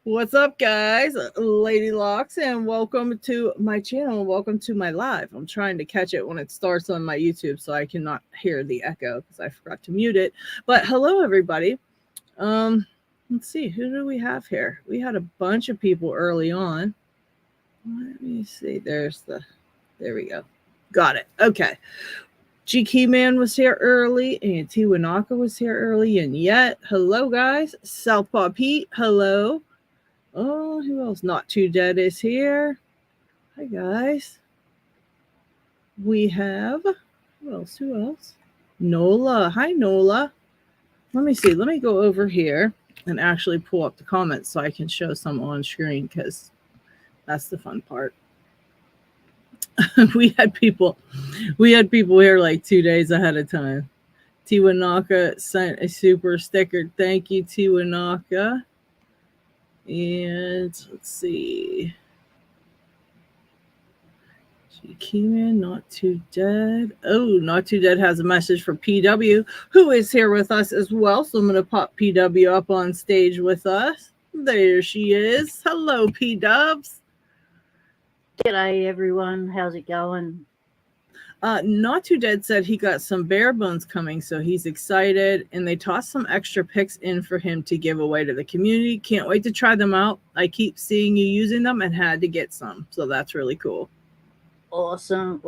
What's up, guys? Lady Locks, and welcome to my channel. Welcome to my live. I'm trying to catch it when it starts on my YouTube so I cannot hear the echo because I forgot to mute it. But hello, everybody. Let's see, who do we have here? We had a bunch of people early on. Let me see. There we go. Got it. Okay. G Keyman was here early, and T Wanaka was here early, and yet, hello, guys. Southpaw Pete, hello. Oh, who else? Not Too Dead is here. Hi, guys. We have, who else? Nola. Hi, Nola. Let me see. Let me go over here and actually pull up the comments so I can show some on screen because that's the fun part. we had people here like 2 days ahead of time. Tiwanaka sent a super sticker. Thank you, Tiwanaka. And let's see. Keyman, Not Too Dead. Oh, Not Too Dead has a message for PW, who is here with us as well. So I'm going to pop PW up on stage with us. There she is. Hello, P-Dubs. G'day, everyone. How's it going? Not Too Dead said he got some bare bones coming, so he's excited, and they tossed some extra picks in for him to give away to the community. Can't wait to try them out. I keep seeing you using them and had to get some, so that's really cool. Awesome.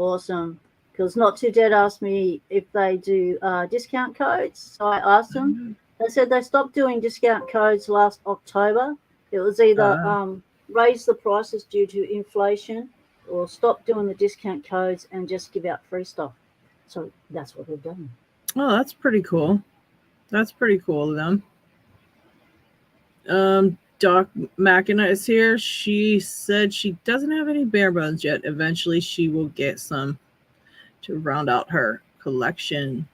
Because Not Too Dead asked me if they do discount codes, so I asked them. They said they stopped doing discount codes last October. It was either raise the prices due to inflation or stop doing the discount codes and just give out free stuff. So that's what they've done. Oh, that's pretty cool. That's pretty cool of them. Doc Machina is here. She said she doesn't have any bare bones yet. Eventually she will get some to round out her collection.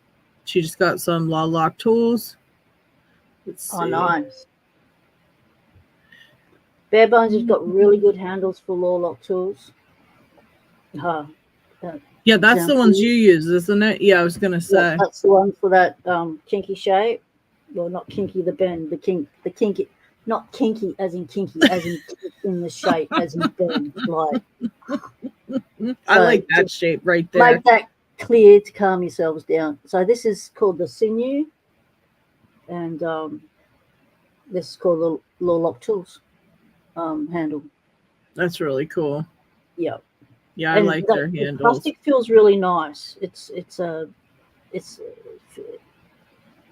She just got some Law Lock tools. Let's see. Oh, nice. Bare bones has got really good handles for Law Lock tools. Yeah, that's the ones you use, isn't it? Yeah, I was gonna say. Yeah, that's the one for that kinky shape. Well, not kinky the bend, the kinky, not kinky as in kinky, as in the shape, as in bend. Like, I like that shape right there. Make that clear to calm yourselves down. So this is called the sinew, and this is called the Law Lock tools handle. That's really cool. Yeah. Yeah, I like their handles. The plastic feels really nice. It's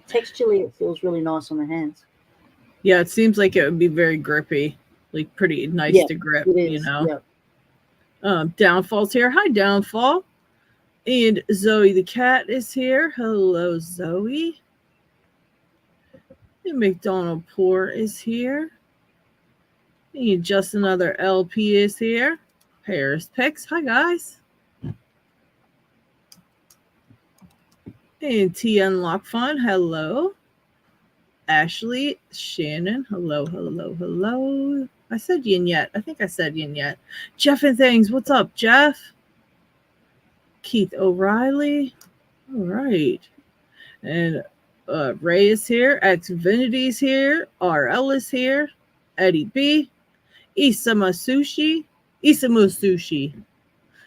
texturally it feels really nice on the hands. Yeah, it seems like it would be very grippy, like pretty nice to grip, you know. Yeah. Downfall's here. Hi, Downfall. And Zoe the cat is here. Hello, Zoe. And McDonald Poor is here. And just another LP is here. Paris Picks. Hi, guys. And TN Lock Fun. Hello. Ashley. Shannon. Hello. I said yin yet. I think I said yin yet. Jeff and Things. What's up, Jeff? Keith O'Reilly. All right. And Ray is here. Xvinity's here. RL is here. Eddie B. Isamu Sushi.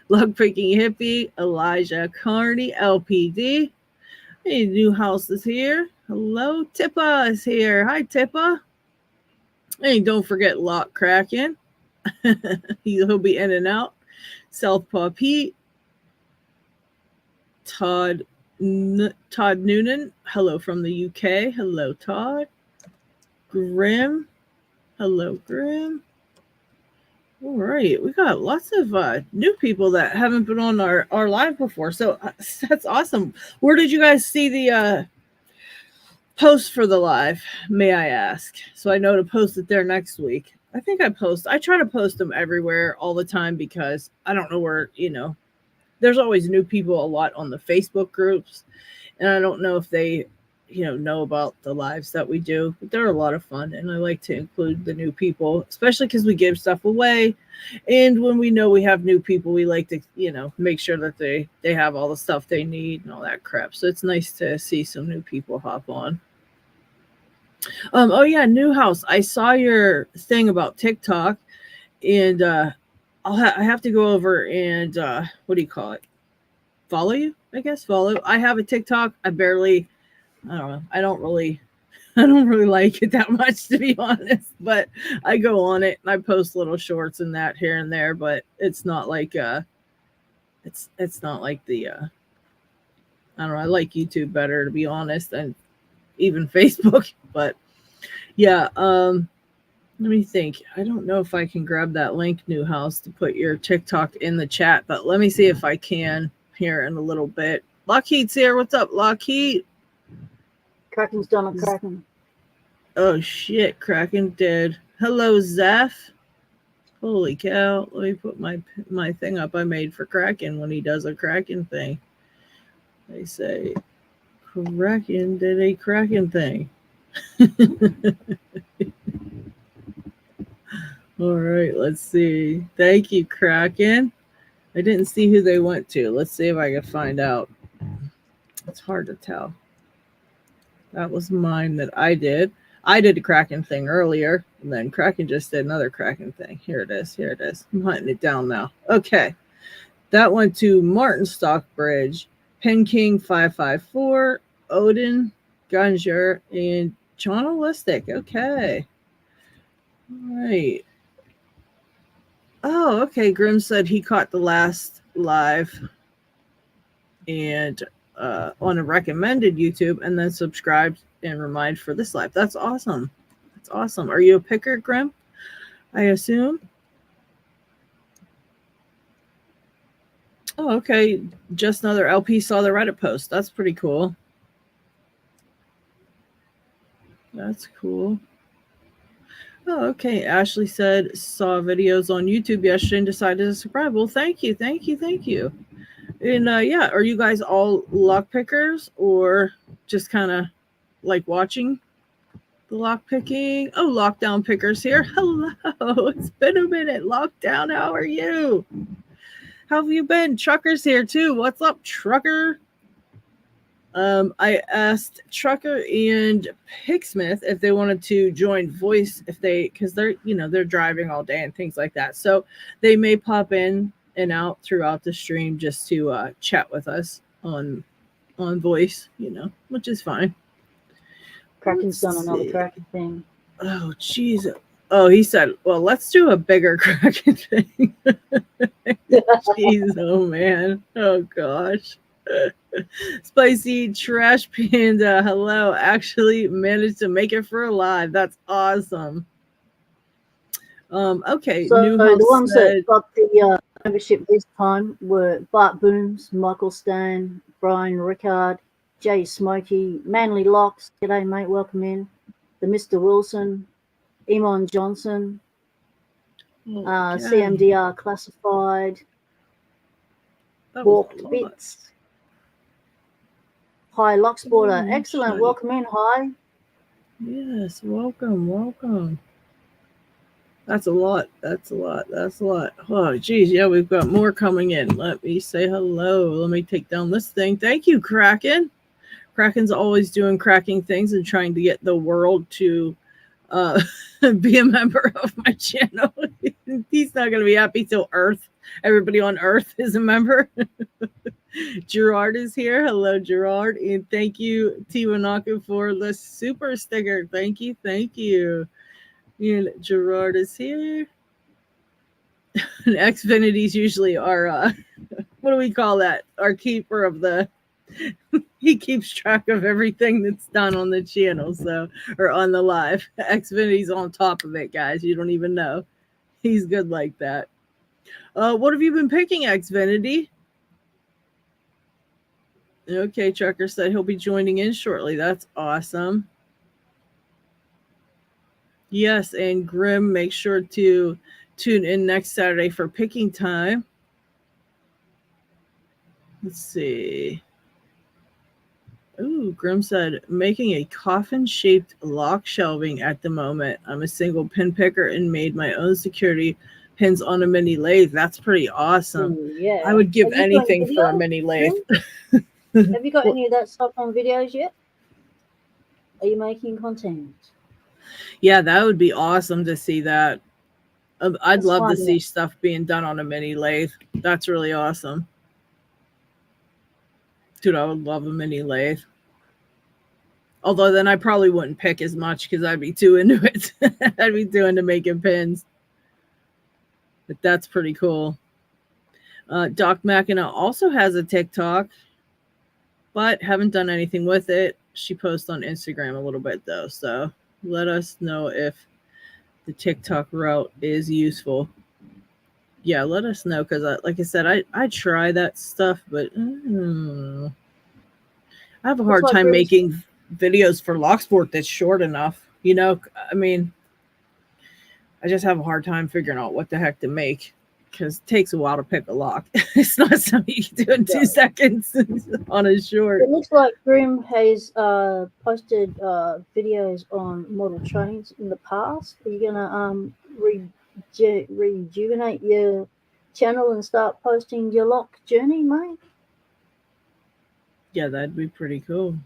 Lockpicking Hippie, Elijah Carney, LPD. Hey, Newhouse is here. Hello, Tippa is here. Hi, Tippa. Hey, don't forget Lock KraKen. He'll be in and out. Southpaw Pete. Todd Noonan. Hello from the UK. Hello, Todd. Grim. Hello, Grim. All right, we got lots of new people that haven't been on our live before, so that's awesome. Where did you guys see the post for the live, may I ask? So I know to post it there next week. I try to post them everywhere all the time because I don't know where, there's always new people a lot on the Facebook groups, and I don't know if they know about the lives that we do, but they're a lot of fun, and I like to include the new people, especially because we give stuff away, and when we know we have new people, we like to make sure that they have all the stuff they need and all that crap. So it's nice to see some new people hop on. Oh yeah, Newhouse. I saw your thing about TikTok, and I have to go over and what do you call it? Follow you, I guess. Follow. I have a TikTok. I don't know. I don't really like it that much, to be honest. But I go on it and I post little shorts and that here and there. But it's not like it's not like the I don't know. I like YouTube better, to be honest, and even Facebook. But yeah, let me think. I don't know if I can grab that link, Newhouse, to put your TikTok in the chat, but let me see if I can here in a little bit. Lockheed's here. What's up, Lockheed? KraKen's done a KraKen. Oh shit, KraKen dead. Hello, Zeph. Holy cow. Let me put my thing up I made for KraKen when he does a KraKen thing. They say KraKen did a KraKen thing. All right, let's see. Thank you, KraKen. I didn't see who they went to. Let's see if I can find out. It's hard to tell. That was mine that I did. I did a KraKen thing earlier, and then KraKen just did another KraKen thing. Here it is. Here it is. I'm hunting it down now. Okay. That went to Martin Stockbridge, Pen King 554, Odin, Gunjer, and Journalistic. Okay. All right. Oh, okay. Grim said he caught the last live and on a recommended YouTube and then subscribed and remind for this live. That's awesome. That's awesome. Are you a picker, Grim? I assume. Oh, okay. Just another LP saw the Reddit post. That's pretty cool. That's cool. Oh, okay. Ashley said saw videos on YouTube yesterday and decided to subscribe. Well, thank you. Thank you. Thank you. And yeah, are you guys all lock pickers or just kind of like watching the lock picking? Oh, lockdown pickers here. Hello. It's been a minute. Lockdown, how are you? How have you been? Trucker's here too. What's up, Trucker? I asked Trucker and Picksmith if they wanted to join voice because they're driving all day and things like that. So they may pop in and out throughout the stream just to chat with us on voice, which is fine. KraKen's done another KraKen thing. Oh, jeez. Oh, he said, well, let's do a bigger KraKen thing. Jeez, oh, man. Oh, gosh. Spicy Trash Panda, hello. Actually managed to make it for a live. That's awesome. Okay. So the ones that got the membership this time were Bart Booms, Michael Stan, Brian Rickard, Jay Smokey, Manly Locks, g'day mate, welcome in, the Mr. Wilson, Emon Johnson, CMDR Classified, Walked Bits. Hi, Locksporter. Excellent. Welcome in. Hi. Yes, welcome. That's a lot. Oh, geez. Yeah, we've got more coming in. Let me say hello. Let me take down this thing. Thank you, KraKen. KraKen's always doing cracking things and trying to get the world to be a member of my channel. He's not going to be happy till everybody on Earth is a member. Gerard is here. Hello, Gerard. And thank you, Tiwanaku, for the super sticker. Thank you. And Gerard is here. And Xfinity's usually our, what do we call that? Our keeper of the, he keeps track of everything that's done on the channel, or on the live. Xfinity's on top of it, guys. You don't even know. He's good like that. What have you been picking, Xfinity? Okay, Trucker said he'll be joining in shortly. That's awesome. Yes, and Grim, make sure to tune in next Saturday for picking time. Let's see. Ooh, Grim said, making a coffin-shaped lock shelving at the moment. I'm a single pin picker and made my own security pins on a mini lathe. That's pretty awesome. Ooh, yeah. I would give anything for a mini lathe. Have you got any of that stuff on videos yet? Are you making content? Yeah, that would be awesome to see that. I'd Let's love to find see out. stuff being done on a mini lathe. That's really awesome. Dude, I would love a mini lathe. Although then I probably wouldn't pick as much because I'd be too into it. I'd be too into making pins. But that's pretty cool. Doc Machina also has a TikTok, but haven't done anything with it. She posts on Instagram a little bit though, so let us know if the TikTok route is useful. Yeah, let us know because, like I said, I try that stuff, but I have a It's hard like time Bruce. making videos for Locksport that's short enough. You know, I mean, I just have a hard time figuring out what the heck to make because it takes a while to pick a lock. It's not something you can do in 2 seconds on a short. It looks like Grim has posted videos on model trains in the past. Are you gonna rejuvenate your channel and start posting your lock journey, mate? Yeah, that'd be pretty cool.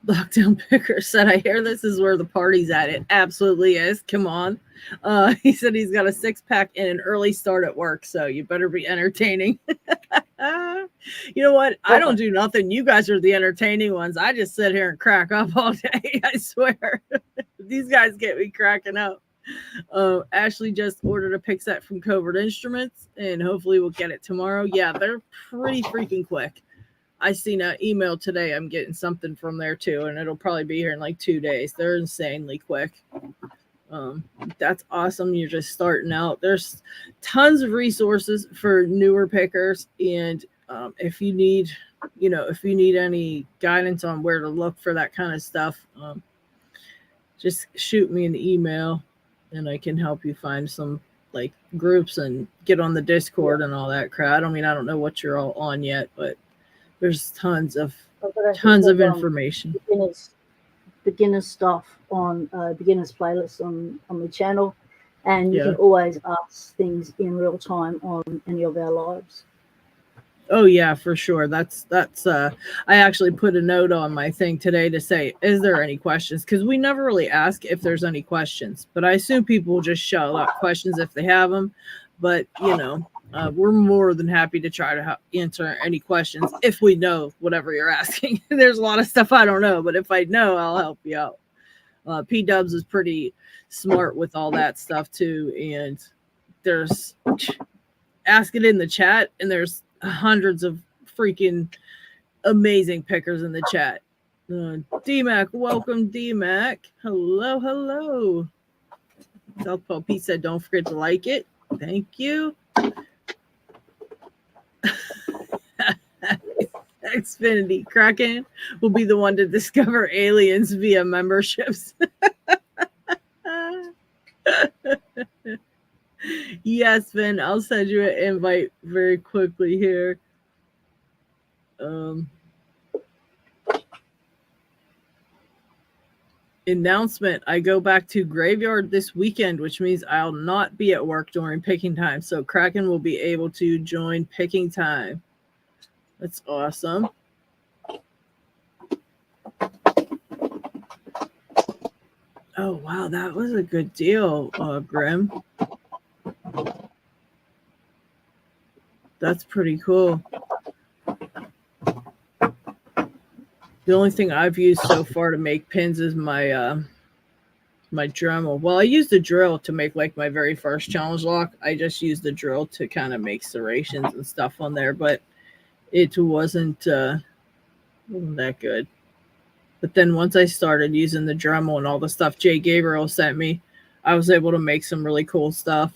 Lockdown Picker said, I hear this is where the party's at. It absolutely is. Come on. He said he's got a 6-pack and an early start at work, so you better be entertaining. You know what? I don't do nothing. You guys are the entertaining ones. I just sit here and crack up all day. I swear. These guys get me cracking up. Ashley just ordered a pick set from Covert Instruments, and hopefully we'll get it tomorrow. Yeah, they're pretty freaking quick. I seen an email today. I'm getting something from there too, and it'll probably be here in like 2 days. They're insanely quick. That's awesome. You're just starting out. There's tons of resources for newer pickers, and if you need, if you need any guidance on where to look for that kind of stuff, just shoot me an email, and I can help you find some like groups and get on the Discord and all that crap. I don't know what you're all on yet, but there's tons of information. Beginners stuff on beginners playlists on the channel, and you Yeah. can always ask things in real time on any of our lives. Oh yeah, for sure. That's I actually put a note on my thing today to say, is there any questions? Because we never really ask if there's any questions, but I assume people will just shout out questions if they have them. But we're more than happy to try to answer any questions if we know whatever you're asking. There's a lot of stuff I don't know, but if I know, I'll help you out. P Dubs is pretty smart with all that stuff too, and there's ask it in the chat, and there's hundreds of freaking amazing pickers in the chat. D-Mac, welcome, D-Mac. Hello. Southpaw Pete said, don't forget to like it. Thank you. Xfinity KraKen will be the one to discover aliens via memberships. Yes, Vin, I'll send you an invite very quickly here. Announcement, I go back to graveyard this weekend, which means I'll not be at work during picking time, so KraKen will be able to join picking time. That's awesome. Oh wow, that was a good deal, Grim. That's pretty cool. The only thing I've used so far to make pins is my my Dremel. Well, I used the drill to make like my very first challenge lock. I just used the drill to kind of make serrations and stuff on there, but it wasn't that good. But then once I started using the Dremel and all the stuff Jay Gabriel sent me, I was able to make some really cool stuff.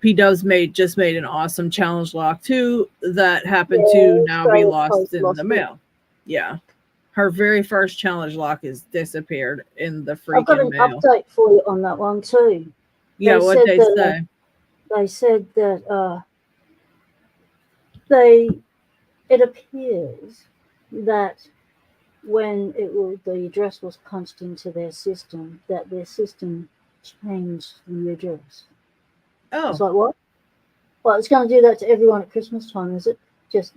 P-Dubs just made an awesome challenge lock too that happened to now be lost in the mail. Yeah. Her very first challenge lock has disappeared in the freaking mail. I've got an update for you on that one too. Yeah, what they say? They said that it appears that when the address was punched into their system, that their system changed the address. Oh. It's like, what? Well, it's going to do that to everyone at Christmas time, is it? Just,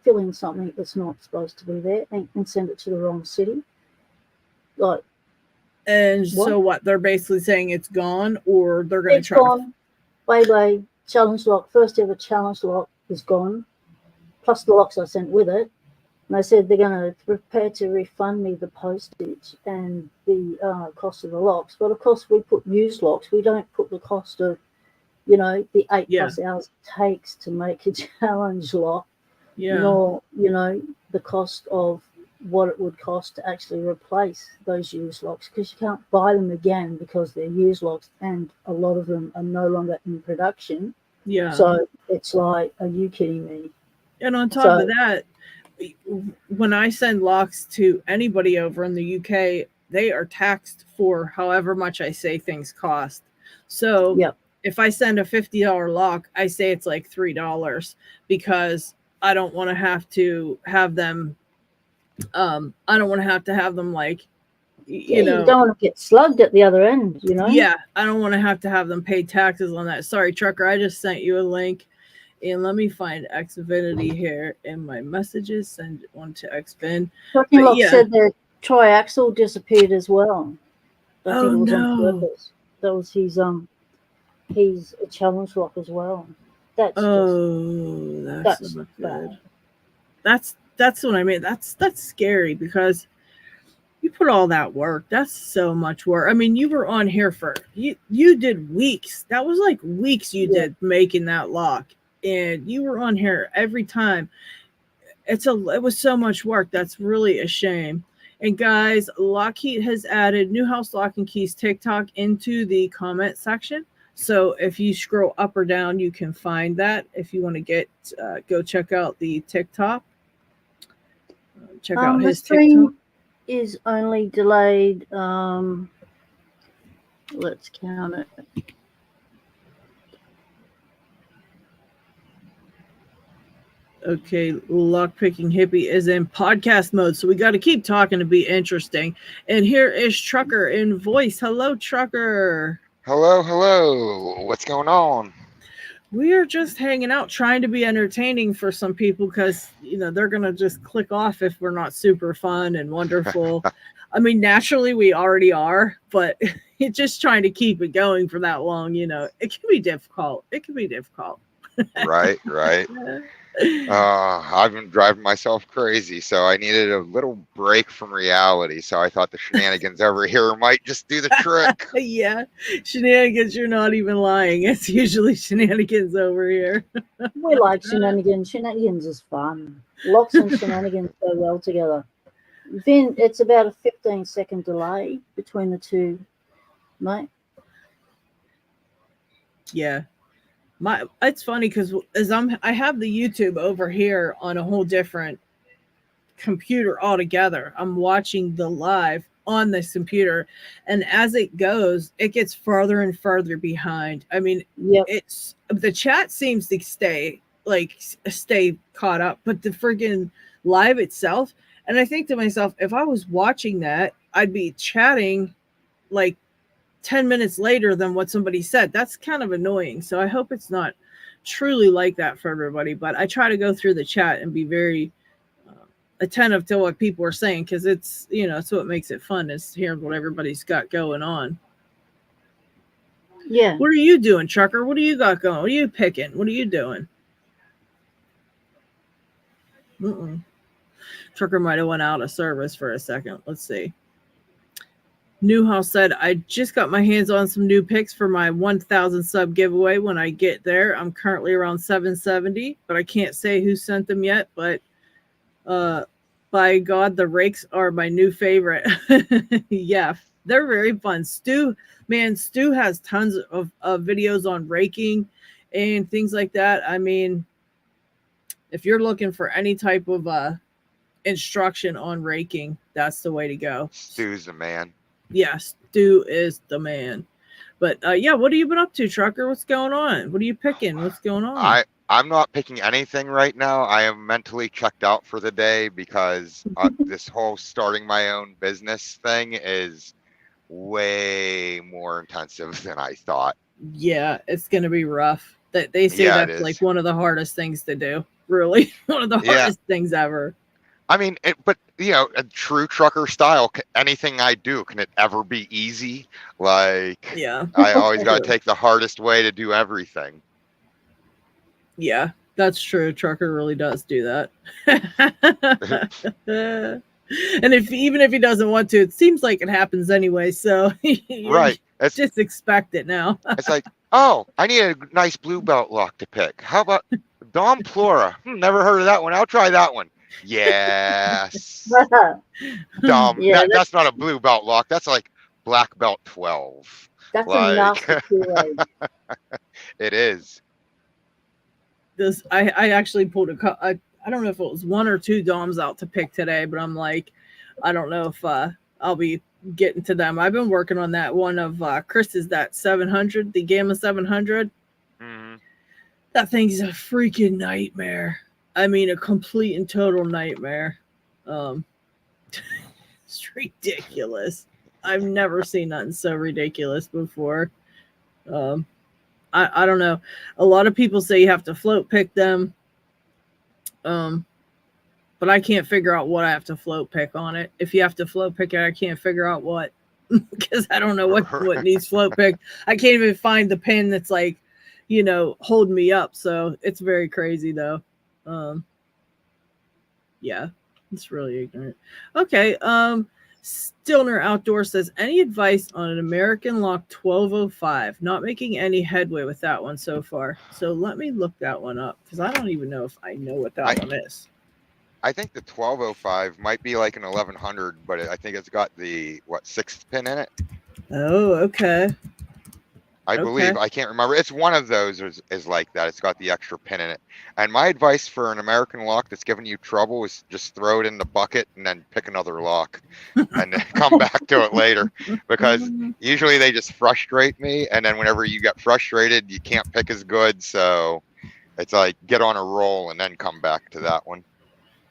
fill in something that's not supposed to be there and send it to the wrong city. Like, And What? so what? They're basically saying it's gone, or they're going to It's try to. gone. Bye challenge lock. First ever challenge lock is gone. Plus the locks I sent with it. And they said they're going to prepare to refund me the postage and the cost of the locks. But of course, we put used locks. We don't put the cost of, the 8+ hours it takes to make a challenge lock, nor, the cost of what it would cost to actually replace those used locks, because you can't buy them again because they're used locks and a lot of them are no longer in production. Yeah. So it's like, are you kidding me? And on top of that, when I send locks to anybody over in the UK, they are taxed for however much I say things cost. So if I send a $50 lock, I say it's like $3 because I don't want to have to have them. I don't want to have them like, you don't want to get slugged at the other end, Yeah, I don't want to have them pay taxes on that. Sorry, trucker, I just sent you a link. And let me find Xfinity here in my messages. Send one to Xfin. Paclock said their triaxle disappeared as well. I think it was on purpose. That was his a challenge lock as well. That's bad. That's what I mean. That's scary because you put all that work. That's so much work. I mean, you were on here for you did weeks. That was like weeks you did making that lock. And you were on here every time. It was so much work. That's really a shame. And guys, Lockheed has added Newhouse Lock and Keys TikTok into the comment section. So if you scroll up or down, you can find that. If you want to go check out the TikTok. Check out his stream TikTok. Is only delayed. Let's count it. Okay, Lockpicking Hippie is in podcast mode, so we got to keep talking to be interesting. And here is Trucker in voice. Hello, Trucker. Hello. What's going on? We are just hanging out, trying to be entertaining for some people because, they're going to just click off if we're not super fun and wonderful. I mean, naturally, we already are, but it's just trying to keep it going for that long, it can be difficult. Right. I've been driving myself crazy, so I needed a little break from reality. So I thought the shenanigans over here might just do the trick. Yeah, shenanigans. You're not even lying. It's usually shenanigans over here. We like shenanigans. Shenanigans is fun. Locks and shenanigans go well together. Then it's about a 15-second delay between the two, mate. Yeah. It's funny because I have the YouTube over here on a whole different computer altogether. I'm watching the live on this computer, and as it goes, it gets further and further behind. I mean, it's the chat seems to stay caught up, but the friggin' live itself. And I think to myself, if I was watching that, I'd be chatting like 10 minutes later than what somebody said. That's kind of annoying. So I hope it's not truly like that for everybody, but I try to go through the chat and be very attentive to what people are saying, because it's, it's what makes it fun, is hearing what everybody's got going on. Yeah. What are you doing, Trucker? What do you got going? What are you picking? What are you doing? Trucker might have went out of service for a second. Let's see. Newhouse said, I just got my hands on some new picks for my 1,000 sub giveaway when I get there. I'm currently around 770, but I can't say who sent them yet. But by God, the rakes are my new favorite. Yeah, they're very fun. Stu has tons of videos on raking and things like that. I mean, if you're looking for any type of instruction on raking, that's the way to go. Stu's the man. Yeah, Stu is the man. But yeah, what have you been up to, Trucker? What's going on? What are you picking? What's going on? I'm not picking anything right now. I am mentally checked out for the day because this whole starting my own business thing is way more intensive than I thought. Yeah, it's going to be rough. They say that's like one of the hardest things to do. Really, one of the hardest things ever. I mean, but you know, a true trucker style. Anything I do, can it ever be easy? Like, Yeah. I always got to take the hardest way to do everything. Yeah, that's true. Trucker really does do that. And even if he doesn't want to, it seems like it happens anyway. So you're Right. just expect it now. It's like, oh, I need a nice blue belt lock to pick. How about Dom Plura? Never heard of that one. I'll try that one. Yes. Dumb. Yeah, That's not a blue belt lock. That's like black belt 12. that's a Like, nasty Kool-Aid. it is. I actually pulled I don't know if it was 1 or 2 DOMs out to pick today, but I'm like, I don't know if I'll be getting to them. I've been working on that one of Chris's, that 700, the Gamma 700. Mhm. That thing's a freaking nightmare. I mean, a complete and total nightmare. It's ridiculous. I've never seen nothing so ridiculous before. I don't know. A lot of people say you have to float pick them. But I can't figure out what I have to float pick on it. If you have to float pick it, I can't figure out what, because I don't know what needs float pick. I can't even find the pin that's like, holding me up. So it's very crazy though. Yeah, it's really ignorant. Okay. Stilner Outdoor says, any advice on an American Lock 1205? Not making any headway with that one so far. So let me look that one up, because I don't even know if I know what that one is. I think the 1205 might be like an 1100, but I think it's got the 6th pin in it. Oh, okay. I believe. I can't remember. It's one of those is like that. It's got the extra pin in it. And my advice for an American lock that's giving you trouble is just throw it in the bucket and then pick another lock and then come back to it later, because usually they just frustrate me. And then whenever you get frustrated, you can't pick as good. So it's like, get on a roll and then come back to that one.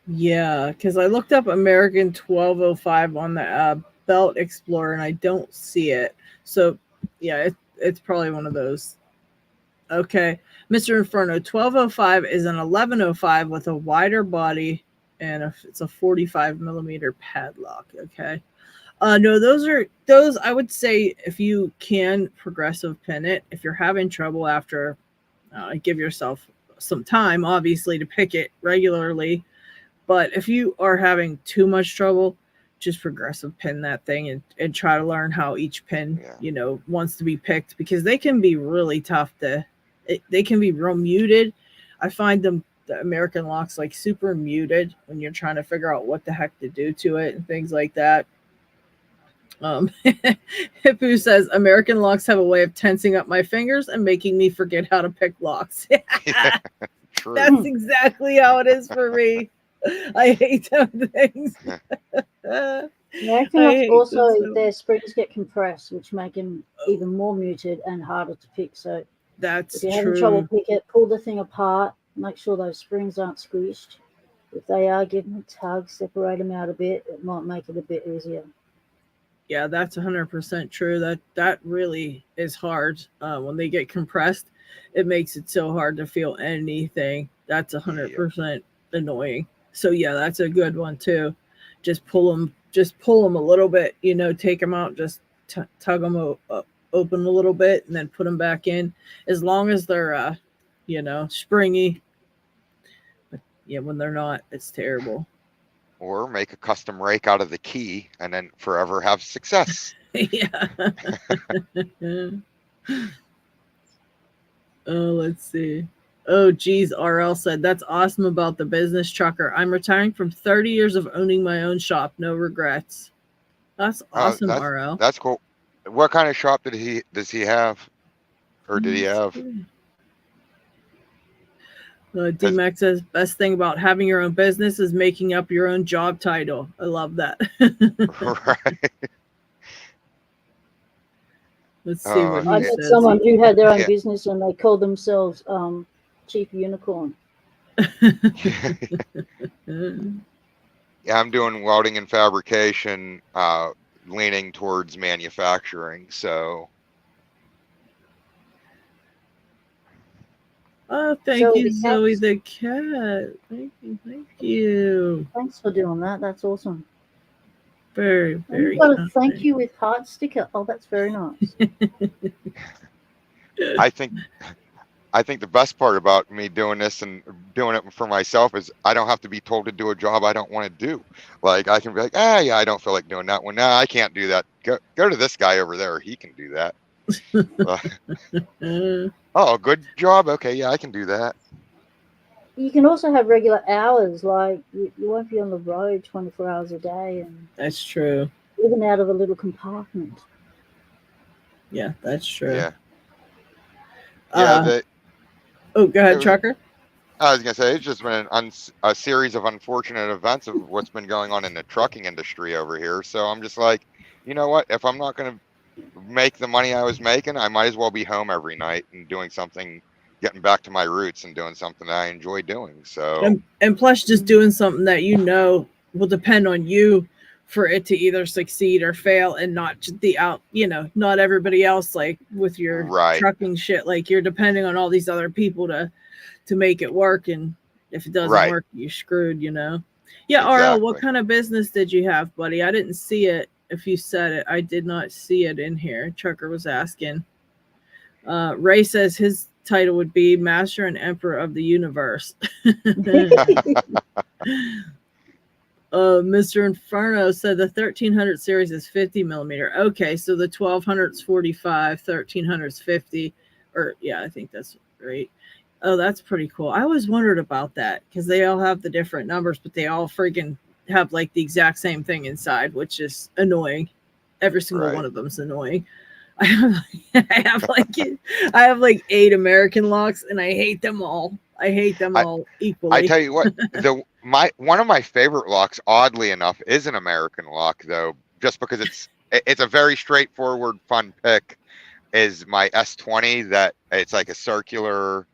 Yeah, because I looked up American 1205 on the Belt Explorer and I don't see it. So yeah, it's probably one of those. Okay. Mr. Inferno, 1205 is an 1105 with a wider body and it's a 45 millimeter padlock. Okay. No, those I would say, if you can progressive pin it, if you're having trouble after, give yourself some time, obviously, to pick it regularly. But if you are having too much trouble, just progressive pin that thing and try to learn how each pin, wants to be picked, because they can be really tough they can be real muted. I find the American locks like super muted when you're trying to figure out what the heck to do to it and things like that. Hippo says, American locks have a way of tensing up my fingers and making me forget how to pick locks. Yeah, true. That's exactly how it is for me. I hate those things. American locks also, their springs get compressed, which make them even more muted and harder to pick. So that's if you're having trouble pick it, pull the thing apart, make sure those springs aren't squished. If they are, give them a tug, separate them out a bit. It might make it a bit easier. Yeah, that's 100% true. That really is hard. When they get compressed, it makes it so hard to feel anything. That's 100% annoying. So yeah, that's a good one too. Just pull them a little bit, take them out, just tug them open a little bit and then put them back in, as long as they're springy. But yeah, when they're not, it's terrible. Or make a custom rake out of the key and then forever have success. Yeah. Let's see. Oh, geez, RL said, that's awesome about the business trucker. I'm retiring from 30 years of owning my own shop. No regrets. That's awesome, RL. That's cool. What kind of shop does he have? Or did he have? D-Max says, best thing about having your own business is making up your own job title. I love that. Right. Let's see what I he met says. someone who had their own business and they called themselves Chief Unicorn. Yeah, I'm doing welding and fabrication, leaning towards manufacturing. So Oh, thank you, Zoe the cat. Thank you, thank you. Thanks for doing that. That's awesome. Very, very. You've got a thank you with heart sticker. Oh, that's very nice. I think the best part about me doing this and doing it for myself is I don't have to be told to do a job I don't want to do. Like I can be like, yeah, I don't feel like doing that one. No, I can't do that. Go to this guy over there. He can do that. Oh, good job. Okay, yeah, I can do that. You can also have regular hours, like you won't be on the road 24 hours a day, and that's true. Even out of a little compartment. Yeah, that's true. Yeah. Yeah. Go ahead, Trucker. I was gonna say it's just been a series of unfortunate events of what's been going on in the trucking industry over here. So I'm just like, you know what? If I'm not gonna make the money I was making, I might as well be home every night and doing something, getting back to my roots and doing something that I enjoy doing. So and plus just doing something that will depend on you for it to either succeed or fail, and not not everybody else, like with your trucking shit, like you're depending on all these other people to make it work, and if it doesn't work, you're screwed, Yeah, exactly. RL, what kind of business did you have, buddy? I didn't see it. If you said it, I did not see it in here. Trucker was asking. Ray says his title would be Master and Emperor of the Universe. Mr. Inferno said the 1300 series is 50 millimeter. Okay, so the 1200 is 45, 1300 is 50. I think that's right. Oh, that's pretty cool. I always wondered about that because they all have the different numbers, but they all freaking have like the exact same thing inside, which is annoying. Every single one of them is annoying. I have like 8 American locks, and I hate them all. I hate them all equally. I tell you what, one of my favorite locks, oddly enough, is an American lock, though, just because it's a very straightforward, fun pick. Is my S20 that it's like a circular.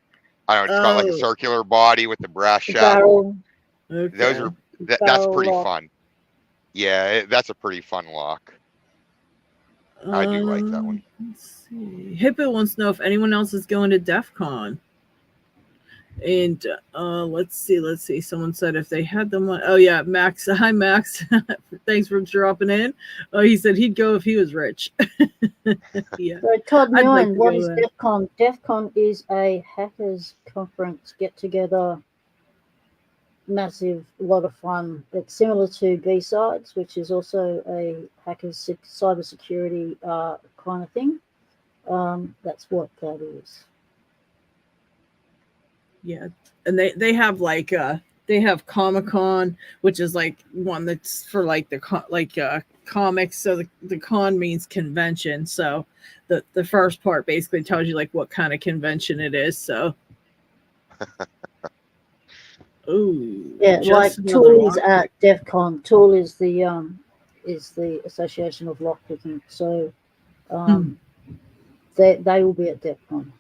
I don't know. It's got like a circular body with the brass shackle. Okay. That's pretty fun. Yeah, that's a pretty fun lock. I do like that one. Let's see. Hippo wants to know if anyone else is going to DEF CON. And let's see. Someone said if they had them on. Oh yeah, Max. Hi Max. Thanks for dropping in. Oh, he said he'd go if he was rich. Yeah. So Todd Nguyen, what is DEF CON? DEF CON is a hackers conference get together. Massive, lot of fun. It's similar to B-Sides, which is also a hackers cybersecurity kind of thing. That's what that is. Yeah, and they have like they have Comic-Con, which is like one that's for like the comics. So the con means convention. So the first part basically tells you like what kind of convention it is. So. Ooh, yeah, like Tool is at DEF CON. Tool is the Association of Lockpicking. So they will be at DEF CON.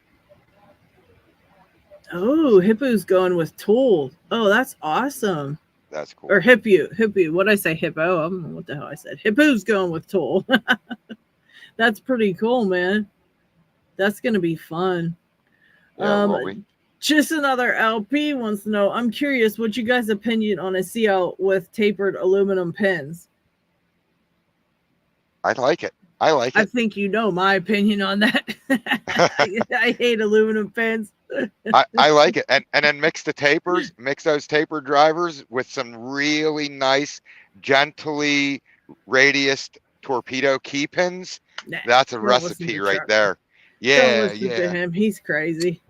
Oh, Hippo's going with Tool. Oh, that's awesome. That's cool. Or Hippo. What did I say? Hippo? I don't know what the hell I said. Hippo's going with Tool. That's pretty cool, man. That's gonna be fun. Yeah, just another LP wants to know. I'm curious, what's you guys' opinion on a CL with tapered aluminum pins? I like it. I think you know my opinion on that. I hate aluminum pins. I like it. And then mix those tapered drivers with some really nice, gently radiused torpedo key pins. That's a recipe right there. Yeah, don't listen to him. He's crazy.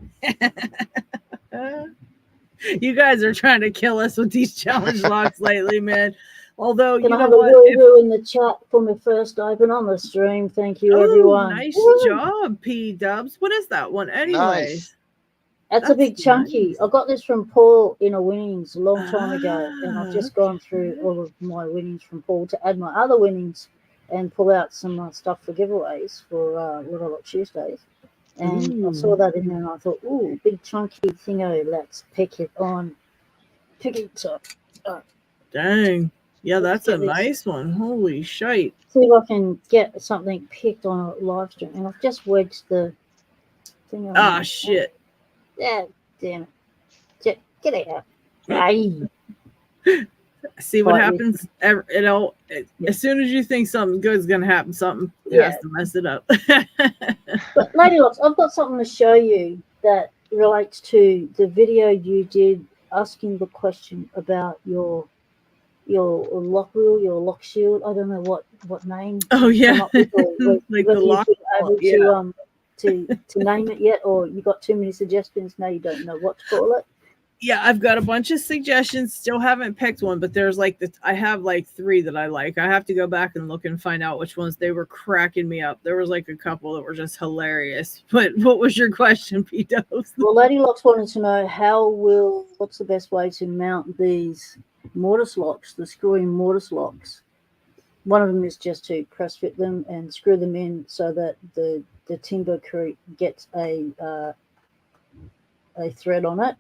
You guys are trying to kill us with these challenge locks lately, man. Although you know what, in the chat for my first open on the stream. Thank you, everyone. Nice job, P Dubs. What is that one, anyways? Nice. That's a big chunky. Nice. I got this from Paul in a winnings a long time ago, and I've just gone through all of my winnings from Paul to add my other winnings and pull out some stuff for giveaways for What I Lock Tuesdays. And I saw that in there, and I thought, ooh, big chunky thingo. Let's pick it up. Dang. Yeah, that's a nice one. Holy shite. See if I can get something picked on a live stream. And I've just wedged the thing. Shit. Yeah, Damn it. Get out. Aye. See what Right, happens. As soon as you think something good's gonna happen, something has to mess it up. But Ladylocks, I've got something to show you that relates to the video you did asking the question about your lock wheel, your lock shield. I don't know what name. Oh yeah, Like the whether lock. you've been able to name it yet, or you got too many suggestions now you don't know what to call it. Yeah, I've got a bunch of suggestions. Still haven't picked one, but there's I have like 3 that I like. I have to go back and look and find out which ones. They were cracking me up. There was like a couple that were just hilarious. But what was your question, Pito? Well, Ladylocks wanted to know what's the best way to mount these mortise locks, the screw-in mortise locks. One of them is just to press fit them and screw them in so that the timber gets a thread on it,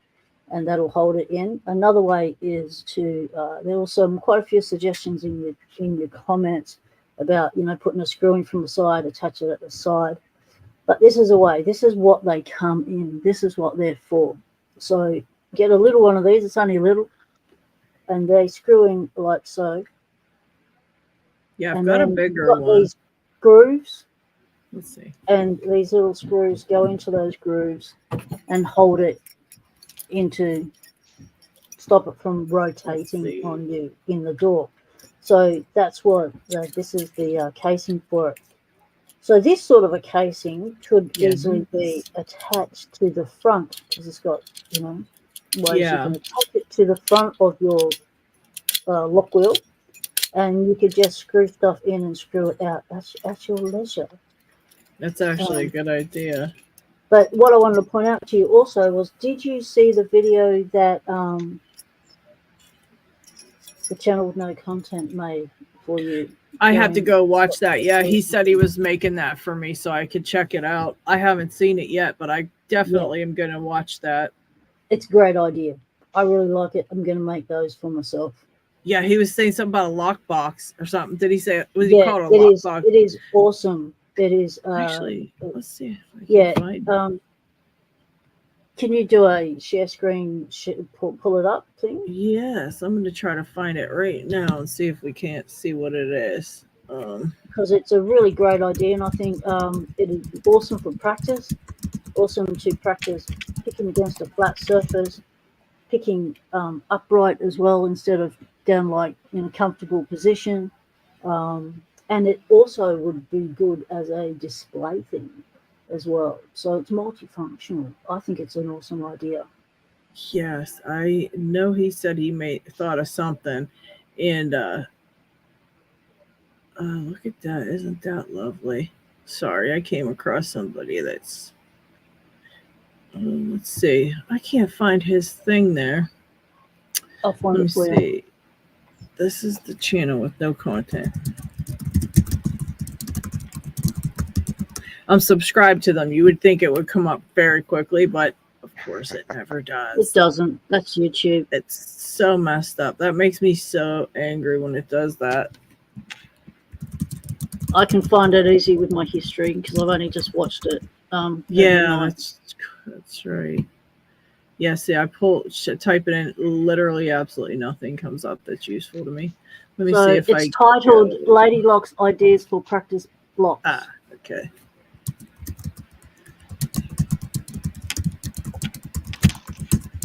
and that'll hold it in. Another way is to there were quite a few suggestions in your comments about putting a screw in from the side, attach it at the side. But this is a way. This is what they come in. This is what they're for. So get a little one of these. It's only a little, and they screw in like so. Yeah, I've got a bigger one. These grooves. Let's see. And these little screws go into those grooves and hold it stop it from rotating on you in the door. So that's what this is the casing for it. So this sort of a casing could easily be attached to the front because it's got ways you can attach it to the front of your lock wheel, and you could just screw stuff in and screw it out at your leisure. That's actually a good idea. But what I wanted to point out to you also was, did you see the video that the channel with no content made for you? I had to go watch that. Yeah, he said he was making that for me so I could check it out. I haven't seen it yet, but I definitely am going to watch that. It's a great idea. I really like it. I'm going to make those for myself. Yeah, he was saying something about a lockbox or something. Did he say, was he called a lockbox? It is awesome. It is. Actually, let's see if I can find it. Can you do a share screen, pull it up thing? Yes, I'm going to try to find it right now and see if we can't see what it is. Because it's a really great idea, and I think it is awesome for practice. Awesome to practice picking against a flat surface, picking upright as well instead of down like in a comfortable position. And it also would be good as a display thing as well. So it's multifunctional. I think it's an awesome idea. Yes, I know he said he thought of something. And look at that. Isn't that lovely? Sorry, I came across somebody that's let's see. I can't find his thing there. I'll find it for you. This is the channel with no content. I'm subscribed to them. You would think it would come up very quickly, but of course it never does. It doesn't. That's YouTube. It's so messed up. That makes me so angry when it does that. I can find it easy with my history because I've only just watched it. Yeah, that's right. Yeah, see, type it in, literally absolutely nothing comes up that's useful to me. Let me see if it's titled Ladylocks Ideas for Practice Blocks. Ah, okay.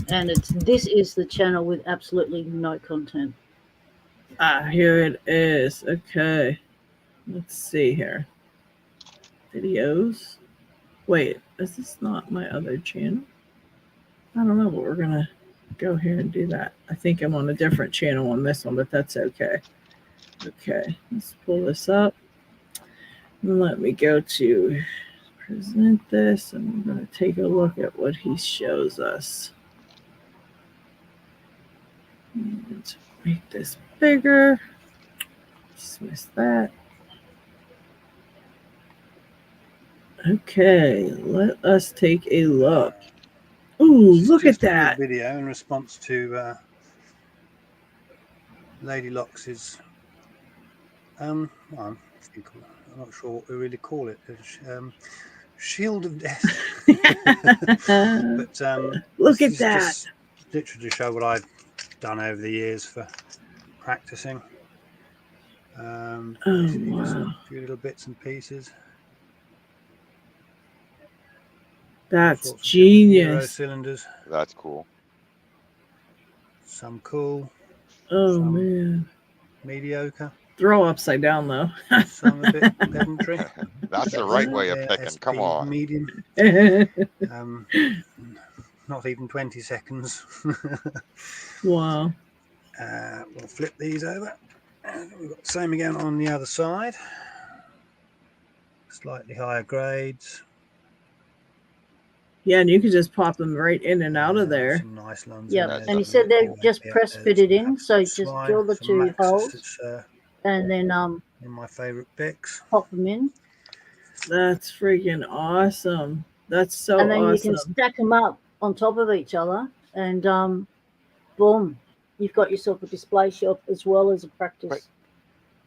And this is the channel with absolutely no content. Ah, here it is. Okay. Let's see here. Videos. Wait, is this not my other channel? I don't know, but we're going to go here and do that. I think I'm on a different channel on this one, but that's okay. Okay, let's pull this up. And let me go to present this, and we're going to take a look at what he shows us. And make this bigger. Dismiss that. Okay, let us take a look. Ooh, look at that video in response to Ladylocks'. I'm not sure what we really call it. shield of death. But Look this at is that. just literally to show what I've done over the years for practicing. Oh, Basically just wow. a few little bits and pieces. That's Sorts of different Euro genius. cylinders. That's cool. Some cool, Oh, some man. mediocre, Throw upside down, though. some a bit pedantry. That's the Got right some way of there, picking. Come SP on. medium. Not even 20 seconds. Wow. We'll flip these over. And we've got the same again on the other side. Slightly higher grades. Yeah, and you can just pop them right in and out of there. Some nice ones. Yep. That's And he a- said they've Yeah, just yeah, press there's fitted some in, so just swine, drill the some 2 Maxis. holes It's and then one of my favourite picks. pop them in. That's freaking awesome. That's so And then you awesome. can stack them up on top of each other, and boom, you've got yourself a display shop as well as a practice Right.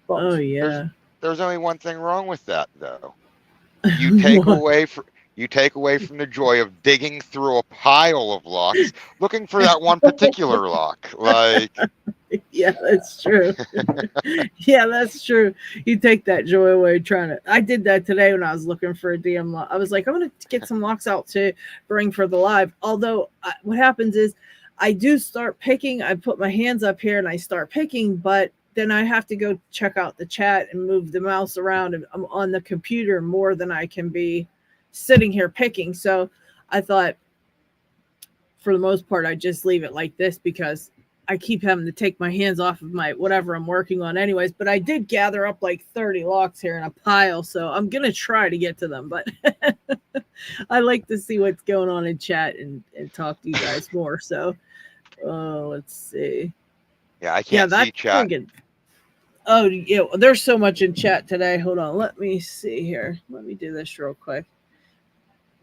box. Oh, yeah. There's only one thing wrong with that, though. You take What? away from the joy of digging through a pile of locks looking for that one particular lock. Like, Yeah, that's true. Yeah, that's true. You take that joy away trying to. I did that today when I was looking for a DM lock. I was like, I'm going to get some locks out to bring for the live. Although, what happens is I do start picking. I put my hands up here and I start picking, but then I have to go check out the chat and move the mouse around, and I'm on the computer more than I can be sitting here picking. So I thought, for the most part, I just leave it like this because I keep having to take my hands off of my whatever I'm working on anyways. But I did gather up like 30 locks here in a pile, so I'm gonna try to get to them. But I like to see what's going on in chat and talk to you guys more. So let's see. yeah, I can't see chat. Friggin', oh yeah, there's so much in chat today. Hold on, let me see here. Let me do this real quick.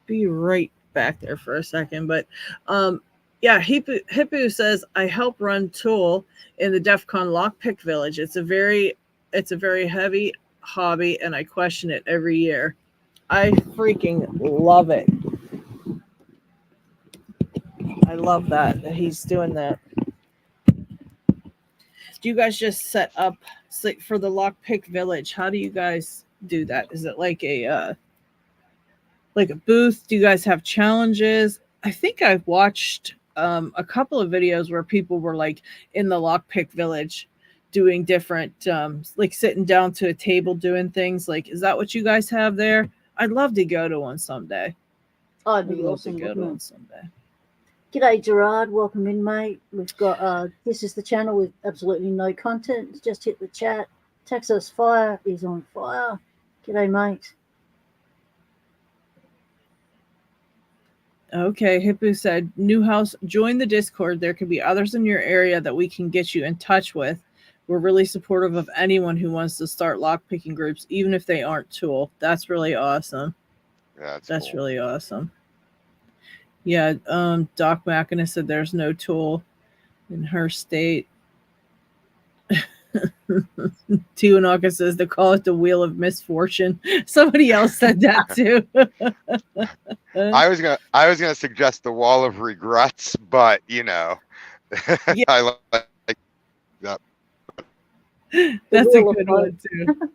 Be right back there for a second. But yeah, Hippo says, I help run Tool in the DEF CON Lockpick Village. It's a very heavy hobby, and I question it every year. I freaking love it. I love that he's doing that. Do you guys just set up for the Lockpick Village? How do you guys do that? Is it like a booth? Do you guys have challenges? I think I've watched a couple of videos where people were like in the Lockpick Village doing different like sitting down to a table doing things. Like, is that what you guys have there? I'd love to go to one someday. I'd be I'd love awesome. to go to one someday. G'day, Gerard. Welcome in, mate. We've got this is the channel with absolutely no content. Just hit the chat. Texas Fire is on fire. G'day, mate. Okay, Hippo said, Newhouse, join the Discord. There could be others in your area that we can get you in touch with. We're really supportive of anyone who wants to start lockpicking groups, even if they aren't Tool. That's really awesome. That's cool. really awesome. Yeah, Doc Mackinus said there's no Tool in her state. Tiwanaka says to call it the Wheel of Misfortune. Somebody else said that too. I was gonna suggest the Wall of Regrets, but yeah. I like that. That's a good one too.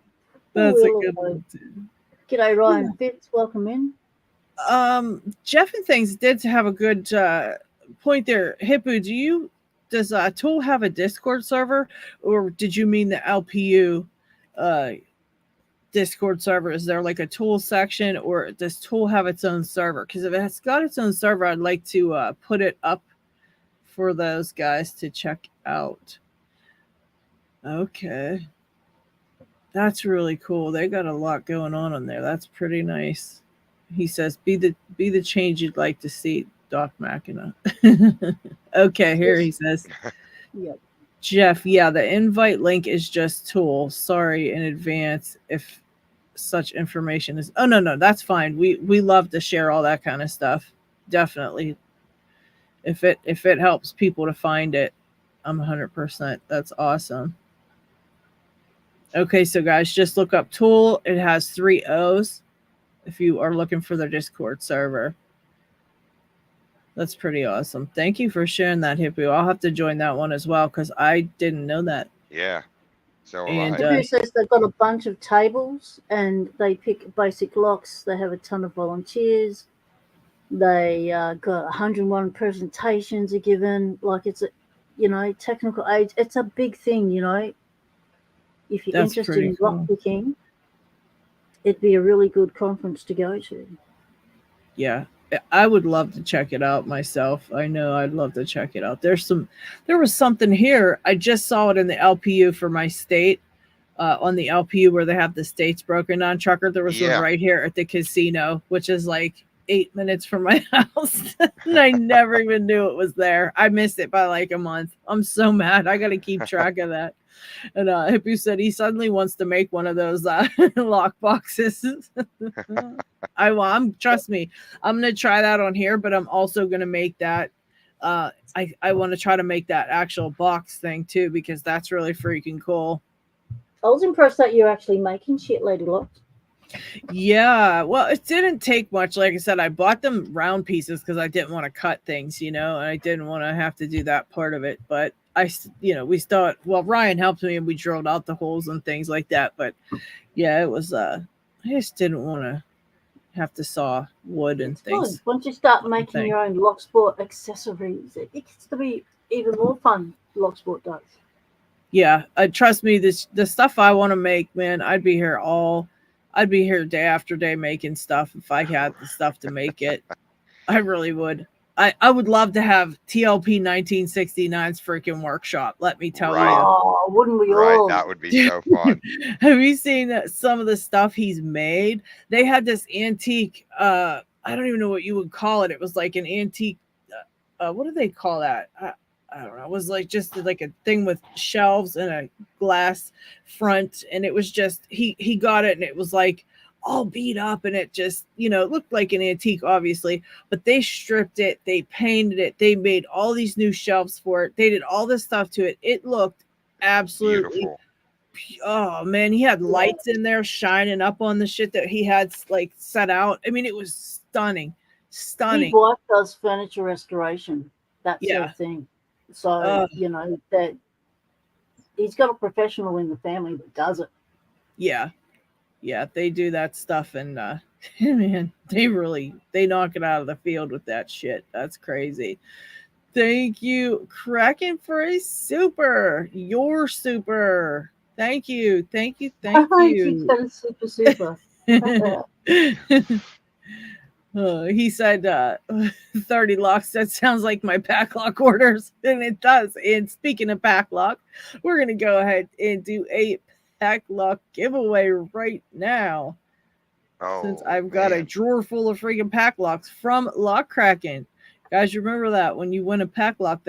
That's a good one too. G'day, Ryan Fitz. Welcome in. Jeff and Things did have a good point there. Hippo, does Tool have a Discord server, or did you mean the LPU Discord server? Is there like a Tool section, or does Tool have its own server? Because if it's got its own server, I'd like to put it up for those guys to check out. Okay, that's really cool. They got a lot going on there. That's pretty nice. He says, "Be the change you'd like to see." Doc Machina. Okay, here he says, Yep. Jeff, yeah, the invite link is just Tool. Sorry in advance if such information is. Oh no, that's fine. We love to share all that kind of stuff. Definitely. If it helps people to find it, I'm 100%. That's awesome. Okay, so guys, just look up Tool. It has 3 O's. if you are looking for their Discord server. That's pretty awesome. Thank you for sharing that, Hippo. I'll have to join that one as well because I didn't know that. Yeah. So And, Who says they've got a bunch of tables and they pick basic locks. They have a ton of volunteers. They got 101 presentations are given. Like it's a, technical aids. It's a big thing, If you're That's interested pretty in cool. lockpicking, it'd be a really good conference to go to. Yeah, I would love to check it out myself. I know I'd love to check it out. There was something here. I just saw it in the LPU for my state, on the LPU where they have the states broken down, Trucker. There was one right here at the casino, which is like 8 minutes from my house. And I never even knew it was there. I missed it by like a month. I'm so mad. I got to keep track of that. And Hippie said he suddenly wants to make one of those lock boxes. Trust me, I'm gonna try that on here, but I'm also gonna make that. I want to try to make that actual box thing too because that's really freaking cool. I was impressed that you're actually making shit, Lady Locks. Yeah, well, it didn't take much. Like I said, I bought them round pieces because I didn't want to cut things, and I didn't want to have to do that part of it. But we thought, well, Ryan helped me and we drilled out the holes and things like that. But yeah, it was, I just didn't want to have to saw wood and things. Good. Once you start making your own Locksport accessories, it gets to be even more fun. Locksport does. Yeah, trust me, the stuff I want to make, man, I'd be here day after day making stuff if I had the stuff to make it. I really would. I would love to have TLP 1969's freaking workshop. Let me tell you. Oh, wouldn't we all? That would be so fun. Have you seen some of the stuff he's made? They had this antique. I don't even know what you would call it. It was like an antique. What do they call that? I don't know. It was like just like a thing with shelves and a glass front, and it was just he got it, and it was like all beat up, and it just it looked like an antique, obviously, but they stripped it, they painted it, they made all these new shelves for it, they did all this stuff to it. It looked absolutely beautiful. Oh man, he had lights in there shining up on the shit that he had like set out. I mean, it was stunning. His wife does furniture restoration. That's her thing. So that he's got a professional in the family that does it. Yeah, they do that stuff, and man, they knock it out of the field with that shit. That's crazy. Thank you, KraKen, for a super. You're super. Thank you. Super. He said 30 locks. That sounds like my Paclock orders, and it does. And speaking of Paclock, we're gonna go ahead and do a Paclock giveaway right now. Since I've got a drawer full of freaking Paclocks from Lock KraKen. Guys, remember that when you win a Paclock,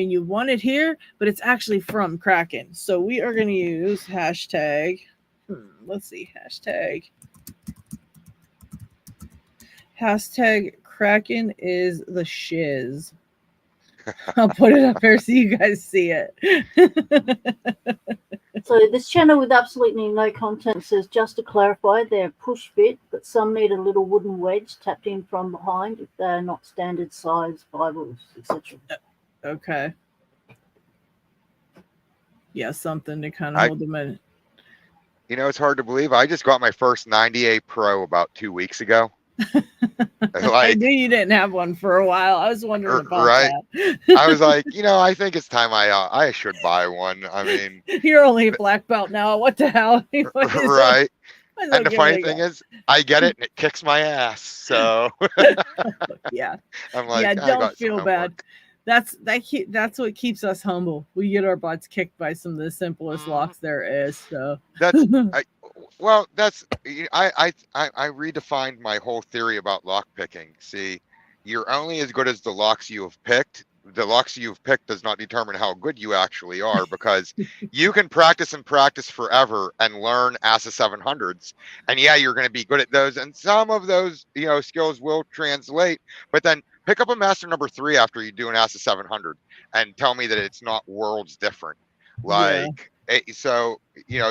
you won it here, but it's actually from KraKen. So we are going to use hashtag. Let's see, hashtag KraKen is the shiz. I'll put it up here so you guys see it. So this channel with absolutely no content says, just to clarify, they're push fit, but some need a little wooden wedge tapped in from behind if they're not standard size Bibles, etc. Okay. Yeah, something to kind of hold them in. It's hard to believe. I just got my first 98 Pro about 2 weeks ago. I knew you didn't have one for a while. I was wondering about that. I was like, I think it's time I should buy one. I mean, you're only a black belt now. What the hell? Right. And the funny thing is, I get it and it kicks my ass. So yeah. I'm like, yeah, don't feel bad. That's what keeps us humble. We get our butts kicked by some of the simplest locks there is. So that's I redefined my whole theory about lock picking. See, you're only as good as the locks you have picked. The locks you've picked does not determine how good you actually are, because you can practice and practice forever and learn ASA 700s, and you're going to be good at those, and some of those skills will translate, but then pick up a master number 3 after you do an ASA 700 and tell me that it's not worlds different. So,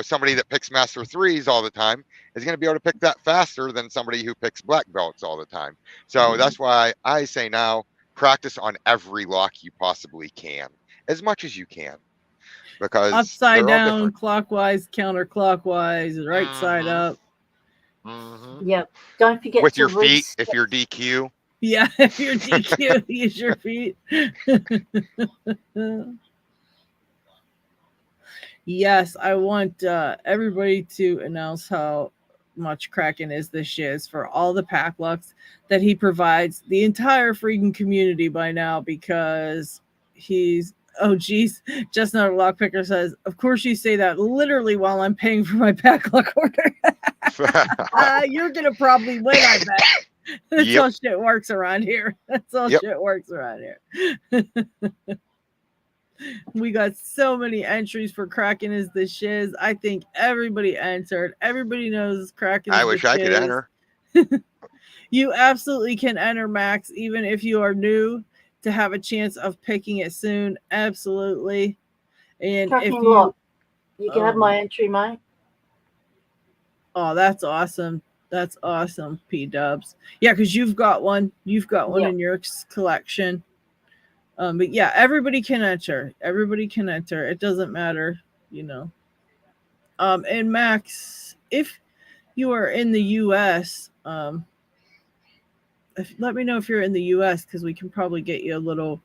somebody that picks master threes all the time is going to be able to pick that faster than somebody who picks black belts all the time. So that's why I say now practice on every lock you possibly can, as much as you can, because Upside they're all down, different. clockwise, counterclockwise, right side Mhm. up. Yep. Don't forget With to your feet, reset. if you're DQ. Yeah, if you're DQ, use your feet. Yes, I want everybody to announce how much KraKen is the shiz for all the Paclocks that he provides the entire freaking community by now, because he's geez, just another lockpicker says, of course you say that literally while I'm paying for my Paclock order. You're gonna probably win, I bet. That's Yep. how shit works around here. That's how Yep. shit works around here. We got so many entries for KraKen is the shiz. I think everybody entered. Everybody knows KraKen is I the wish I could shiz. enter. You absolutely can enter, Max, even if you are new, to have a chance of picking it soon. Absolutely. And if Tracking you lock. You can have my entry, mate. Oh, that's awesome. That's awesome, P-dubs. Yeah, because you've got one. You've got one Yep. in your collection. But yeah, everybody can enter. Everybody can enter. It doesn't matter, And Max, if you are in the US, let me know if you're in the US, because we can probably get you a little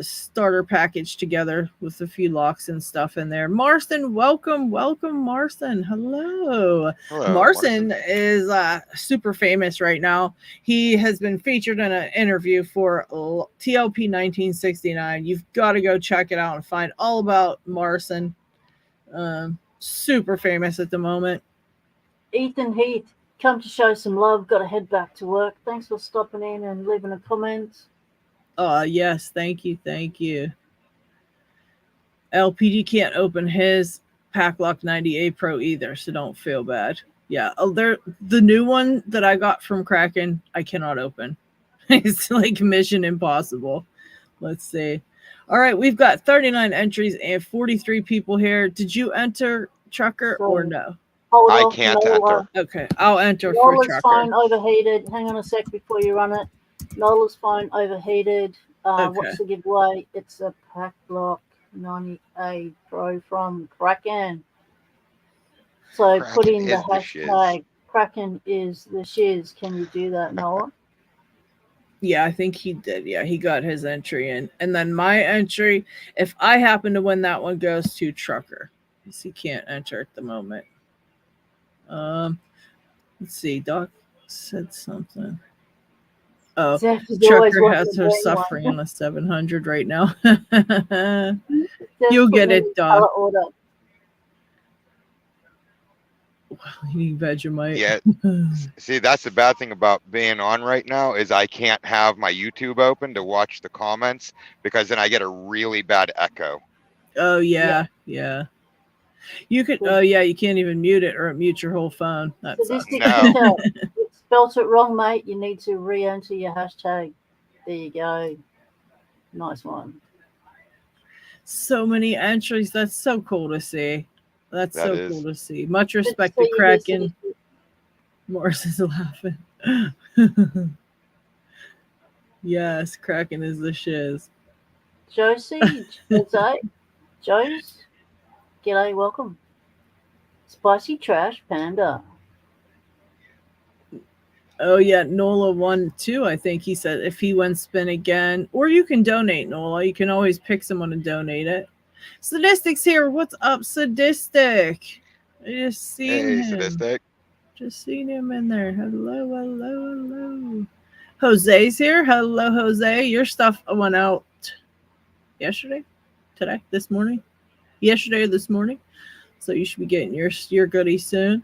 starter package together with a few locks and stuff in there. Marston, welcome, Marston. Hello. Marston is super famous right now. He has been featured in an interview for TLP 1969. You've got to go check it out and find all about Marston. Super famous at the moment. Ethan Heath, come to show some love. Got to head back to work. Thanks for stopping in and leaving a comment. Yes, thank you. LPD can't open his Paclock 98 Pro either, so don't feel bad. Yeah, the new one that I got from KraKen, I cannot open. It's like mission impossible. Let's see. All right, we've got 39 entries and 43 people here. Did you enter, Trucker, or no? I can't enter. Okay, I'll enter Nola's for Trucker. phone overheated. Hang on a sec before you run it. Nola's phone overheated. What's the giveaway? It's a Paclock 98 Pro from KraKen. So KraKen put in the is the hashtag KraKen is the shiz. Can you do that, Nola? Yeah, I think he did. Yeah, he got his entry in. And then my entry, if I happen to win that one, goes to Trucker, because he can't enter at the moment. Let's see. Doc said something. Oh, Trucker has her suffering on a 700 right now. You'll get it, Doc. Eating Vegemite. Yeah. See, that's the bad thing about being on right now is I can't have my YouTube open to watch the comments, because then I get a really bad echo. Oh yeah. You could. Oh yeah, you can't even mute it, or it mutes your whole phone. That's no. You spelled it wrong, mate. You need to re-enter your hashtag. There you go. Nice one. So many entries. That's so cool to see. That's That so is. cool to see. Much respect to KraKen. Morris is laughing. Yes, KraKen is the shiz. Josie, Joes, g'day, welcome. Spicy Trash Panda. Oh yeah, Nola won too. I think he said if he wins spin again, or you can donate, Nola. You can always pick someone and donate it. Sadistic's here. What's up, Sadistic? I just seen him. Sadistic. Just seen him in there. Hello. Jose's here. Hello, Jose. Your stuff went out yesterday, today, this morning, yesterday or this morning. So you should be getting your goodies soon.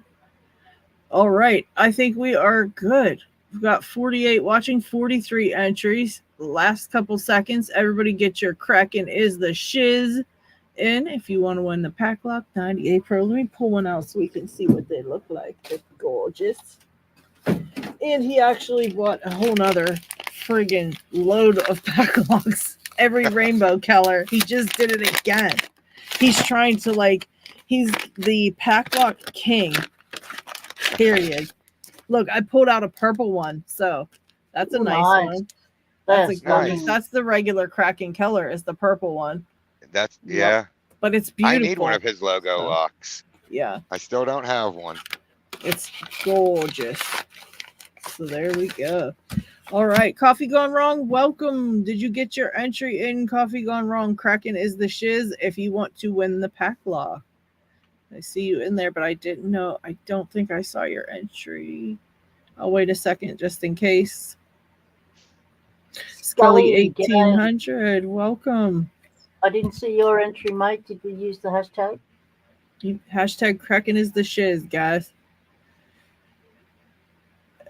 All right. I think we are good. We've got 48 watching, 43 entries. Last couple seconds. Everybody get your KraKen is the shiz in if you want to win the Paclock 98 Pro. Let me pull one out so we can see what they look like. They're gorgeous. And he actually bought a whole nother friggin' load of Paclocks. Every rainbow color. He just did it again. He's trying to like, he's the Paclock king. Period. Look, I pulled out a purple one, so that's a nice one. That's nice. That's the regular KraKen color. Is the purple one. That's But it's beautiful. I need one of his logo locks. Yeah. I still don't have one. It's gorgeous. So there we go. All right, Coffee Gone Wrong, welcome. Did you get your entry in Coffee Gone Wrong? KraKen is the shiz if you want to win the Paclock. I see you in there, but I didn't know. I don't think I saw your entry. I'll wait a second just in case. Scully 1800, welcome. I didn't see your entry, mate. Did we use the hashtag? Hashtag KraKen is the shiz, guys.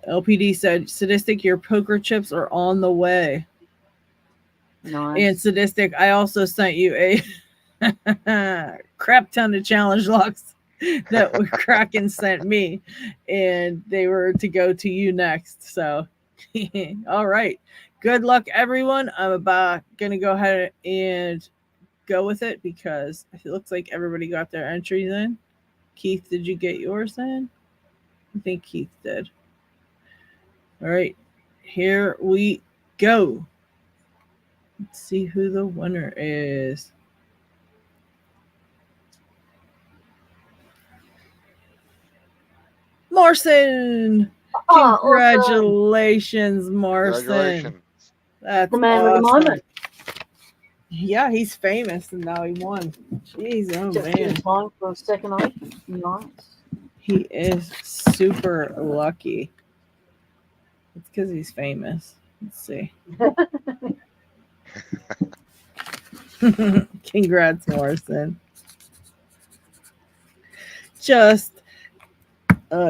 LPD said, Sadistic, your poker chips are on the way. Nice. And Sadistic, I also sent you a crap ton of challenge locks that KraKen sent me, and they were to go to you next. So, all right. Good luck, everyone. I'm about going to go ahead and go with it because it looks like everybody got their entries in. Keith, did you get yours in? I think Keith did. All right, here we go. Let's see who the winner is. Marcin! Congratulations, awesome. Marcin. Congratulations. That's the man awesome. of the moment. Yeah, he's famous and now he won. Jeez, oh Just man. in time for a second eye. Nice. He is super lucky. It's because he's famous. Let's see. Congrats, Morrison. Just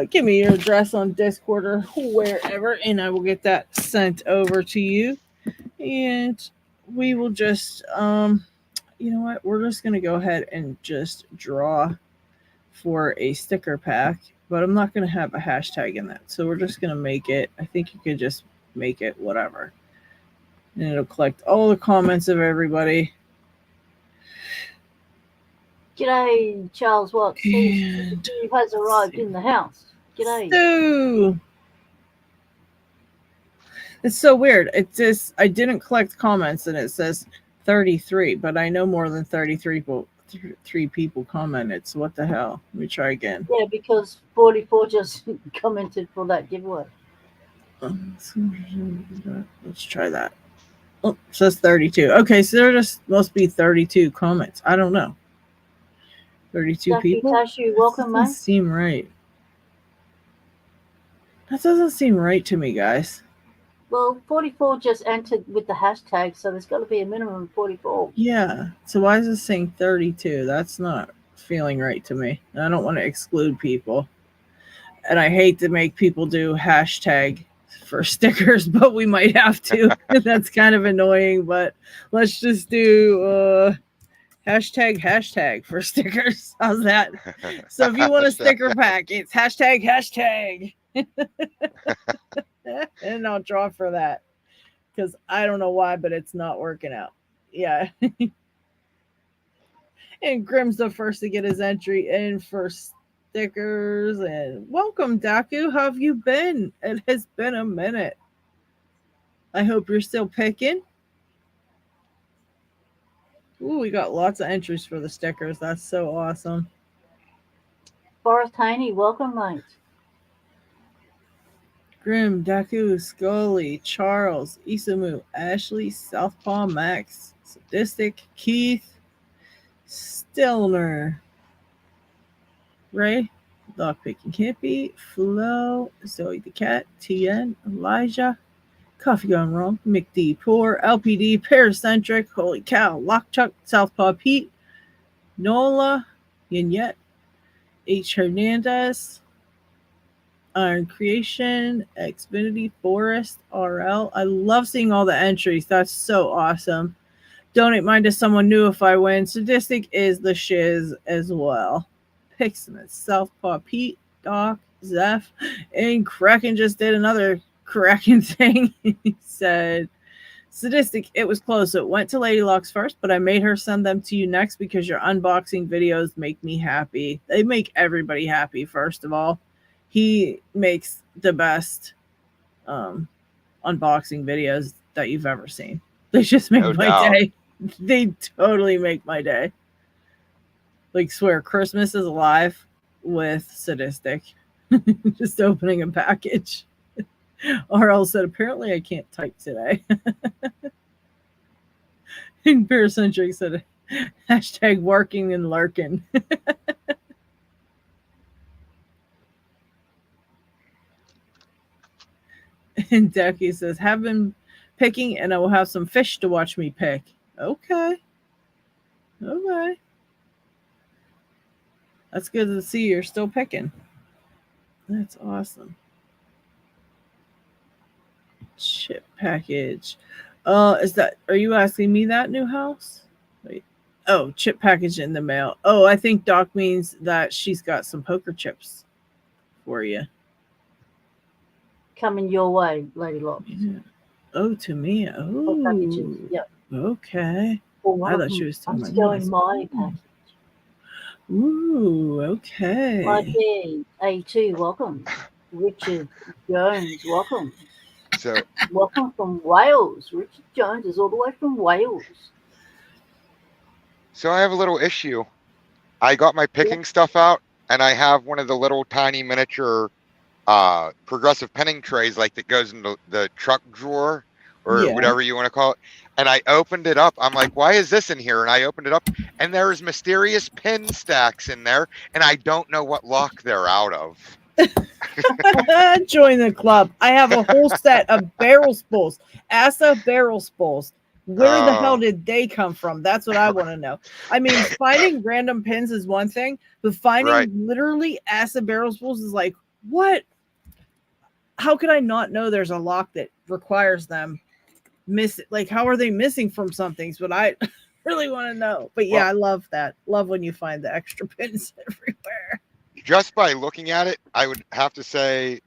give me your address on Discord or wherever, and I will get that sent over to you. And we will just, you know what? We're just going to go ahead and just draw for a sticker pack. But I'm not going to have a hashtag in that. So we're just going to make it. I think you could just make it whatever. And it'll collect all the comments of everybody. G'day, Charles Watts. And Steve has arrived in the house. G'day. Stu. It's so weird. It just, I didn't collect comments and it says 33, but I know more than 33 people. 3 people commented, so what the hell? Let me try again. Yeah, because 44 just commented for that giveaway. Let's try that. Oh, it says 32. Okay, so there just must be 32 comments. I don't know. 32 Jackie people? Tashu, welcome, That doesn't mate. seem right. That doesn't seem right to me, guys. Well, 44 just entered with the hashtag, so there's got to be a minimum of 44. Yeah. So why is it saying 32? That's not feeling right to me. I don't want to exclude people. And I hate to make people do hashtag for stickers, but we might have to. That's kind of annoying, but let's just do hashtag for stickers. How's that? So if you want a sticker pack, it's hashtag. And I'll draw for that because I don't know why, but it's not working out. Yeah. And Grim's the first to get his entry in for stickers. And welcome, Daku. How have you been? It has been a minute. I hope you're still picking. Ooh, we got lots of entries for the stickers. That's so awesome. Forrest Haney, welcome, mate. Grim, Daku, Scully, Charles, Isamu, Ashley, Southpaw, Max, Sadistic, Keith, Stilner, Ray, Lockpicking Hippie, Flo, Zoe the Cat, TN, Elijah, Coffee Gone Wrong, McD Poor, LPD, Paracentric, Holy Cow, Lockchuck, Southpaw Pete, Nola, Yet, H. Hernandez, Iron Creation, Xfinity, Forest, RL. I love seeing all the entries. That's so awesome. Donate mine to someone new if I win. Sadistic is the shiz as well. Pixman, Southpaw Pete, Doc, Zeph, and KraKen just did another KraKen thing. He said, Sadistic, it was close. So it went to Lady Locks first, but I made her send them to you next because your unboxing videos make me happy. They make everybody happy, first of all. He makes the best unboxing videos that you've ever seen. They just make my day. They totally make my day. Like, swear, Christmas is alive with Sadistic. Just opening a package. RL said, apparently I can't type today. And Paracentric said, hashtag working and lurking. And Decky says, have been picking and I will have some fish to watch me pick. Okay. Okay. That's good to see you're still picking. That's awesome. Chip package. Are you asking me that, new house? Wait. Oh, chip package in the mail. Oh, I think Doc means that she's got some poker chips for you. Coming your way, Lady Locks. Yeah. Oh, to me. Oh, packages. Yep. Okay. Well, I thought she was telling I'm my going my package. Ooh, okay. Mikey, A2, welcome. Richard Jones, welcome. So, welcome from Wales. Richard Jones is all the way from Wales. So I have a little issue. I got my picking stuff out, and I have one of the little tiny miniature progressive penning trays, like that goes into the truck drawer or whatever you want to call it. And I opened it up. I'm like, why is this in here? And I opened it up, and there's mysterious pin stacks in there, and I don't know what lock they're out of. Join the club. I have a whole set of barrel spools. ASA barrel spools. Where the hell did they come from? That's what I want to know. I mean, finding random pins is one thing, but finding literally ASA barrel spools is like, what? How could I not know there's a lock that requires them? Like, how are they missing from some things? But I really want to know. But yeah, I love that. Love when you find the extra pins everywhere. Just by looking at it, I would have to say,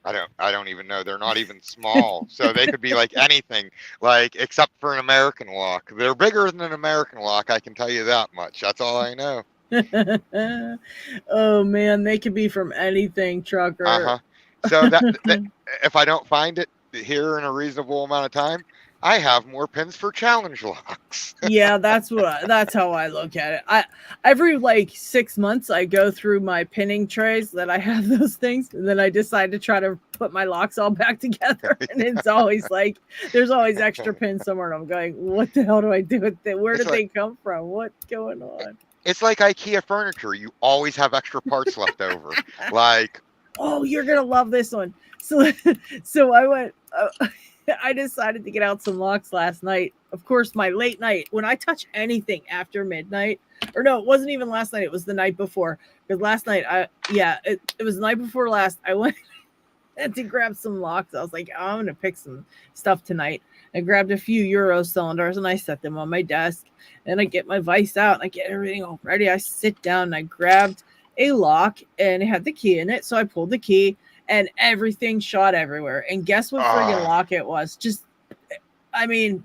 I don't even know. They're not even small. So they could be like anything, like, except for an American lock. They're bigger than an American lock. I can tell you that much. That's all I know. Oh man, they could be from anything, trucker. So that if I don't find it here in a reasonable amount of time, I have more pins for challenge locks. Yeah, that's how I look at it. Every like 6 months I go through my pinning trays that I have those things, and then I decide to try to put my locks all back together. And it's always like there's always extra pins somewhere, and I'm going, what the hell do I do with it? Where did they come from? What's going on? It's like IKEA furniture. You always have extra parts left over. Like, oh, you're gonna love this one. So I went. I decided to get out some locks last night. Of course, my late night, when I touch anything after midnight, or no, it wasn't even last night. It was the night before. Because last night, it was the night before last. I went to grab some locks. I was like, I'm going to pick some stuff tonight. I grabbed a few Euro cylinders and I set them on my desk. And I get my vise out and I get everything all ready. I sit down and I grabbed a lock and it had the key in it. So I pulled the key. And everything shot everywhere. And guess what friggin' lock it was? I mean,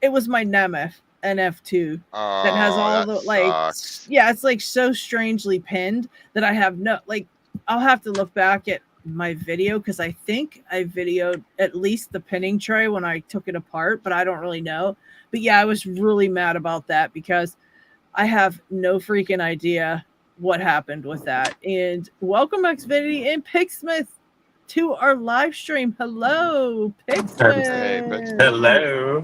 it was my Nemeth NF2 that has all the sucks. it's like so strangely pinned that I have I'll have to look back at my video because I think I videoed at least the pinning tray when I took it apart, but I don't really know. But yeah, I was really mad about that because I have no freaking idea what happened with that. And welcome Xfinity and Picksmith to our live stream. Hello, Picksmith. Hey, hello.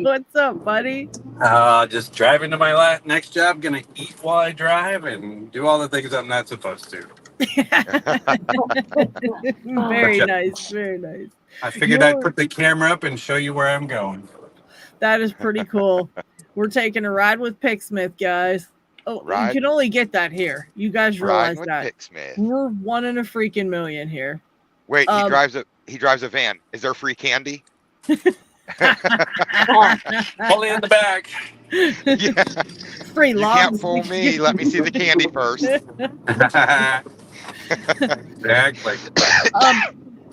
What's up, buddy? Just driving to my next job. Gonna eat while I drive and do all the things I'm not supposed to. Very nice, very nice. I figured I'd put the camera up and show you where I'm going. That is pretty cool. We're taking a ride with Picksmith, guys. Oh, you can only get that here. You guys realize that. We're one in a freaking million here. Wait, he drives a van. Is there free candy? Only in the back. Yeah. Free logs. You can't fool me. Let me see the candy first. Exactly.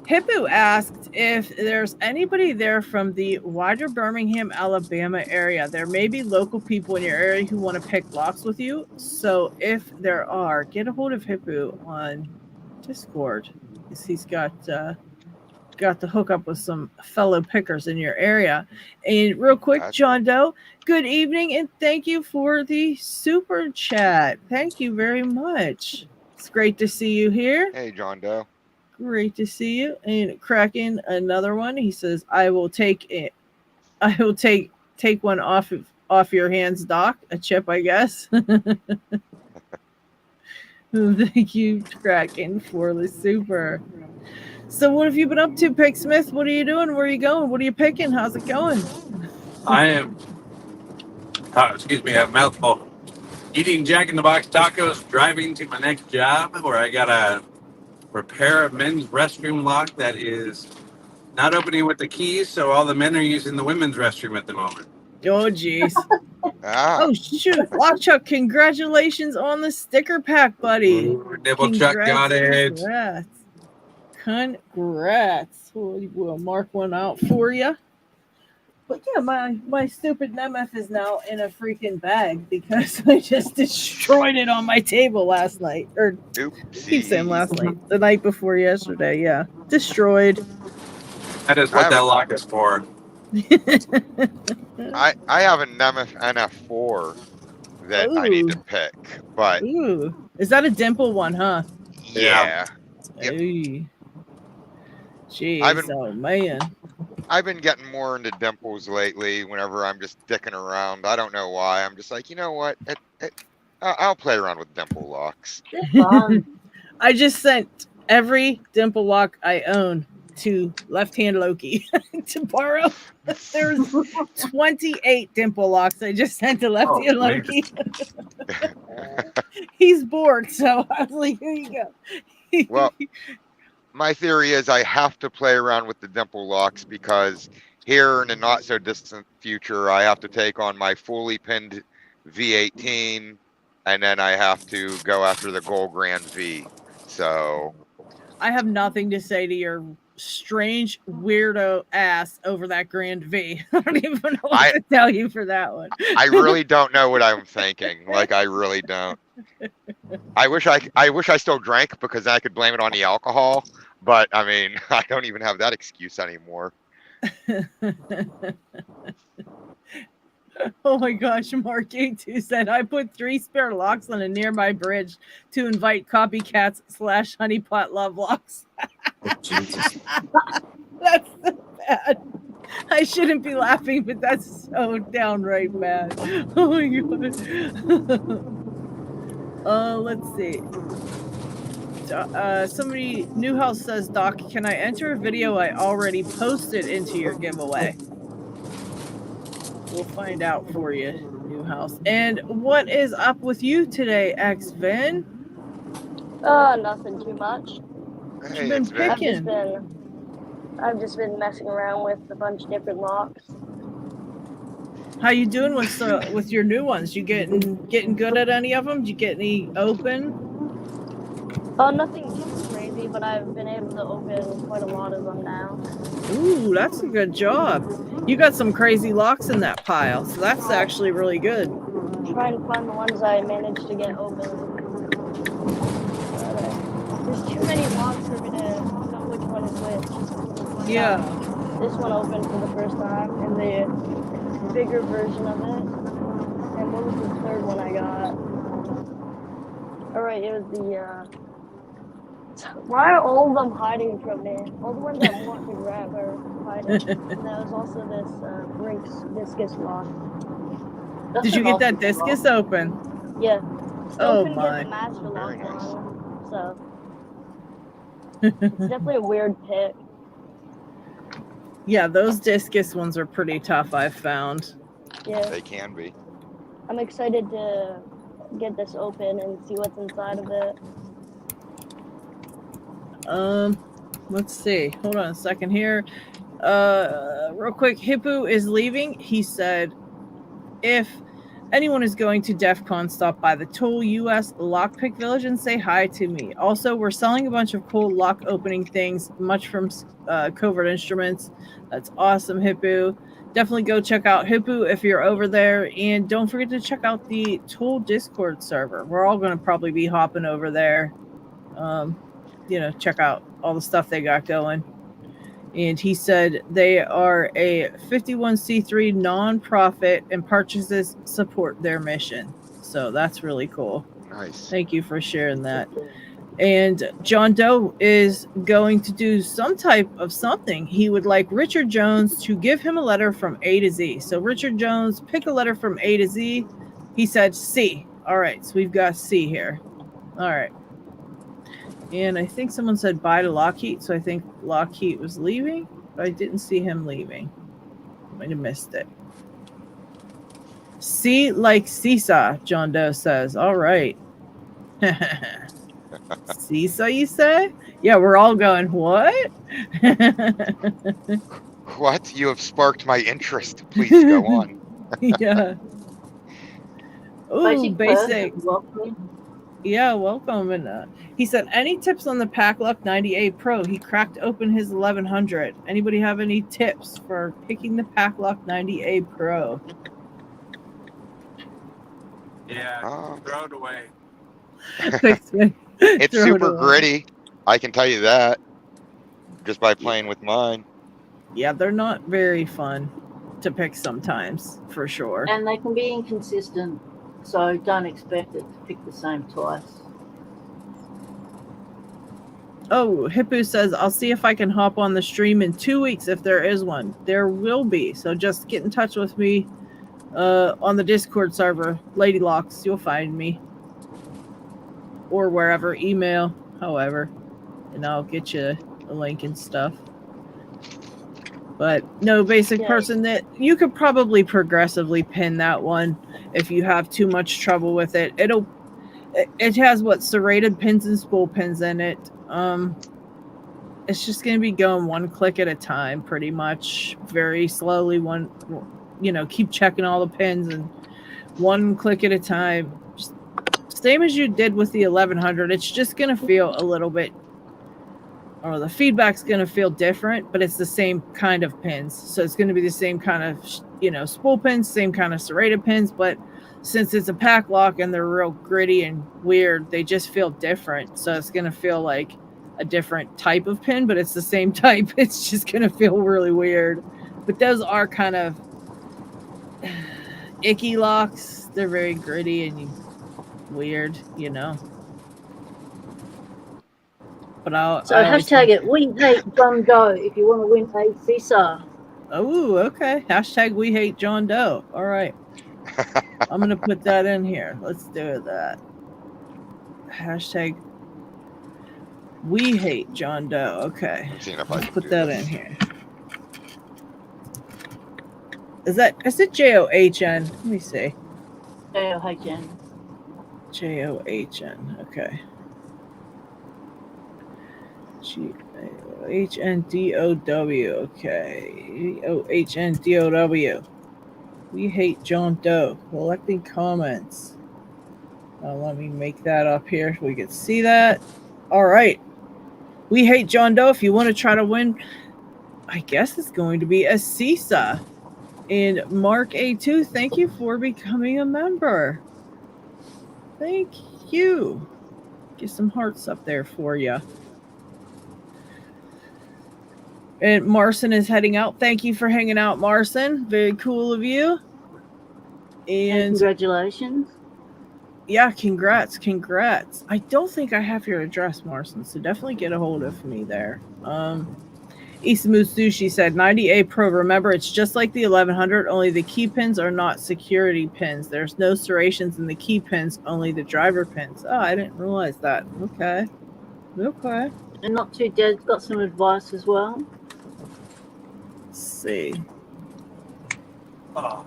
Hippo asked if there's anybody there from the wider Birmingham, Alabama area. There may be local people in your area who want to pick locks with you. So if there are, get a hold of Hippo on Discord. He's got the hookup with some fellow pickers in your area. And real quick, Gotcha. John Doe, good evening and thank you for the super chat. Thank you very much. It's great to see you here. Hey, John Doe. Great to see you. And KraKen, another one. He says, "I will take it. I will take one off your hands, Doc. A chip, I guess." Thank you, KraKen, for the super. So, what have you been up to, Pick Smith? What are you doing? Where are you going? What are you picking? How's it going? I am, excuse me, I have a mouthful. Eating Jack in the Box tacos, driving to my next job where I gotta repair a men's restroom lock that is not opening with the keys, so all the men are using the women's restroom at the moment. Oh, jeez. Ah, Oh, shoot. Lockchuck, congratulations on the sticker pack, buddy. Ooh, Nibble Chuck got it. Congrats. We'll mark one out for you. But yeah, my stupid Nemeth is now in a freaking bag because I just destroyed it on my table last night. Or keep saying last night. The night before yesterday, yeah. Destroyed. That is what that lock is for. I have a Nemeth NF4 that I need to pick, but Ooh. Is that a dimple one, huh? yeah. Yep. Hey. Jeez, oh man. I've been getting more into dimples lately whenever I'm just dicking around. I don't know why. I'm just like, you know what? I'll play around with dimple locks. I just sent every dimple lock I own to Left Hand Loki to borrow. There's 28 dimple locks I just sent to Left Hand Loki. He's bored, so I was like, here you go. Well, my theory is I have to play around with the dimple locks because here in the not so distant future, I have to take on my fully pinned V18 and then I have to go after the Gold Grand V. So I have nothing to say to your strange weirdo ass over that Grand V. I don't even know what to tell you for that one. I really don't know what I'm thinking. Like, I really don't. I wish I still drank because I could blame it on the alcohol. But I mean, I don't even have that excuse anymore. Oh my gosh, Mark A2 said, I put 3 spare locks on a nearby bridge to invite copycats / honeypot love locks. Oh, Jesus. That's so bad. I shouldn't be laughing, but that's so downright bad. Oh my god. Let's see. Somebody, Newhouse says, Doc, can I enter a video I already posted into your giveaway? We'll find out for you, Newhouse. And what is up with you today, X-Vin? Nothing too much. Hey, Been it's Vin. picking. I've just been messing around with a bunch of different locks. How you doing with your new ones? You getting good at any of them? Did you get any open? Nothing too crazy, but I've been able to open quite a lot of them now. Ooh, that's a good job. You got some crazy locks in that pile, so that's actually really good. Try and find the ones I managed to get open. There's too many locks for me to know which one is which. Yeah. This one opened for the first time, and the bigger version of it. And what was the third one I got? Alright, it was the, why are all of them hiding from me? All the ones I want to grab are hiding. And there was also this Brinks discus lock. Did you get that discus open? Yeah. Oh couldn't my. get the master lock Very nice. on, so it's definitely a weird pick. Yeah, those discus ones are pretty tough, I've found. Yeah. They can be. I'm excited to get this open and see what's inside of it. Let's see. Hold on a second here. Real quick, Hippo is leaving. He said, if anyone is going to DEF CON, stop by the Tool US Lockpick Village and say hi to me. Also, we're selling a bunch of cool lock opening things, much from Covert Instruments. That's awesome, Hippo. Definitely go check out Hippo if you're over there. And don't forget to check out the Tool Discord server. We're all going to probably be hopping over there. Check out all the stuff they got going. And he said they are a 51c3 nonprofit and purchases support their mission. So that's really cool. Nice. Thank you for sharing that. And John Doe is going to do some type of something. He would like Richard Jones to give him a letter from A to Z. So Richard Jones, pick a letter from A to Z. He said C. All right, so we've got C here. All right. And I think someone said bye to Lockheed, so I think Lockheed was leaving, but I didn't see him leaving. Might have missed it. C like Cisa, John Doe says. All right. Cisa, you say? Yeah, we're all going, what? What? You have sparked my interest. Please go on. Yeah. Ooh, basic. Welcome. Yeah, welcome. And he said, any tips on the Paclock 98 Pro? He cracked open his 1100. Anybody have any tips for picking the Paclock 98 Pro? Yeah, throw it away. It's super gritty. I can tell you that just by playing with mine. Yeah, they're not very fun to pick sometimes, for sure. And they can be inconsistent, so don't expect it to pick the same twice. Oh, Hippo says, I'll see if I can hop on the stream in 2 weeks if there is one. There will be. So just get in touch with me on the Discord server. Lady Locks, you'll find me. Or wherever, email, however. And I'll get you a link and stuff. But no, basic person, that you could probably progressively pin that one if you have too much trouble with it. It has what, serrated pins and spool pins in it. It's just going to be going one click at a time, pretty much, very slowly. Keep checking all the pins and one click at a time. Just same as you did with the 1100. It's just going to feel a little bit, or the feedback's going to feel different, but it's the same kind of pins. So it's going to be the same kind of, spool pins, same kind of serrated pins, but since it's a Paclock and they're real gritty and weird, they just feel different. So it's going to feel like a different type of pin, but it's the same type. It's just going to feel really weird. But those are kind of icky locks. They're very gritty and weird, But So hashtag it. We hate John Doe if you want to win a Cisa. Oh, okay. Hashtag we hate John Doe. All right. I'm going to put that in here. Let's do that. Hashtag we hate John Doe. Okay. Let's put that in here. Is it John? Let me see. John. John. Okay. HNDOW. Okay. HNDOW. We hate John Doe. Collecting comments. Let me make that up here so we can see that. All right. We hate John Doe. If you want to try to win, I guess it's going to be a Cisa. And Mark A2, thank you for becoming a member. Thank you. Get some hearts up there for you. And Marson is heading out. Thank you for hanging out, Marson. Very cool of you. And congratulations. Yeah, congrats. I don't think I have your address, Marson, so definitely get a hold of me there. Isamu Sushi said 98 Pro. Remember, it's just like the 1100, only the key pins are not security pins. There's no serrations in the key pins, only the driver pins. Oh, I didn't realize that. Okay. And Not Too Dead's got some advice as well. Let's see. Oh,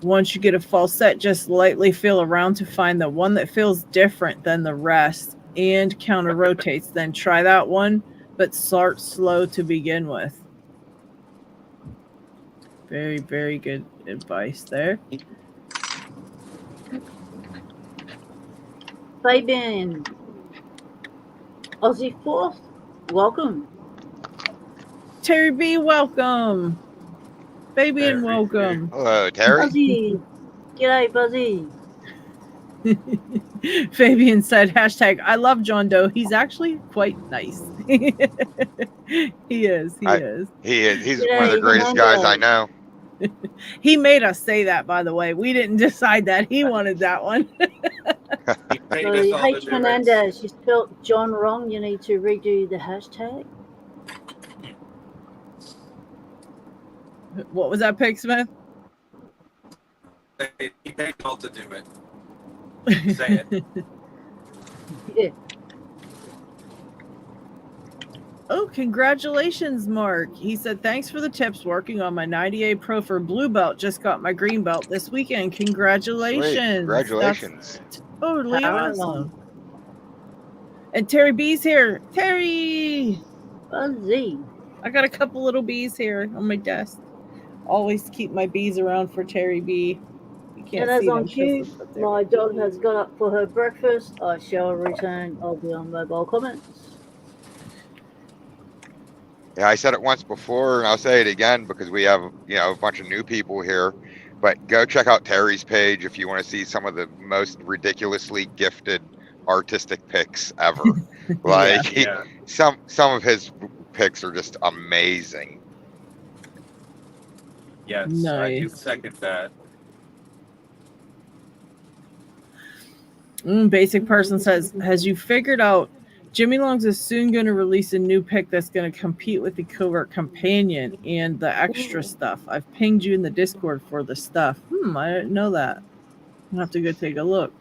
Once you get a full set, just lightly feel around to find the one that feels different than the rest and counter rotates. Then try that one, but start slow to begin with. Very, very good advice there. Fabian, Aussie Fourth, welcome. Terry B, welcome. Fabian, Terry. welcome. Hello, Terry. Buzzy, g'day, Buzzy. Fabian said, hashtag, I love John Doe. He's actually quite nice. He is. He is. He's one of G'day, the greatest guys I Hernando. know. He made us say that, by the way. We didn't decide that. He wanted that one. He paid So us all to H. do it. Hernandez, you spelled John wrong. You need to redo the hashtag. What was that, Pig Smith? He paid all to do it. Say it. Yeah. Oh, congratulations, Mark. He said, thanks for the tips. Working on my 98 Pro for blue belt. Just got my green belt this weekend. Congratulations. Sweet. Congratulations. That's totally Hello. awesome. And Terry B's here. Terry! Buzzy. I got a couple little bees here on my desk. Always keep my bees around for Terry B. You can't And as see on them. 'cause cue, it's up there. my dog has got up for her breakfast. I shall return of the on mobile comments. Yeah, I said it once before, and I'll say it again because we have, a bunch of new people here. But go check out Terry's page if you want to see some of the most ridiculously gifted artistic pics ever. Like Yeah. some of his pics are just amazing. Yes, I do Nice. second that. Basic Person says, has you figured out Jimmy Longs is soon going to release a new pick that's going to compete with the Covert Companion and the extra stuff. I've pinged you in the Discord for the stuff. I didn't know that. I'll have to go take a look.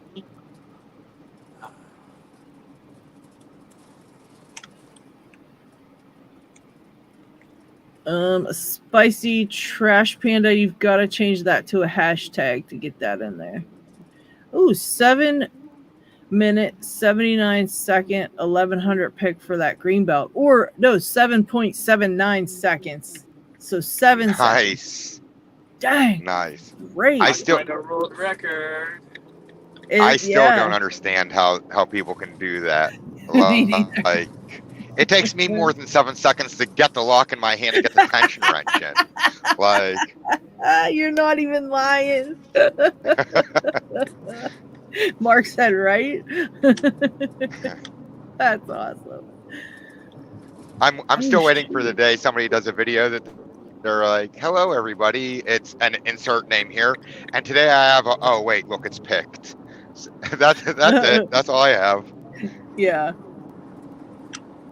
A spicy trash panda, you've got to change that to a hashtag to get that in there. Ooh, 7 minute 79 second 1100 pick for that green belt, or no, 7.79 seconds, so 7 seconds. Nice. Dang, Nice. great. I still Like a world record. don't understand how people can do that. Me neither. Like, it takes me more than 7 seconds to get the lock in my hand and get the tension wrench in. Like, You're not even lying. Mark said, right? That's awesome. I'm still waiting for the day somebody does a video that they're like, hello everybody, it's an insert name here, and today I have oh wait, look, it's picked. That's it. That's all I have. Yeah.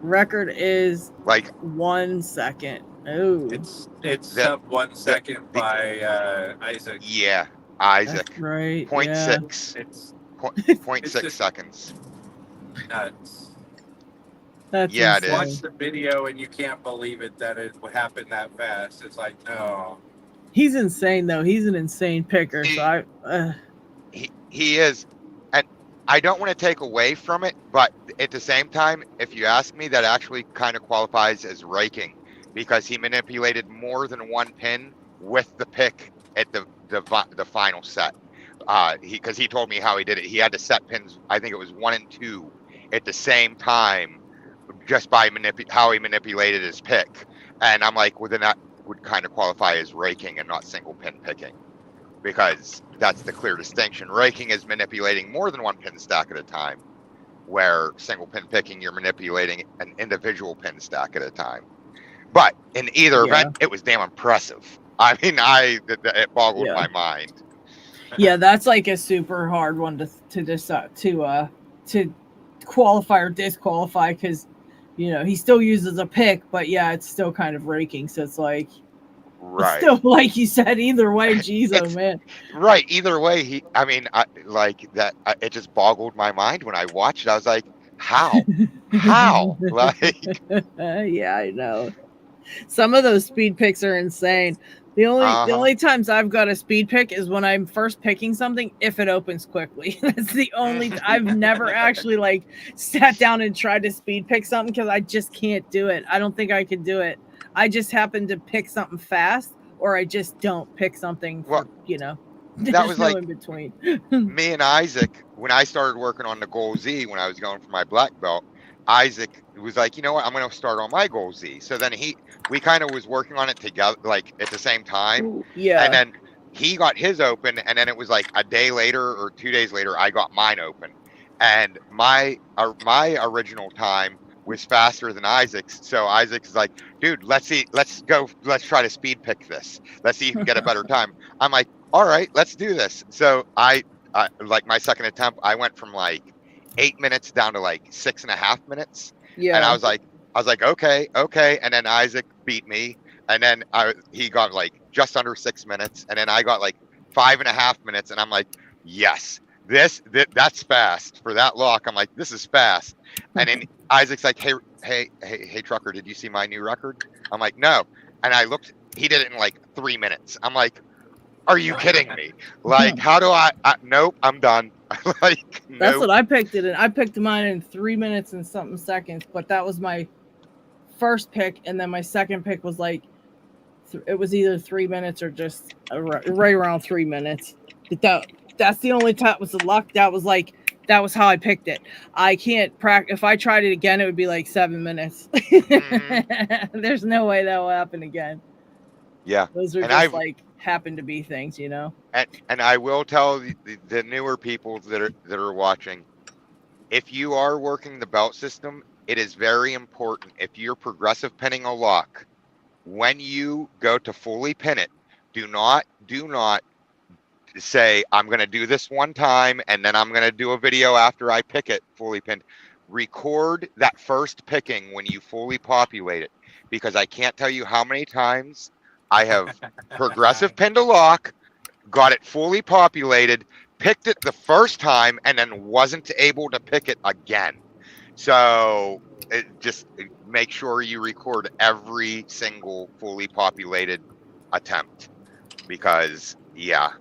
Record is Like 1 second. Oh, It's That- sub 1 second by Isaac. yeah, Isaac. that's right. 0.6. It's 0.6 It's just- seconds. nuts. That's Yeah, it insane. Watch the video and you can't believe it that it happened that fast. It's like, no. He's insane though. He's an insane picker. So He is, and I don't want to take away from it, but at the same time, if you ask me, that actually kind of qualifies as raking because he manipulated more than one pin with the pick at the final set. Because he told me how he did it. He had to set pins, I think it was 1 and 2 at the same time, just by how he manipulated his pick. And I'm like, well, then that would kind of qualify as raking and not single pin picking, because that's the clear distinction. Raking is manipulating more than one pin stack at a time, where single pin picking, you're manipulating an individual pin stack at a time. But in either event, it was damn impressive. I mean, it boggled my mind. yeah, that's like a super hard one to decide to qualify or disqualify, because he still uses a pick, but yeah, it's still kind of raking. So it's like, Right. still, like you said, either way, geez, oh man. Right. Either way, it just boggled my mind when I watched it. I was like, how? How? Like, yeah, I know. Some of those speed picks are insane. The only times I've got a speed pick is when I'm first picking something, if it opens quickly. That's the only I've never actually like sat down and tried to speed pick something, because I just can't do it. I don't think I could do it. I just happen to pick something fast, or I just don't pick something for, There's was no like in between. me and Isaac, when I started working on the Goal Z, when I was going for my black belt, Isaac was like, you know what, I'm going to start on my Goal Z. So then we kind of was working on it together, like at the same time. Yeah. And then he got his open, and then it was like a day later or 2 days later, I got mine open. And my original time was faster than Isaac's. So Isaac's like, dude, let's try to speed pick this. Let's see if you can get a better time. I'm like, all right, let's do this. So I like my second attempt, I went from like 8 minutes down to like 6.5 minutes. Yeah. And I was like, okay. And then Isaac beat me. And then he got like just under 6 minutes. And then I got like 5.5 minutes. And I'm like, yes, that's fast for that lock. I'm like, this is fast. And then Isaac's like, hey, trucker, did you see my new record? I'm like, no. And I looked, he did it in like 3 minutes. I'm like, are you kidding me? Like, how do nope, I'm done. Like, that's nope. what I picked it in. I picked mine in 3 minutes and something seconds, but that was my first pick. And then my second pick was like, it was either 3 minutes or just right around 3 minutes. That's the only time was the luck. That was how I picked it. I can't practice. If I tried it again, it would be like 7 minutes. Mm-hmm. There's no way that will happen again. Yeah. Those are just like happen to be things, you know. And I will tell the newer people that are watching, if you are working the belt system, it is very important. If you're progressive pinning a lock, when you go to fully pin it, do not say, I'm going to do this one time and then I'm going to do a video after I pick it fully pinned. Record that first picking when you fully populate it, because I can't tell you how many times I have progressive pinned a lock, got it fully populated, picked it the first time, and then wasn't able to pick it again. So just make sure you record every single fully populated attempt, because yeah,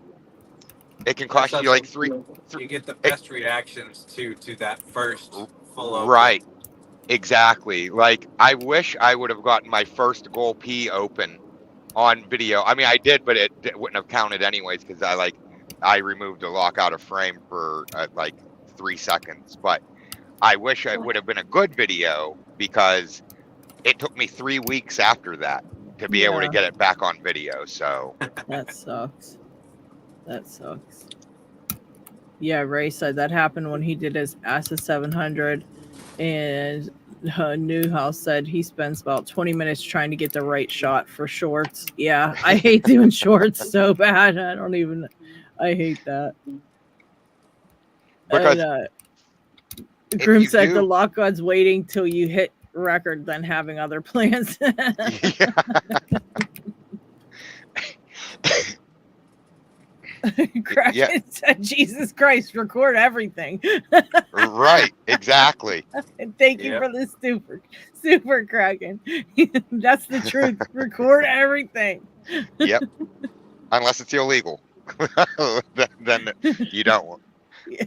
it can cost you like three. You get the best reactions to that first full open. Right. Exactly. Like, I wish I would have gotten my first Goal P open on video. I mean, I did, but it wouldn't have counted anyways, because I removed the lock out of frame for like 3 seconds. But I wish it would have been a good video, because it took me 3 weeks after that to be able to get it back on video. So that sucks. That sucks. Yeah, Ray said that happened when he did his ASA 700, and Newhouse said he spends about 20 minutes trying to get the right shot for shorts. Yeah, I hate doing shorts so bad. I hate that. Because and, Grim said the lock god's waiting till you hit record, then having other plans. KraKen said, Jesus Christ, record everything. Right, exactly. And thank you for the super KraKen. That's the truth. Record everything. Yep. Unless it's illegal. then you don't. Yeah.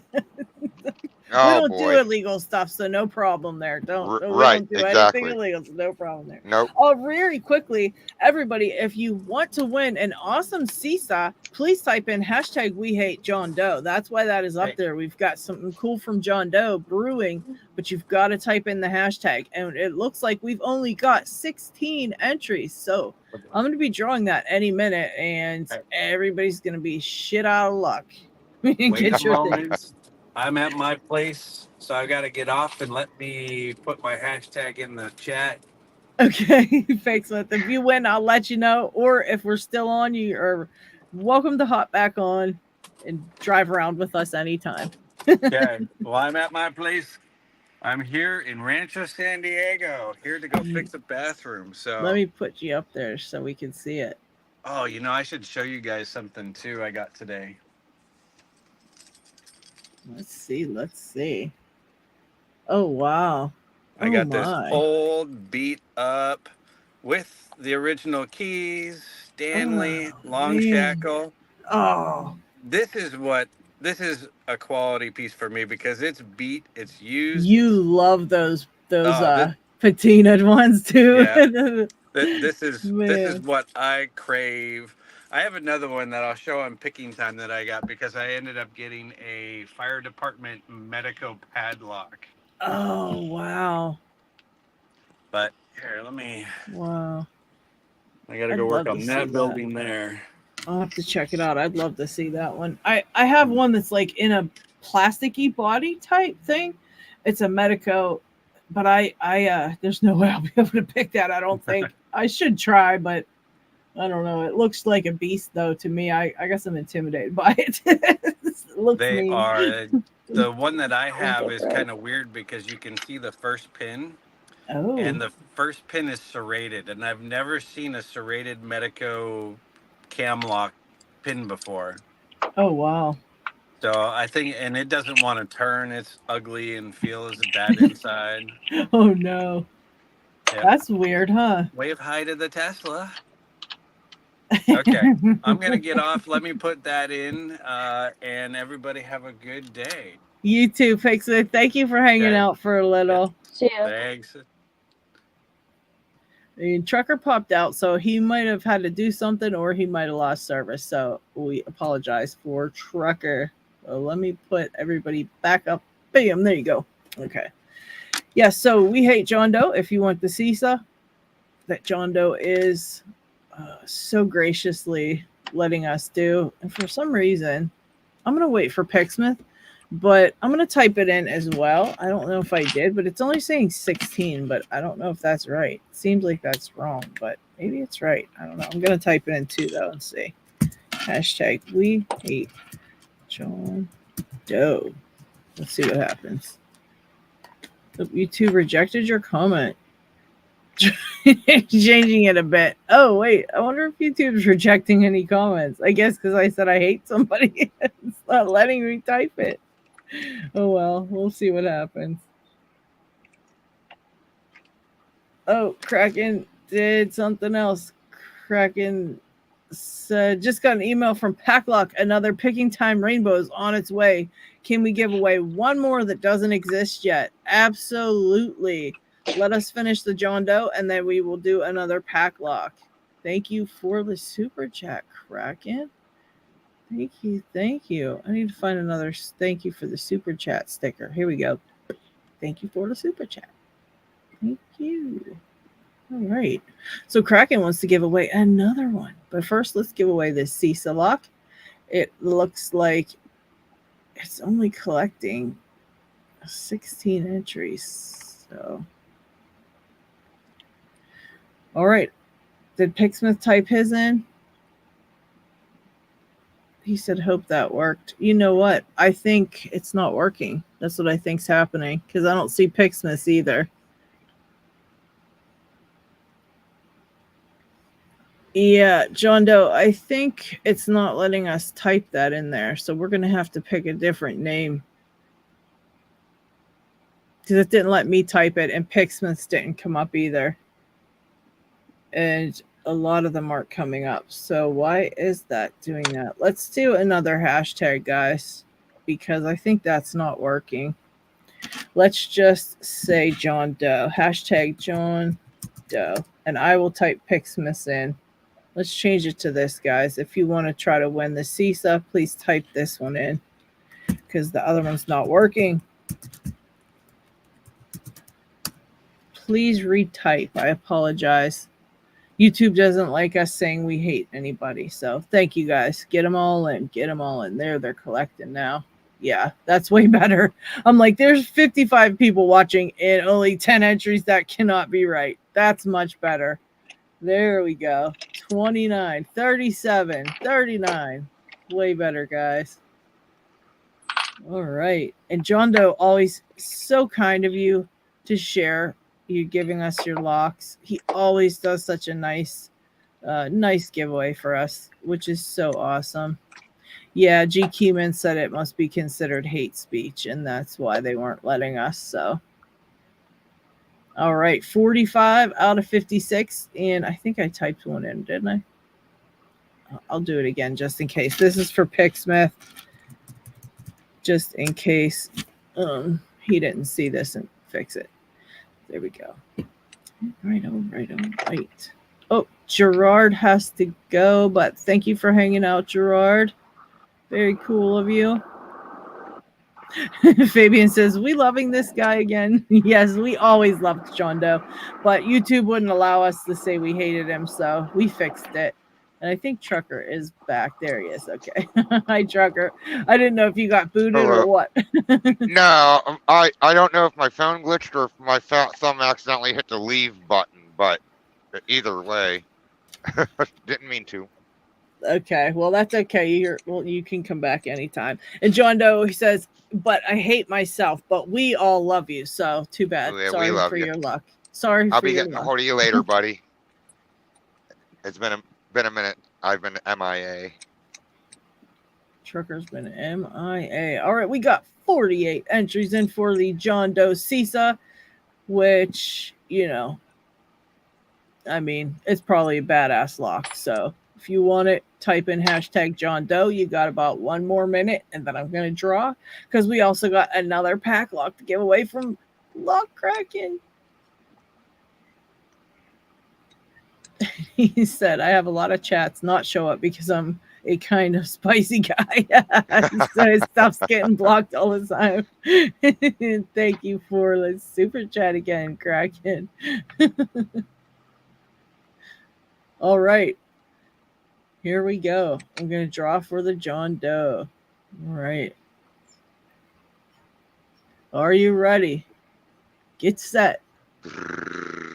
Oh, we don't do illegal stuff, so no problem there. We don't do anything illegal, so no problem there. Nope. Oh, very quickly, everybody, if you want to win an awesome Cisa, please type in #WeHateJohnDoe. That's why that is up there. We've got something cool from John Doe Brewing, but you've got to type in the hashtag. And it looks like we've only got 16 entries. So I'm going to be drawing that any minute, and everybody's going to be shit out of luck. Get your things. I'm at my place, so I got to get off, and let me put my hashtag in the chat. Okay, thanks. If you win, I'll let you know. Or if we're still on, you are welcome to hop back on and drive around with us anytime. Okay. Well, I'm at my place. I'm here in Rancho San Diego, here to go fix a bathroom. So let me put you up there so we can see it. Oh, I should show you guys something too I got today. Let's see. Oh, wow. I got this old beat up with the original keys, Stanley, long shackle. Oh. This is a quality piece for me, because it's beat, it's used. You love those patinaed ones too. Yeah. This is what I crave. I have another one that I'll show on picking time that I got because I ended up getting a fire department Medico padlock. Oh, wow. But here, let me. Wow. I got to I'd go work love to on see that that. building there. I'll have to check it out. I'd love to see that one. I have one that's like in a plasticky body type thing. It's a Medico, but I there's no way I'll be able to pick that. I don't think. I should try, but I don't know. It looks like a beast though to me. I guess I'm intimidated by it. It looks They mean. are. The one that I have is Right. kind of weird because you can see the first pin, Oh. and the first pin is serrated, and I've never seen a serrated Medico cam lock pin before. Oh wow. So I think, and it doesn't want to turn. It's ugly and feels bad inside. Oh no. Yeah. That's weird, huh? Wave hi to the Tesla. Okay, I'm gonna get off. Let me put that in, and everybody have a good day. You too, Pixie. Thank you for hanging Okay. out for a little. See ya. Thanks. And Trucker popped out, so he might have had to do something or he might have lost service. So we apologize for Trucker. So let me put everybody back up. Bam, there you go. Okay. Yeah, so we hate John Doe. If you want the Cisa that John Doe is so graciously letting us do. And for some reason, I'm going to wait for Picksmith, but I'm going to type it in as well. I don't know if I did, but it's only saying 16, but I don't know if that's right. It seems like that's wrong, but maybe it's right. I don't know. I'm going to type it in too, though, and see. Hashtag we hate John Doe. Let's see what happens. You two rejected your comment. Changing it a bit. Oh, wait. I wonder if YouTube's rejecting any comments. I guess because I said I hate somebody. It's not letting me type it. Oh, well. We'll see what happens. Oh, KraKen did something else. KraKen said, just got an email from Paclock. Another picking time rainbow is on its way. Can we give away one more that doesn't exist yet? Absolutely. Let us finish the John Doe, and then we will do another Paclock. Thank you for the super chat, KraKen. Thank you. Thank you. I need to find another thank you for the super chat sticker. Here we go. Thank you for the super chat. Thank you. All right. So KraKen wants to give away another one. But first, let's give away this Cisa lock. It looks like it's only collecting 16 entries. So, all right. Did Picksmith type his in? He said, hope that worked. You know what? I think it's not working. That's what I think's happening because I don't see Picksmith either. Yeah, John Doe, I think it's not letting us type that in there. So we're going to have to pick a different name. Because it didn't let me type it, and Picksmiths didn't come up either. And a lot of them aren't coming up. So why is that doing that? Let's do another hashtag, guys, because I think that's not working. Let's just say John Doe. Hashtag John Doe. And I will type Picksmiths in. Let's change it to this, guys. If you want to try to win the Cisa, please type this one in because the other one's not working. Please retype. I apologize. YouTube doesn't like us saying we hate anybody. So thank you, guys. Get them all in. Get them all in. There, they're collecting now. Yeah, that's way better. I'm like, there's 55 people watching and only 10 entries. That cannot be right. That's much better. There we go. 29, 37, 39. Way better, guys. All right. And John Doe, always so kind of you to share you giving us your locks. He always does such a nice giveaway for us, which is so awesome. Yeah, G. Keyman said it must be considered hate speech, and that's why they weren't letting us. So, all right, 45 out of 56, and I think I typed one in, didn't I? I'll do it again just in case. This is for Picksmith, just in case he didn't see this and fix it. There we go. All right. Oh, Gerard has to go, but thank you for hanging out, Gerard. Very cool of you. Fabian says, we loving this guy again. Yes, we always loved John Doe, but YouTube wouldn't allow us to say we hated him, so we fixed it. And I think Trucker is back. There he is. Okay. Hi, Trucker. I didn't know if you got booted or what. No, I don't know if my phone glitched or if my thumb accidentally hit the leave button, but either way, didn't mean to. Okay, well, that's okay. You can come back anytime. And John Doe, he says, but I hate myself, but we all love you. So too bad. Yeah, Sorry we love for you. your luck. Sorry I'll for be your getting a luck. hold of you later, buddy. It's been a minute. I've been MIA. Trucker's been MIA. All right, we got 48 entries in for the John Doe Cisa, which, you know, I mean, it's probably a badass lock. So if you want it, type in hashtag John Doe. You got about 1 more minute, and then I'm going to draw because we also got another Paclock to give away from Lock KraKen. He said, I have a lot of chats not show up because I'm a kind of spicy guy. So his stuff's getting blocked all the time. Thank you for the super chat again, KraKen. All right. Here we go. I'm going to draw for the John Doe. All right. Are you ready? Get set.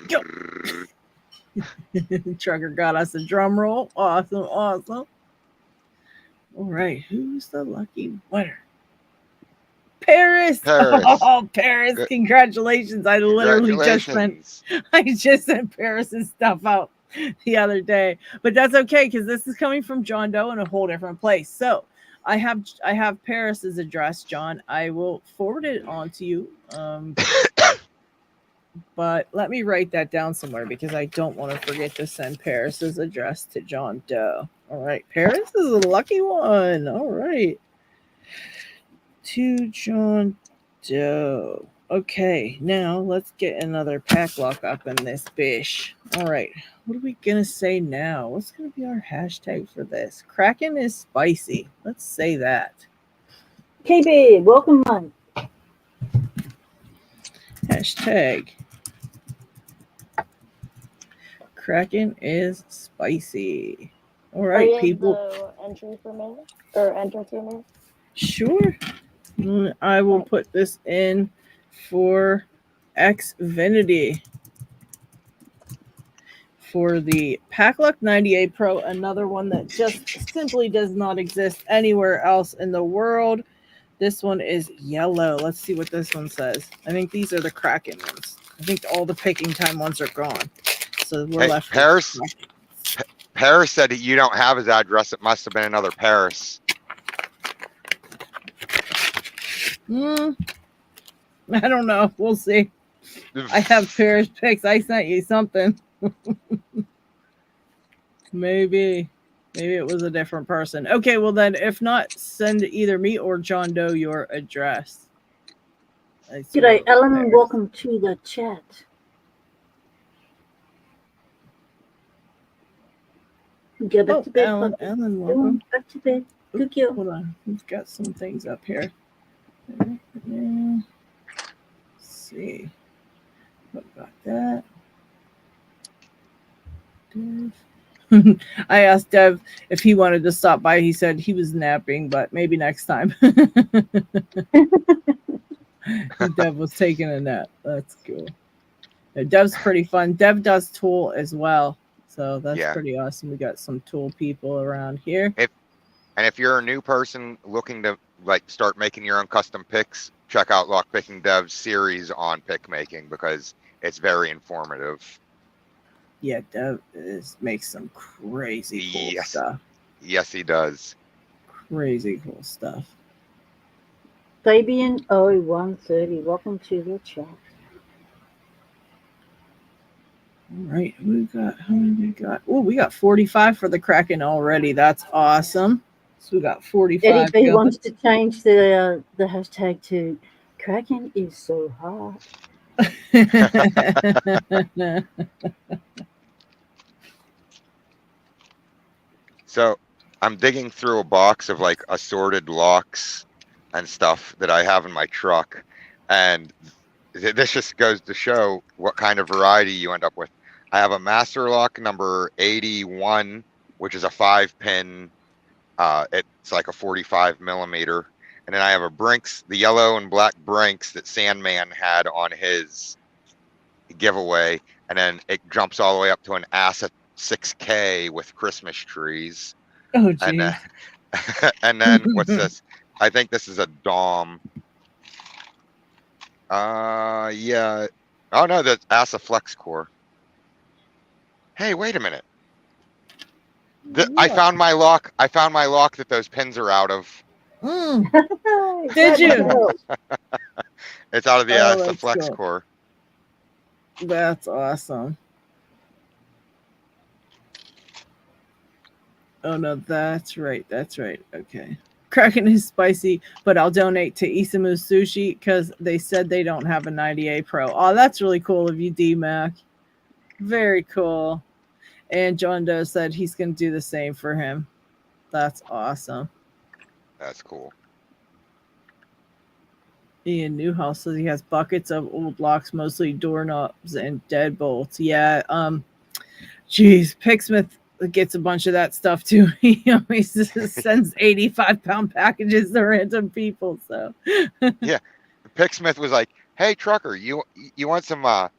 Go. Trucker got us a drum roll. Awesome. Awesome. All right. Who's the lucky winner? Paris. Oh, Paris. Good. Congratulations. I literally just sent Paris's stuff out the other day, but that's okay because this is coming from John Doe in a whole different place. So I have Paris's address, John. I will forward it on to you. But let me write that down somewhere because I don't want to forget to send Paris's address to John Doe. All right, Paris is a lucky one. All right, to John Doe. Okay, now let's get another Paclock up in this bish. All right, what are we gonna say now? What's gonna be our hashtag for this? KraKen is spicy. Let's say that. KB, welcome, man. Hashtag KraKen is spicy. All right, people. Entry for me or enter for me. Sure. I will put this in for Xfinity. For the Paclock 98 Pro, another one that just simply does not exist anywhere else in the world. This one is yellow. Let's see what this one says. I think these are the KraKen ones. I think all the picking time ones are gone. So we're left. Paris said you don't have his address. It must have been another Paris. I don't know. We'll see. I have Paris pics. I sent you something. Maybe it was a different person. Okay, well then, if not, send either me or John Doe your address. G'day, Ellen, and welcome to the chat. Go back to bed. Ellen, welcome. Back to bed. Good kill. Hold on. We've got some things up here. Let's see. What got that? Dev. I asked Dev if he wanted to stop by. He said he was napping, but maybe next time. Dev was taking a nap. That's cool. Dev's pretty fun. Dev does tool as well. So that's pretty awesome. We got some tool people around here. If you're a new person looking to start making your own custom picks, check out Lockpicking Dev's series on pick making because it's very informative. Yeah, Dev makes some crazy cool stuff. Yes, he does. Crazy cool stuff. Fabian 0130, welcome to the chat. All right, how many we got? Oh, we got 45 for the KraKen already. That's awesome. So we got 45. Eddie B wants to change the hashtag to KraKen is so hot. So I'm digging through a box of like assorted locks and stuff that I have in my truck, and this just goes to show what kind of variety you end up with. I have a master lock number 81, which is a 5-pin. It's like a 45 millimeter, and then I have a Brinks, the yellow and black Brinks that Sandman had on his giveaway, and then it jumps all the way up to an Asa 6K with Christmas trees. Oh, And geez. and then what's this? I think this is a Dom. Yeah. Oh no, that's Asa Flex Core. Hey, wait a minute. I found my lock. I found my lock that those pins are out of. Did you? It's out of the Oh, Asa that's Flex cool. Core. That's awesome. Oh no, that's right. That's right. Okay. KraKen is spicy, but I'll donate to Isamu Sushi because they said they don't have a 90A Pro. Oh, that's really cool of you, D-Mac. Very cool. And John Doe said he's going to do the same for him. That's awesome. That's cool. Ian Newhouse says he has buckets of old locks, mostly doorknobs and deadbolts. Yeah. Geez, Picksmith gets a bunch of that stuff too. He always sends 85-pound packages to random people. So yeah, Picksmith was like, "Hey, trucker, you want some? I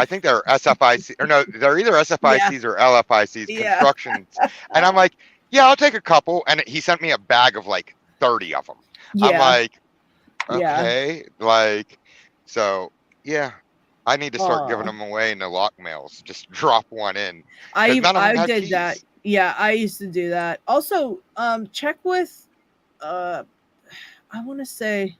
think they're SFIC or no, they're either SFICs or LFICs construction." And I'm like, "Yeah, I'll take a couple." And he sent me a bag of like 30 of them. Yeah. I'm like, okay, like, so yeah. I need to start giving them away in the lock mails. Just drop one in. I did keys. That. Yeah, I used to do that. Also, check with I want to say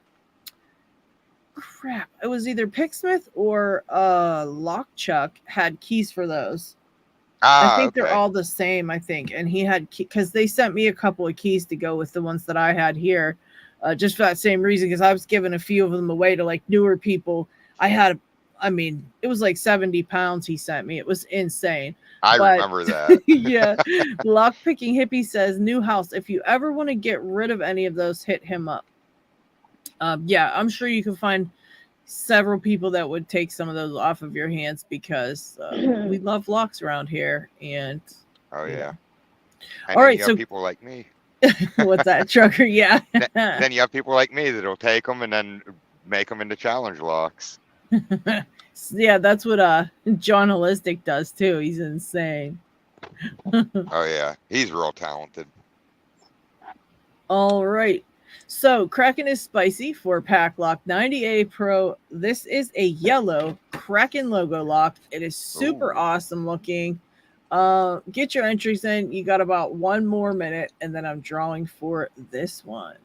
crap. It was either Picksmith or Lockchuck had keys for those. I think they're all the same, I think. And he had because they sent me a couple of keys to go with the ones that I had here. Just for that same reason, because I was giving a few of them away to like newer people. I mean, it was like 70 pounds he sent me. It was insane. I remember that. Yeah. Lockpicking Hippie says, new house. If you ever want to get rid of any of those, hit him up. Yeah, I'm sure you can find several people that would take some of those off of your hands because we love locks around here. And oh, yeah. All right. So people like me. What's that, trucker? Yeah. Then you have people like me that'll take them and then make them into challenge locks. Yeah, that's what John Holistic does too. He's insane. Oh yeah, he's real talented. All right, so KraKen is spicy for Paclock 90A Pro. This is a yellow KraKen logo lock. It is super awesome looking. Get your entries in. You got about 1 more minute, and then I'm drawing for this one.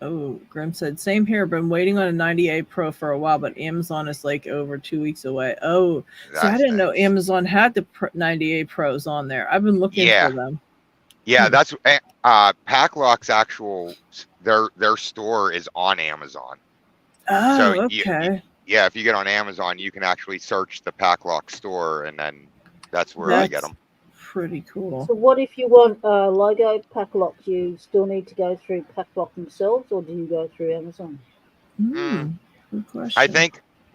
Oh, Grim said, same here. Been waiting on a 90A Pro for a while, but Amazon is like over 2 weeks away. Oh, so I didn't know Amazon had the 90A Pros on there. I've been looking for them. Yeah, that's Paclock's actual their store is on Amazon. Oh, so okay. Yeah, if you get on Amazon, you can actually search the Paclock store, and then that's where I get them. Pretty cool. So what if you want logo Paclock? Do you still need to go through Paclock themselves, or do you go through Amazon? Good question.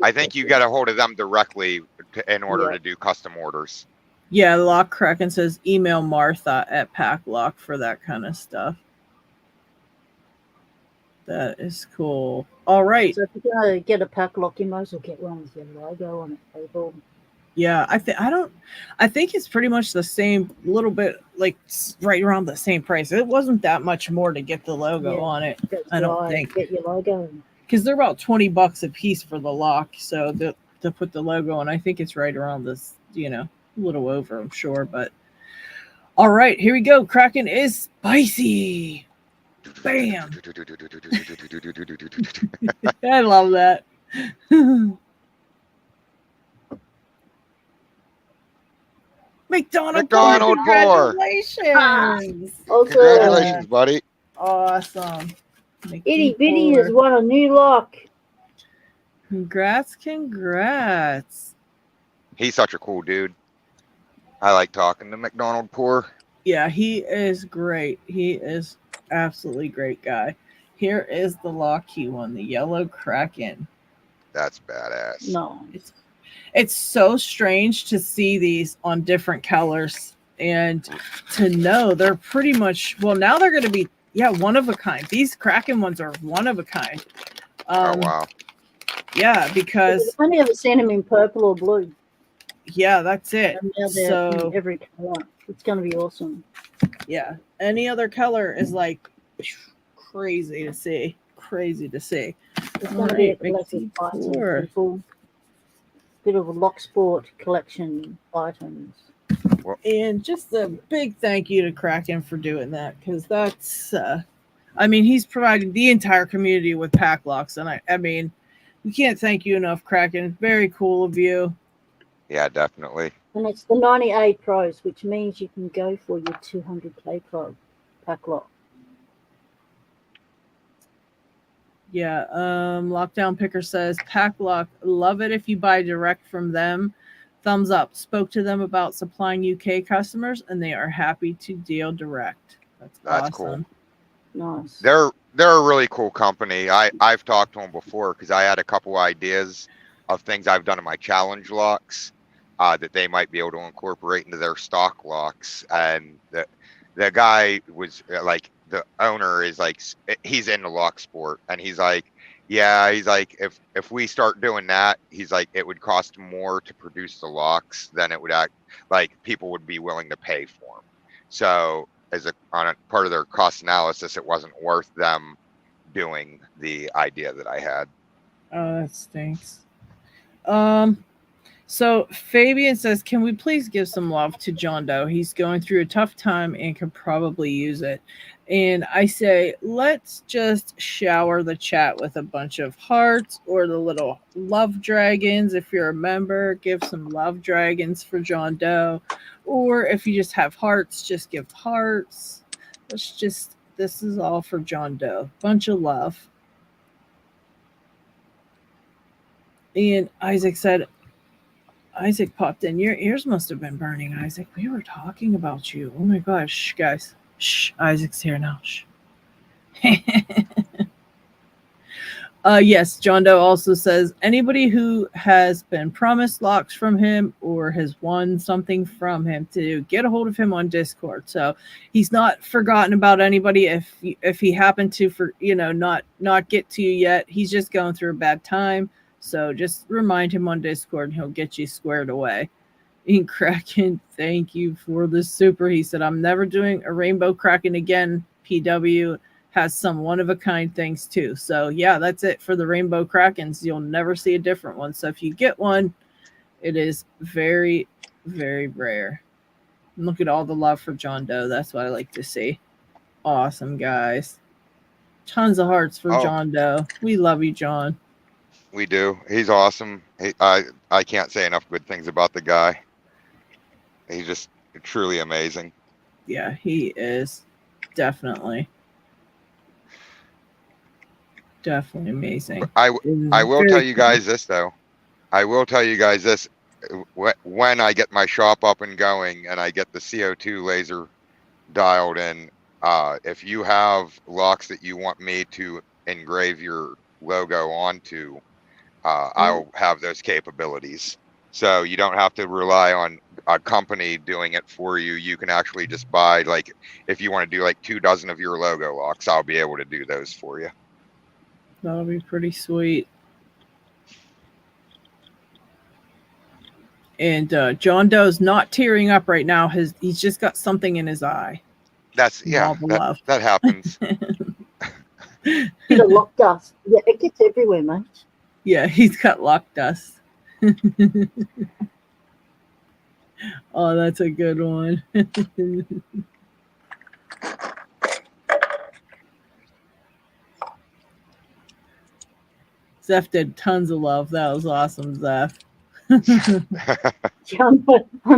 I think you get a hold of them directly in order to do custom orders. Yeah, Lock KraKen says email Martha at Paclock for that kind of stuff. That is cool. All right. So if you're gonna get a Paclock, you might as well get one with your logo on it, people. Yeah, I think it's pretty much the same, little bit like right around the same price. It wasn't that much more to get the logo on it. I don't think. Get your logo because they're about $20 a piece for the lock. So to put the logo on, I think it's right around this, a little over, I'm sure. But all right, here we go. KraKen is spicy. Bam. I love that. McDonald congratulations. Congratulations, buddy. Awesome. Itty Bitty has won a new lock. Congrats. He's such a cool dude. I like talking to McDonald Poor. Yeah, he is great. He is absolutely great guy. Here is the lock key one, the yellow KraKen. That's badass. No. It's so strange to see these on different colors and to know they're pretty much, well, now they're going to be, one of a kind. These KraKen ones are one of a kind. Oh, wow. Yeah, because I've only ever seen them in purple or blue. yeah, that's it. And now they're So in every color. It's going to be awesome. yeah, any other color is like crazy to see. Crazy to see. It's going to be a Alright, collector's item. McD4. People, bit of a Locksport collection items. And just a big thank you to KraKen for doing that, because that's, I mean, he's provided the entire community with Paclocks, and I mean, we can't thank you enough, KraKen. Very cool of you. Yeah, definitely. And it's the 98 Pros, which means you can go for your 200K Pro Paclock. Yeah, Lockdown Picker says, Paclock, love it if you buy direct from them. Thumbs up. Spoke to them about supplying UK customers, and they are happy to deal direct. That's awesome. Cool. Nice. They're a really cool company. I've talked to them before because I had a couple ideas of things I've done in my challenge locks that they might be able to incorporate into their stock locks. And the guy was like, the owner is like, he's into Locksport, and he's like, yeah, he's like, if we start doing that, he's like, it would cost more to produce the locks than it would like people would be willing to pay for them. So on a part of their cost analysis, it wasn't worth them doing the idea that I had. Oh, that stinks. So Fabian says, can we please give some love to John Doe? He's going through a tough time and could probably use it. And I say, let's just shower the chat with a bunch of hearts or the little love dragons. If you're a member, give some love dragons for John Doe. Or if you just have hearts, just give hearts. This is all for John Doe. Bunch of love. And Isaac said, Isaac popped in. Your ears must have been burning, Isaac. We were talking about you. Oh my gosh, shh, guys. Shh, Isaac's here now. Shh. Yes, John Doe also says, anybody who has been promised locks from him or has won something from him, to get a hold of him on Discord. So he's not forgotten about anybody. If he happened to not get to you yet, he's just going through a bad time. So just remind him on Discord and he'll get you squared away. And KraKen, thank you for the super. He said, I'm never doing a rainbow KraKen again. PW has some one-of-a-kind things too. So yeah, that's it for the rainbow KraKens. You'll never see a different one. So if you get one, it is very, very rare. And look at all the love for John Doe. That's what I like to see. Awesome, guys. Tons of hearts for John Doe. We love you, John. We do. He's awesome. I can't say enough good things about the guy. He's just truly amazing. Yeah, he is. Definitely amazing. I will tell you guys this, though. I will tell you guys this. When I get my shop up and going and I get the CO2 laser dialed in, if you have locks that you want me to engrave your logo onto, I'll have those capabilities. So you don't have to rely on a company doing it for you. You can actually just buy, like, if you want to do like 24 of your logo locks, I'll be able to do those for you. That'll be pretty sweet. And John Doe's not tearing up right now. He's just got something in his eye. That happens. Bit of lock dust. Yeah, it gets everywhere, mate. Yeah, he's got lock dust. Oh, that's a good one. Zeph did tons of love. That was awesome, Zeph. I'm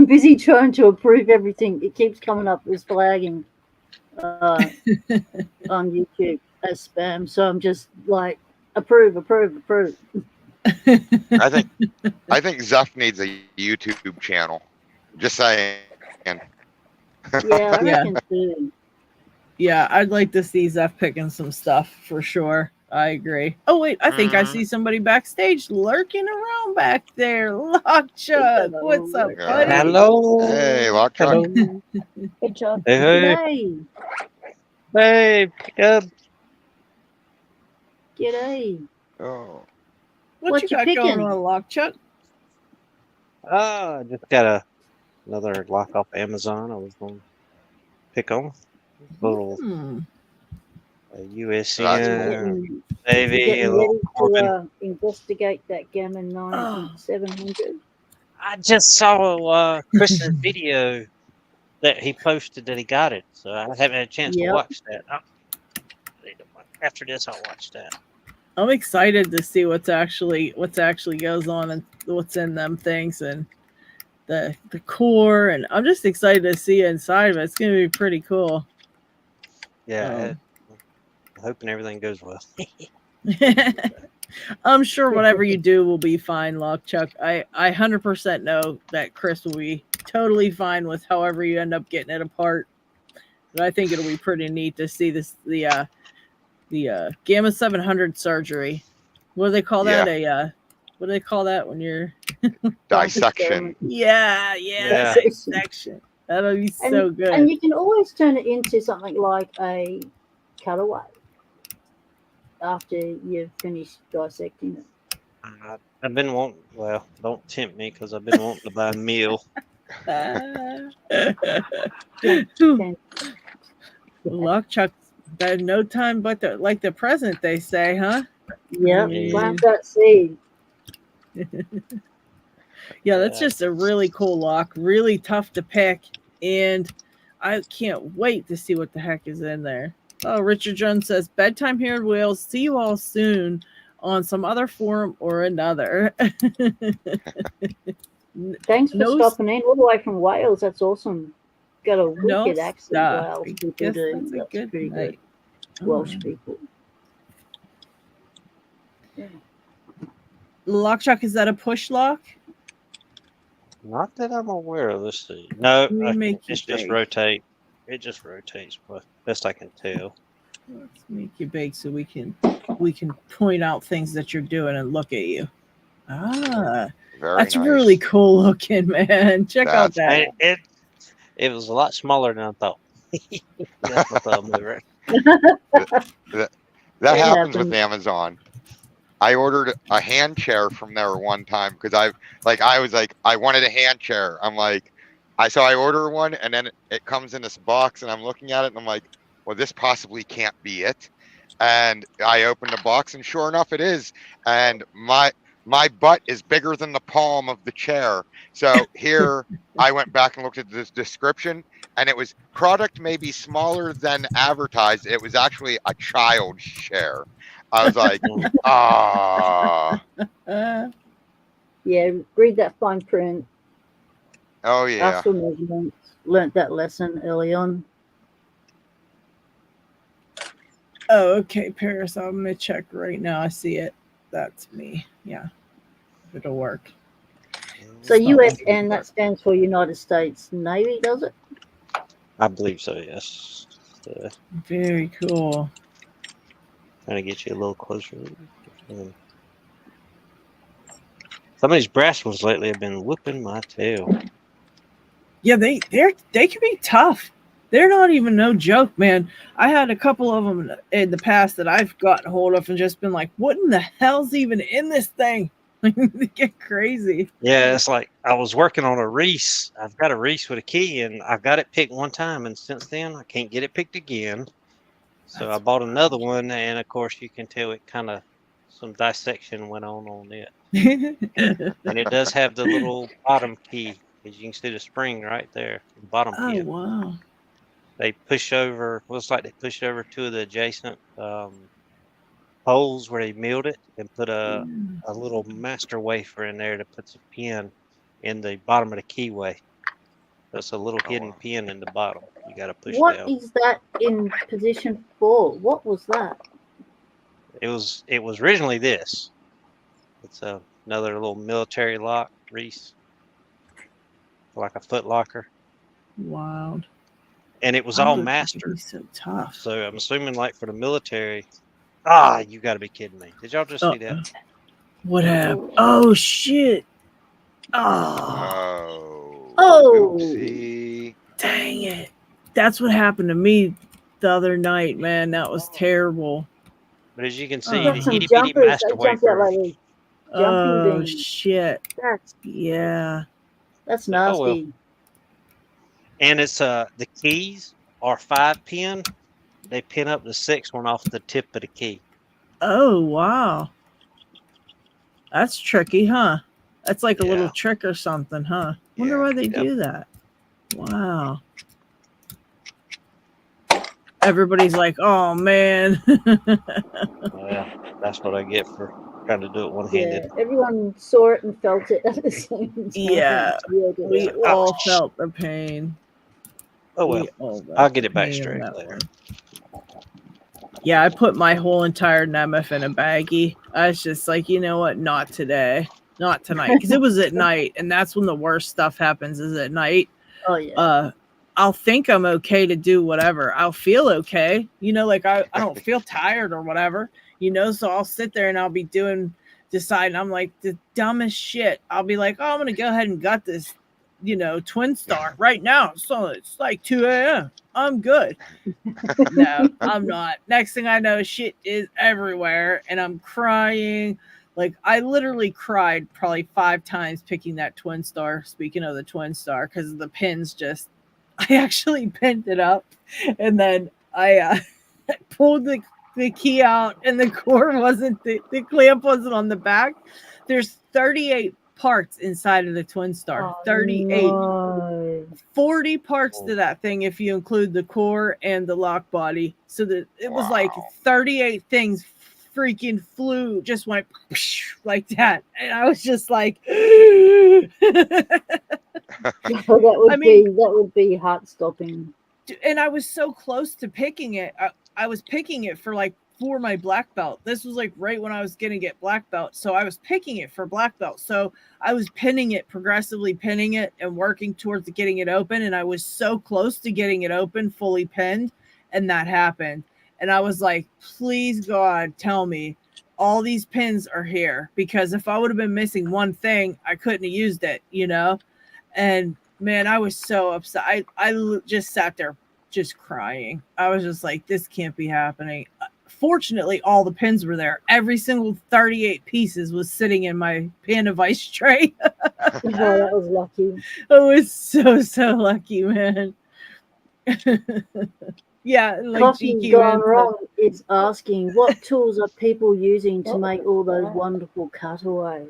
busy trying to approve everything. It keeps coming up as flagging on YouTube as spam. So I'm just like, approve. I think Zeph needs a YouTube channel. Just saying. And Yeah, I Yeah. reckon too. Yeah, I'd like to see Zeph picking some stuff for sure. I agree. Oh wait, I think I see somebody backstage lurking around back there. Lockchuck, what's up, buddy? Hello. Hey, Lock Truck. Hello. Hey, Chuck. Hey, hey. G'day. Hey, pick up. G'day. Oh, What you got going picking? on, Lockchuck? I just got another lock off Amazon. I was going to pick on little Hmm. USN, Getting, Navy, a getting little ready Corbin. to investigate that Gammon 9700. I just saw Chris's video that he posted that he got it, so I haven't had a chance to Yep. watch that. After this, I'll watch that. I'm excited to see what's actually goes on and what's in them things and the core, and I'm just excited to see inside of it. It's gonna be pretty cool. Yeah, I'm hoping everything goes well. I'm sure whatever you do will be fine, Lockchuck. I 100% know that Chris will be totally fine with however you end up getting it apart. But I think it'll be pretty neat to see the Gamma 700 surgery. What do they call that? What do they call that when you're dissection. Yeah, Yeah. dissection. That'll be so good. And you can always turn it into something like a cutaway after you've finished dissecting it. I've been wanting, well, don't tempt me because I've been wanting to buy a meal. Lockchuck, that no time but like the present, they say, huh? Yep, Yeah. plant that seed. Yeah, that's just a really cool lock. Really tough to pick, and I can't wait to see what the heck is in there. Oh, Richard Jones says, bedtime here in Wales. See you all soon on some other forum or another. Thanks for stopping in all the way from Wales. That's awesome. Got a No wicked accent, stuff. Wales I people guess do. that's a That's good pretty night. good. Welsh Oh. people. Yeah. Lockchuck, is that a push lock? Not that I'm aware of. Let's see. No, We make you it's just big. rotate. It just rotates, but best I can tell. Let's make you big so we can point out things that you're doing and look at you. Ah, Very that's nice. really cool looking, man. Check out That's that. It was a lot smaller than I thought. That's my thumb over That It happens with happens. Amazon. I ordered a hand chair from there one time because I was like, I wanted a hand chair. I'm like, I order one and then it comes in this box and I'm looking at it and I'm like, well, this possibly can't be it. And I opened the box and sure enough it is. And my butt is bigger than the palm of the chair. So here I went back and looked at this description and it was product may be smaller than advertised. It was actually a child's chair. I was like, ah, Yeah, read that fine print. oh yeah. Ask for measurements. Learnt that lesson early on. Oh, okay, Paris. I'm gonna check right now. I see it. That's me. Yeah, it'll work. So It's not USN, that stands for United States Navy, does it? I believe so, yes. Very cool. Trying to get you a little closer. Some of these brass ones lately have been whooping my tail. Yeah, they can be tough. They're not even no joke, man. I had a couple of them in the past that I've gotten hold of and just been like, what in the hell's even in this thing? They get crazy. Yeah, it's like I was working on a Reese. I've got a Reese with a key, and I've got it picked one time, and since then I can't get it picked again. So That's I bought another one, and of course you can tell it kind of some dissection went on it, and it does have the little bottom key, as you can see the spring right there, the bottom Oh pin. wow. They push over. Looks like they pushed over two of the adjacent holes where they milled it and put a little master wafer in there that puts a pin in the bottom of the keyway. That's a little hidden pin in the bottom. You got to push What down. is that in position for? What was that? It was originally this. It's another little military lock, Reese, like a foot locker. Wild. And it was Why all would it be mastered. so tough. So I'm assuming, like for the military. You got to be kidding me! Did y'all just see that? What happened? Oh shit! Oh, Oh. Oopsie. dang it! That's what happened to me the other night, man. That was terrible. But as you can I see, got the some itty bitty jumpers. master They jump out like wafer. these jumping Oh beans. shit! That's Yeah. Oh, well. nasty. And it's the keys are 5-pin. They pin up the 6th one off the tip of the key. Oh wow. That's tricky, huh? That's like a little Yeah. trick or something, huh? Wonder Yeah. why they do that. Wow. Everybody's like, oh man. Yeah, that's what I get for trying to do it one-handed. Yeah, everyone saw it and felt it at the same time. Yeah, we Yeah. all felt the pain. Oh well, We all felt I'll get the it back pain in straight that later. one. Yeah, I put my whole entire Nemeth in a baggie. I was just like, you know what? Not today. Not tonight. Because it was at night, and that's when the worst stuff happens is at night. Oh yeah. I'll think I'm okay to do whatever. I'll feel okay. You know, like I don't feel tired or whatever, you know, so I'll sit there and I'll be deciding. I'm like the dumbest shit. I'll be like, oh, I'm going to go ahead and gut this, you know, twin star right now. So it's like 2 a.m. I'm good. No, I'm not. Next thing I know, shit is everywhere and I'm crying. Like I literally cried probably 5 times picking that twin star. Speaking of the twin star, because the pins just, I actually pinned it up and then I pulled the key out and the core wasn't, the clamp wasn't on the back. There's 38 parts inside of the twin star. 38. No. 40 parts to that thing if you include the core and the lock body. So that it was like 38 things freaking flew, just went like that. And I was just like that would be heart stopping. And I was so close to picking it. I was picking it for my black belt. This was like right when I was going to get black belt. So I was picking it for black belt. So I was pinning it, progressively pinning it and working towards getting it open. And I was so close to getting it open, fully pinned. And that happened. And I was like, please God, tell me all these pins are here. Because if I would have been missing one thing, I couldn't have used it, you know? And man, I was so upset. I just sat there just crying. I was just like, this can't be happening. Fortunately, all the pins were there. Every single 38 pieces was sitting in my Panda Vice tray. Oh, that was lucky. I was so lucky, man. Yeah, like Coffee Gone Wrong is asking, what tools are people using to make all those wonderful cutaways?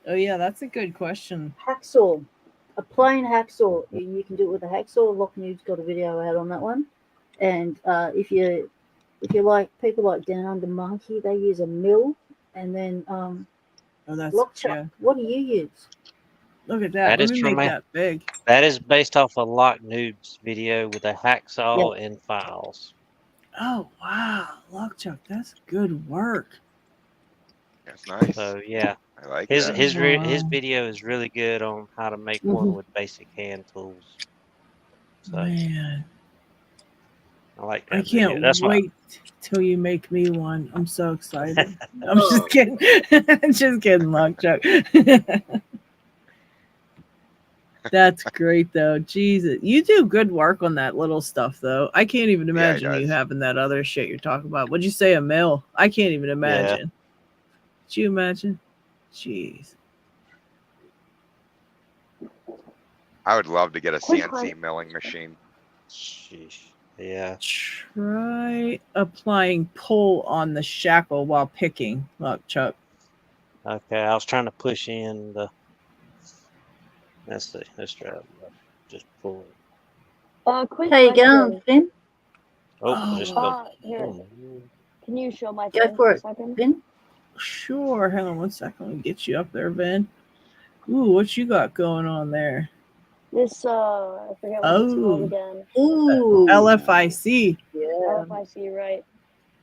Oh yeah, that's a good question. Hacksaw. A plain hacksaw. You can do it with a hacksaw. Locknude's got a video out on that one. And if you like people like Down Under Monkey, they use a mill. And then Lockchuck. Yeah. What do you use? Look at that. Let me make that big. That is based off a Locknude's video with a hacksaw and files. Oh wow, Lockchuck, that's good work. That's nice. So yeah, I like his that. his video is really good on how to make one with basic hand tools. So, man, I like that. I can't video. That's wait till you make me one. I'm so excited. I'm just kidding. Just kidding, Lockchuck. That's great though. Jesus, you do good work on that little stuff though. I can't even imagine you having that other shit you're talking about. What'd you say, a mill? I can't even imagine. Yeah. Did you imagine? Jeez. I would love to get a CNC milling machine. Sheesh. Yeah. Try applying pull on the shackle while picking, Chuck. Okay, I was trying to push in the. Let's see. Let's try it. Just pull it. Quick How you going, Finn? Just here. Can you show my Go for it, second? Finn. Sure. Hang on 1 second. Let me get you up there, Ben. Ooh, what you got going on there? This, I forget what it's called again. Ooh. LFIC. Yeah. LFIC, right.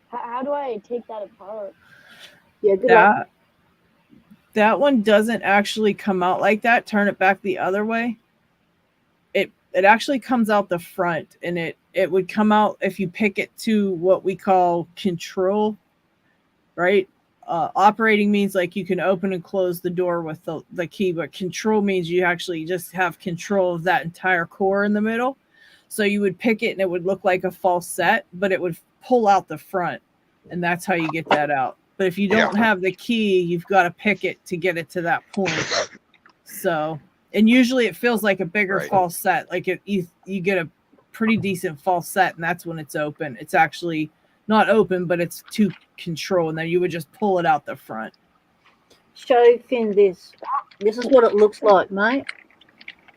How do I take that apart? Yeah, good luck. That one doesn't actually come out like that. Turn it back the other way. it actually comes out the front, and it would come out if you pick it to what we call control, right? Operating means like you can open and close the door with the key, but control means you actually just have control of that entire core in the middle. So you would pick it and it would look like a false set, but it would pull out the front, and that's how you get that out. But if you don't have the key, you've got to pick it to get it to that point. So, and usually it feels like a bigger false set. Like you get a pretty decent false set, and that's when it's open. It's actually not open, but it's to control, and then you would just pull it out the front. Show Finn this. This is what it looks like, mate.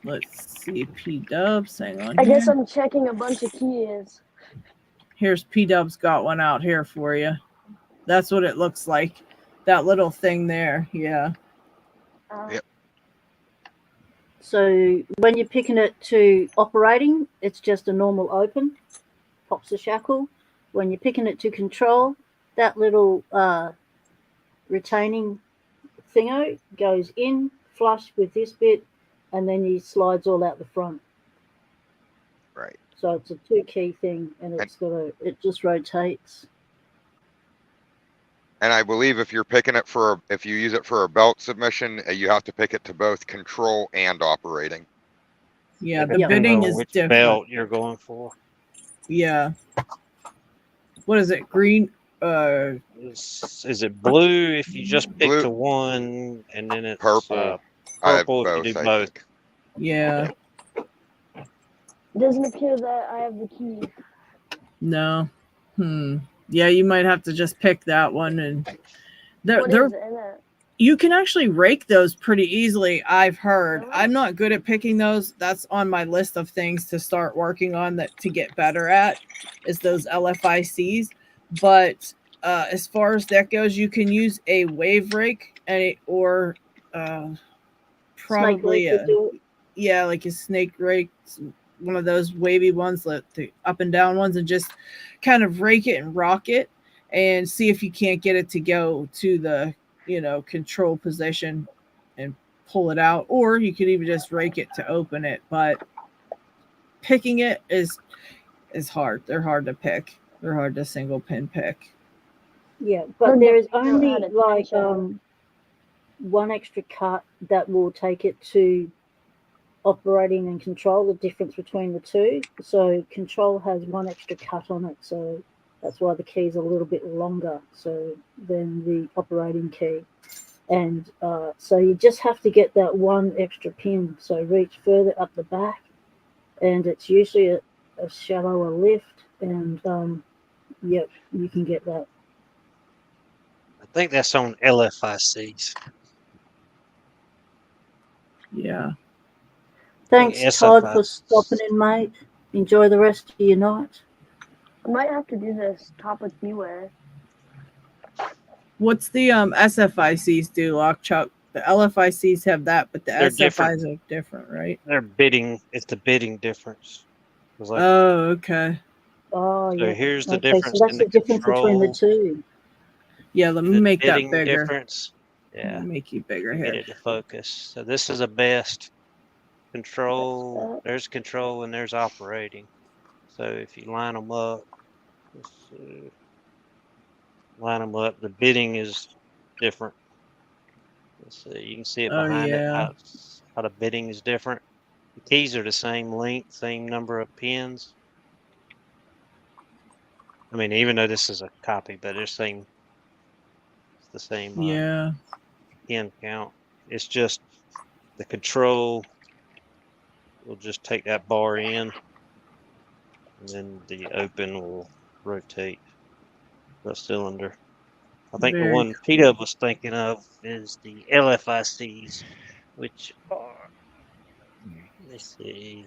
Let's see, P-Dubs. Hang on. I guess I'm checking a bunch of keys. Here's P-Dubs got one out here for you. That's what it looks like. That little thing there. Yeah. Yep. So when you're picking it to operating, it's just a normal open. Pops the shackle. When you're picking it to control, that little retaining thingo goes in flush with this bit, and then he slides all out the front. Right. So it's a 2-key thing, and it just rotates. And I believe if you're picking it if you use it for a belt submission, you have to pick it to both control and operating. Yeah, the bidding is which different. belt you're going for. Yeah. What is it? Green? Is it blue if you just pick the one, and then it's purple? Purple if you do both. Yeah. It doesn't appear that I have the key. No. Yeah, you might have to just pick that one, and What is it in it? you can actually rake those pretty easily, I've heard. I'm not good at picking those. That's on my list of things to start working on that to get better at, is those LFICs. But as far as that goes, you can use a wave rake or probably like a snake rake, one of those wavy ones, the up and down ones, and just kind of rake it and rock it and see if you can't get it to go to the control position and pull it out, or you could even just rake it to open it. But picking it is hard. They're hard to pick. They're hard to single pin pick. Yeah, but there is only like one extra cut that will take it to operating and control, the difference between the two. So control has one extra cut on it, so that's why the key's a little bit longer than the operating key. And so you just have to get that one extra pin. So reach further up the back, and it's usually a shallower lift, and yep, you can get that. I think that's on LFICs. Yeah. Thanks, Todd, for stopping in, mate. Enjoy the rest of your night. I might have to do this topic beware. What's the SFICs do, Lockchuck? The LFICs have that, but the They're SFIs are different, right? They're bidding. It's the bidding difference. Like, oh, okay. Oh, so yeah. here's the Okay, difference. so that's in the difference between the two. Yeah, let me make that bigger. Difference. Yeah. Make you bigger here. Get it to focus. So this is a best control. There's control and there's operating. So if you line them up, the bidding is different. Let's see, you can see it behind it, how the bidding is different. The keys are the same length, same number of pins. I mean, even though this is a copy, but it's the same pin count. It's just the control will just take that bar in, and then the open will rotate the cylinder. I think the one Peter was thinking of is the LFICs, which are, let's see,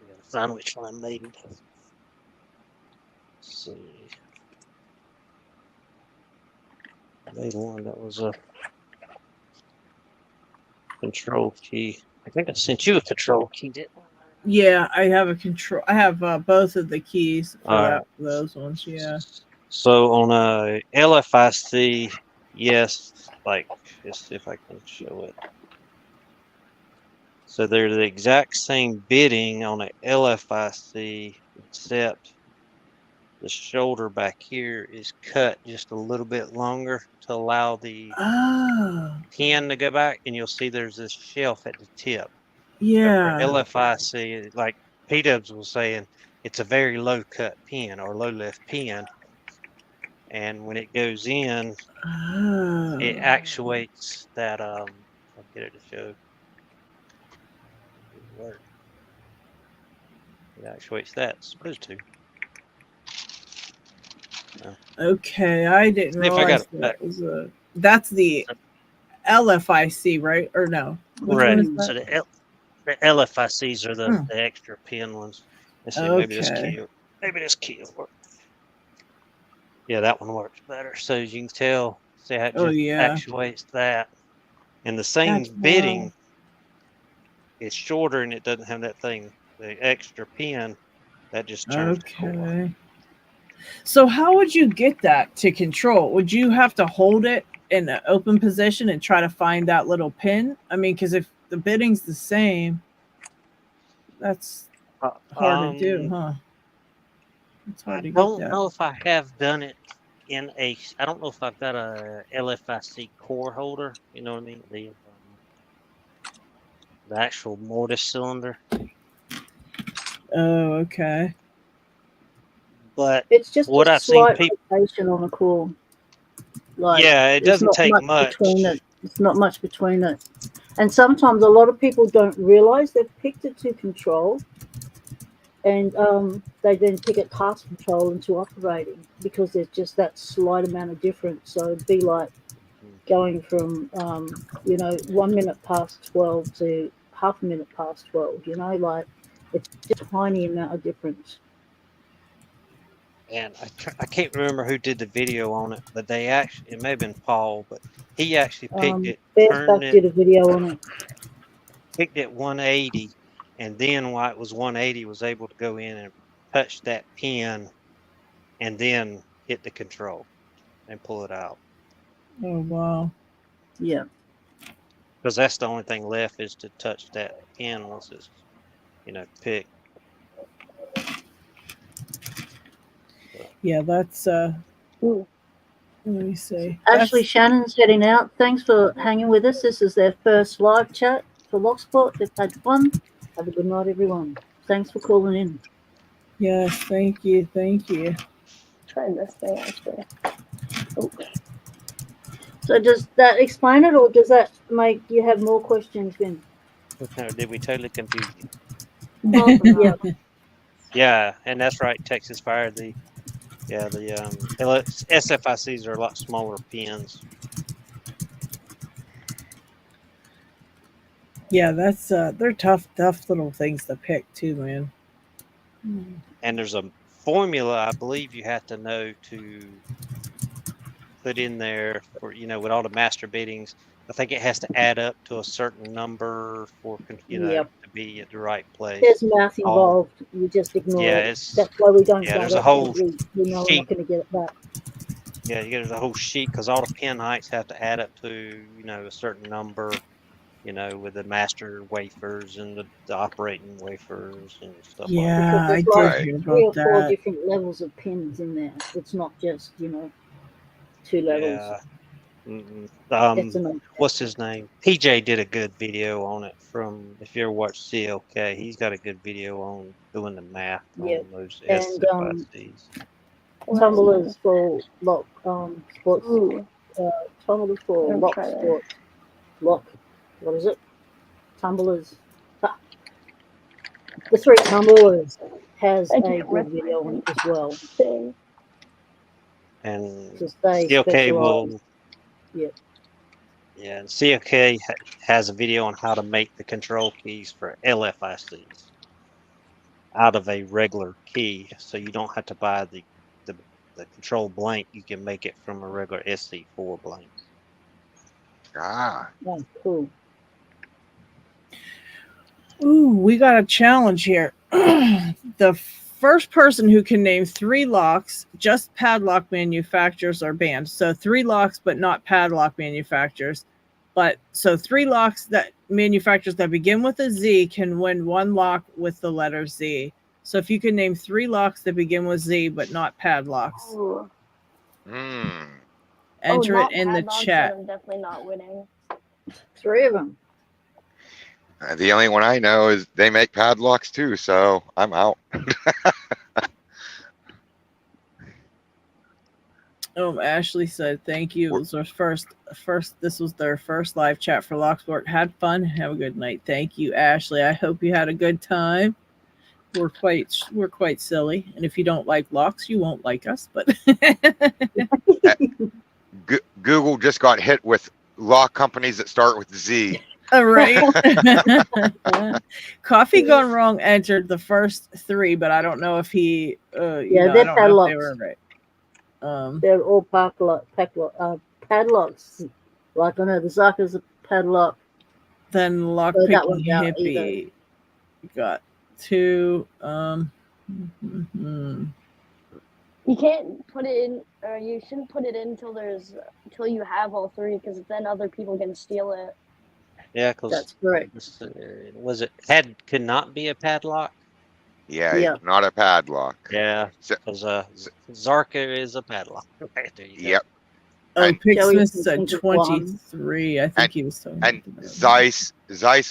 we gotta find which one I made. Let's see. I made one that was a control key. I think I sent you a control key, didn't I? Yeah, I have a control. I have both of the keys for those ones. Yeah. So on a LFIC, yes, like, let's see if I can show it. So they're the exact same bitting on an LFIC, except the shoulder back here is cut just a little bit longer to allow the pin to go back, and you'll see there's this shelf at the tip. Yeah. For LFIC, like P-Dubs was saying, it's a very low cut pin or low lift pin, and when it goes in, it actuates that. I'll get it to show. It work. It actuates that. It's supposed to. Okay, I didn't If I realize got it that was a. That's the LFIC, right? Or no? Which right. one is that? So the LFICs are the extra pin ones. Let's see, maybe this key. Maybe this key will work. Yeah, that one works better. So as you can tell, see how it just actuates that. And the same bitting is shorter and it doesn't have that thing, the extra pin that just turns the core. So how would you get that to control? Would you have to hold it in an open position and try to find that little pin? I mean, because if the bitting's the same, that's hard to do, huh? It's hard to get that. I don't know if I have done it in a. I don't know if I've got a LFIC core holder. You know what I mean? The actual mortise cylinder. Oh, okay. But it's just what a I've seen slight rotation on a core. Like, yeah, it doesn't take much. It's not much between it. And sometimes a lot of people don't realize they've picked it to control, and they then pick it past control into operating because there's just that slight amount of difference. So it'd be like going from 1 minute past 12 to half a minute past 12. Like it's just a tiny amount of difference. And I can't remember who did the video on it, but they actually, it may have been Paul, but he actually picked it, turned it, did a video on it. Picked it 180, and then while it was 180, was able to go in and touch that pin, and then hit the control and pull it out. Oh wow! Yeah, because that's the only thing left is to touch that pin once it's, picked. Yeah, that's let me see. Ashley Shannon's heading out. Thanks for hanging with us. This is their first live chat for Lockspot. They've had fun. Have a good night, everyone. Thanks for calling in. Yes, thank you. Thank you. Try this thing actually. Oh. So does that explain it, or does that make you have more questions, Vin? Did we totally confuse you? Yeah. Yeah, and that's right. Texas Fire, the SFICs are a lot smaller pins. Yeah, that's they're tough little things to pick too, man. And there's a formula I believe you have to know to put in there for, with all the master biddings. I think it has to add up to a certain number for, to be at the right place. There's math involved. You just ignore it. That's why we don't. Yeah, there's a whole we know we're not going to get it back. Yeah, there's a whole sheet because all the pin heights have to add up to, a certain number, with the master wafers and the operating wafers and stuff like that. Yeah, I did hear about 3 or 4 that. different levels of pins in there. It's not just, 2 levels. Yeah. What's his name? PJ did a good video on it from, if you ever watched CLK, he's got a good video on doing the math on those SFICs. Tumblers for lock sports. Tumblers for Lockspot. What is it? Tumblers. The 3 Tumblers has a good video on it as well. And CLK will. Yeah, and CLK has a video on how to make the control keys for LFICs out of a regular key, so you don't have to buy the control blank. You can make it from a regular SC4 blank. Ah. Oh, cool. Ooh, we got a challenge here. The first person who can name 3 locks, just padlock manufacturers are banned. So 3 locks, but not padlock manufacturers. But so 3 locks that manufacturers that begin with a Z can win 1 lock with the letter Z. So if you can name 3 locks that begin with Z, but not padlocks, Ooh. enter not it in the padlocks, chat. then I'm definitely not winning. 3 of them. The only one I know is they make padlocks too, so I'm out. Ashley said, thank you. It was our first, this was their first live chat for Locksport. Had fun. Have a good night. Thank you, Ashley. I hope you had a good time. We're quite silly. And if you don't like locks, you won't like us, but Google just got hit with lock companies that start with Z. right. Coffee Gone Wrong entered the first 3, but I don't know if he they're I don't know if they padlocks. were right. They're all padlocks. Like I know the Zucker's a padlock. Then Lockpicking Hippie got 2. You can't put it in, or you shouldn't put it in until you have all 3, because then other people can steal it. Yeah, because That's correct. Could not be a padlock. Yeah, not a padlock. Yeah, because Zarka is a padlock. Yep. Picksmith said 23. I think he was talking. And Zeiss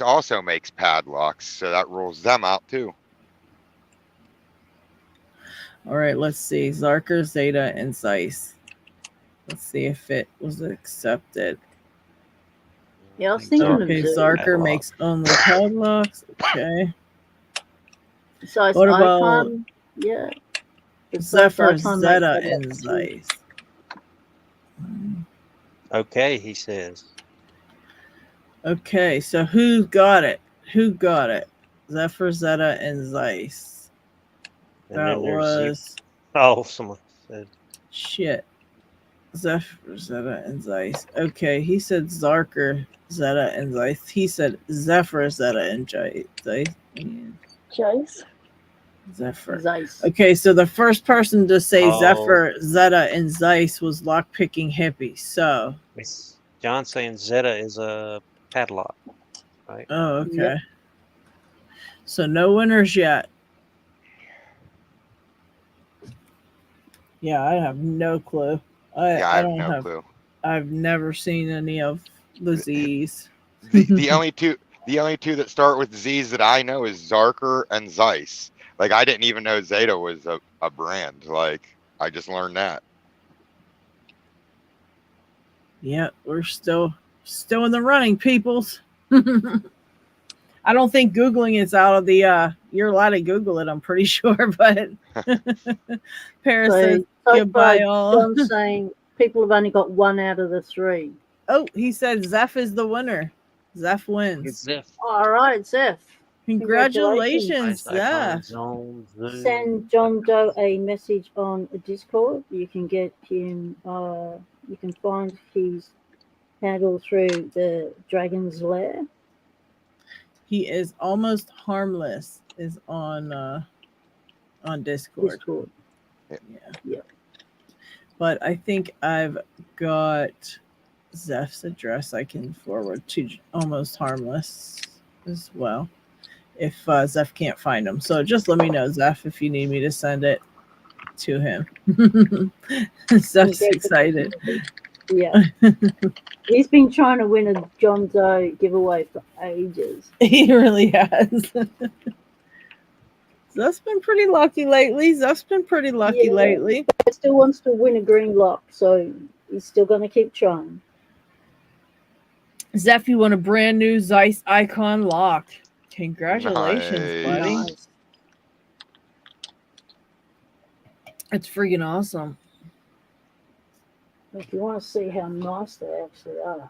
also makes padlocks, so that rules them out too. All right, let's see. Zarker, Zeta, and Zeiss. Let's see if it was accepted. Yeah, I was thinking of Zarker makes only padlocks. Okay. Zeiss What about Icon? Yeah. Zephyr, Zeta, and Zeiss? Okay, he says. Okay, so who got it? Zephyr, Zeta, and Zeiss. And that was... someone said. Shit. Zephyr, Zeta, and Zeiss. Okay, he said Zarker, Zeta, and Zeiss. He said Zephyr, Zeta, and Zeiss. Zeiss? Zephyr. Zeiss. Okay, so the first person to say Zephyr, Zeta, and Zeiss was Lockpicking Hippie. So John saying Zeta is a padlock, right? Oh, okay. Yep. So no winners yet. Yeah, I have no clue. I have don't no clue. I've never seen any of the Z's. The only two that start with Z's that I know is Zarker and Zeiss. Like, I didn't even know Zeta was a brand. Like, I just learned that. Yeah, we're still in the running, peoples. I don't think Googling is out of the you're allowed to Google it, I'm pretty sure, but Paris says goodbye all. I'm saying people have only got 1 out of the 3. Oh, he said Zeph is the winner. Zeph wins. Zeph. All right, Zeph. Congratulations, Zeph. Send John Doe a message on Discord. You can get him, you can find his handle through the Dragon's Lair. He is almost harmless. Is on Discord. Yeah. But I think I've got Zeph's address. I can forward to almost harmless as well. If Zeph can't find him, so just let me know, Zeph, if you need me to send it to him. Zeph's excited. Yeah. He's been trying to win a John Doe giveaway for ages. He really has. Zeph's been pretty lucky lately. He still wants to win a green lock, so he's still going to keep trying. Zeph, you won a brand new Zeiss Icon lock. Congratulations, buddy. Nice. It's freaking awesome. If you want to see how nice they actually are.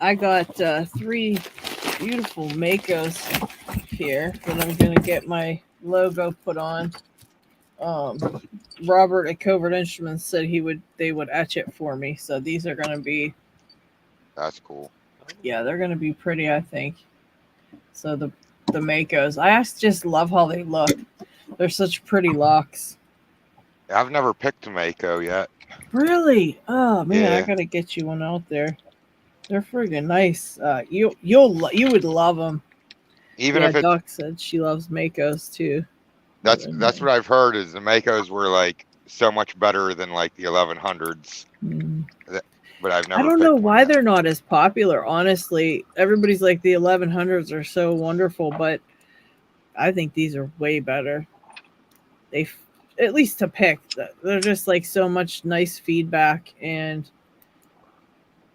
I got 3 beautiful Makos here that I'm going to get my logo put on. Robert at Covert Instruments said they would etch it for me. So these are going to be... That's cool. Yeah, they're going to be pretty, I think. So the Makos, I just love how they look. They're such pretty locks. I've never picked a Mako yet. Really? Oh man, Yeah. I gotta get you one out there. They're friggin' nice. You would love them. Even if Doc said she loves Makos too. That's what I've heard is the Makos were like so much better than like the 1100s. But I've never. I don't know why they're not as popular. Honestly, everybody's like the 1100s are so wonderful, but I think these are way better. They, at least to pick, they're just like so much nice feedback, and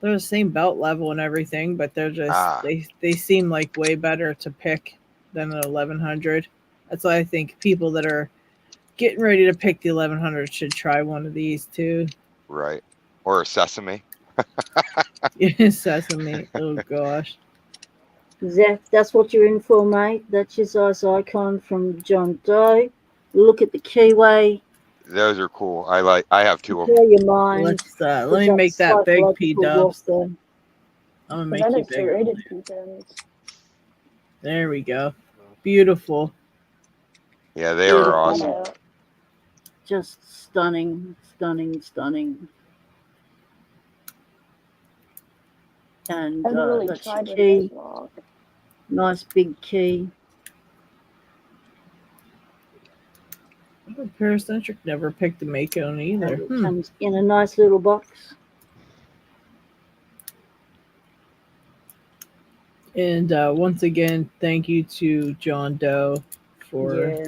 they're the same belt level and everything, but they're just they seem like way better to pick than an 1100. That's why I think people that are getting ready to pick the 1100 should try one of these too. Right. Or a Sesame. Yeah, Sesame. Oh gosh. Zach, that's what you're in for, mate. That's your Zeiss icon from John Doe. Look at the keyway. Those are cool. I have two of them. Clear your mind. Let me make that big P-dubs. I'm gonna make you big. There we go. Beautiful. Yeah, they are awesome. Just stunning, stunning, stunning. And really that's your key. Nice big key. Paracentric never picked the Mako either. It comes in a nice little box. And once again, thank you to John Doe for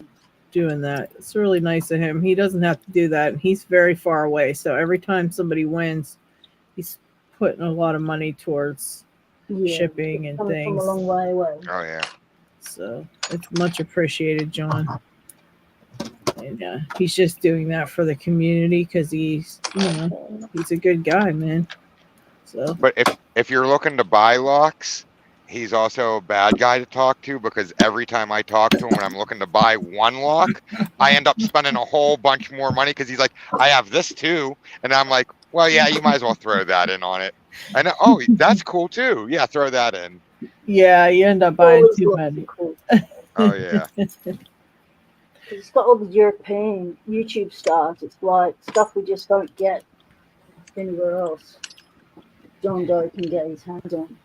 doing that. It's really nice of him. He doesn't have to do that. And he's very far away. So every time somebody wins, he's putting a lot of money towards shipping and things. From a long way away. Oh, yeah. So it's much appreciated, John. And he's just doing that for the community because he's a good guy, man. So, but if you're looking to buy locks, he's also a bad guy to talk to because every time I talk to him when I'm looking to buy one lock, I end up spending a whole bunch more money because he's like, I have this too, and I'm like, well, yeah, you might as well throw that in on it. And oh, that's cool too. Yeah, throw that in. Yeah, you end up buying too many. Cool. Oh yeah. It's got all the European YouTube stars. It's like stuff we just don't get anywhere else. John Doe can get his hands on.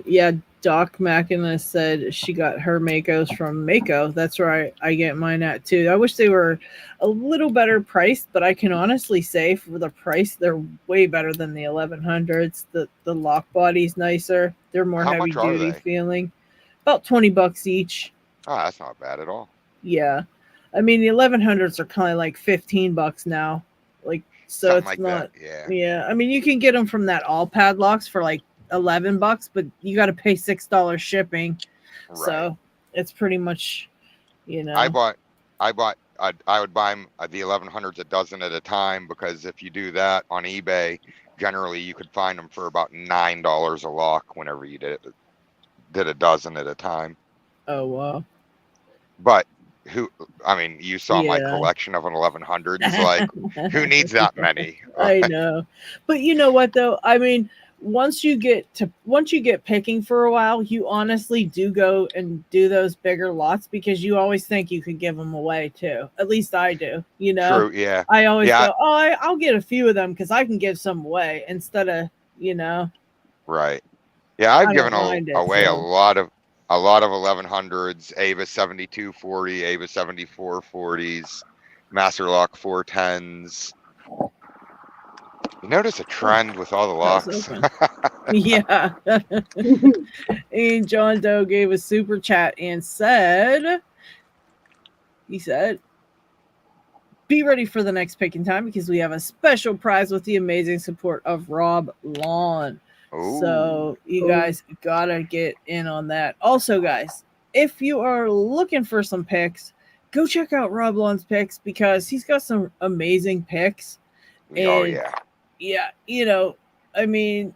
Yeah, Doc Mackinus said she got her Makos from Mako. That's where I get mine at too. I wish they were a little better priced, but I can honestly say for the price, they're way better than the 1100s. The lock body's nicer. They're more heavy duty feeling. About $20 each. Oh, that's not bad at all. Yeah. I mean, the 1100s are kind of like $15 now. Like, so something it's like not. That. Yeah. I mean, you can get them from that all padlocks for like $11, but you got to pay $6 shipping. Right. So it's pretty much, I would buy them the 1100s a dozen at a time because if you do that on eBay, generally you could find them for about $9 a lock whenever you did a dozen at a time. Oh wow. But you saw my collection of an 1100s. Like, who needs that many? I know. But you know what though? I mean, once you get picking for a while, you honestly do go and do those bigger lots because you always think you could give them away too. At least I do. True. Yeah. I always go, I'll get a few of them because I can give some away instead of Right. Yeah, I've given away a lot of 1100s, Ava 7240, Ava 7440s, Master Lock 410s. You notice a trend with all the locks. Yeah. And John Doe gave a super chat and said, be ready for the next picking time because we have a special prize with the amazing support of Rob Lawn. Ooh. So you guys gotta get in on that. Also, guys, if you are looking for some picks, go check out Rob Lawn's picks because he's got some amazing picks. And yeah, I mean,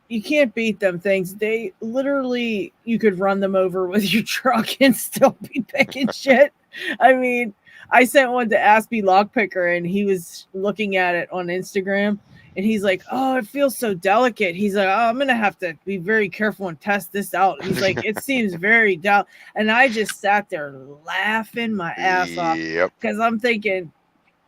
you can't beat them things. They literally, you could run them over with your truck and still be picking shit. I mean, I sent one to Aspie Lockpicker and he was looking at it on Instagram. And he's like, oh, it feels so delicate. He's like, oh, I'm going to have to be very careful and test this out. He's like, it seems very delicate. And I just sat there laughing my ass off because I'm thinking,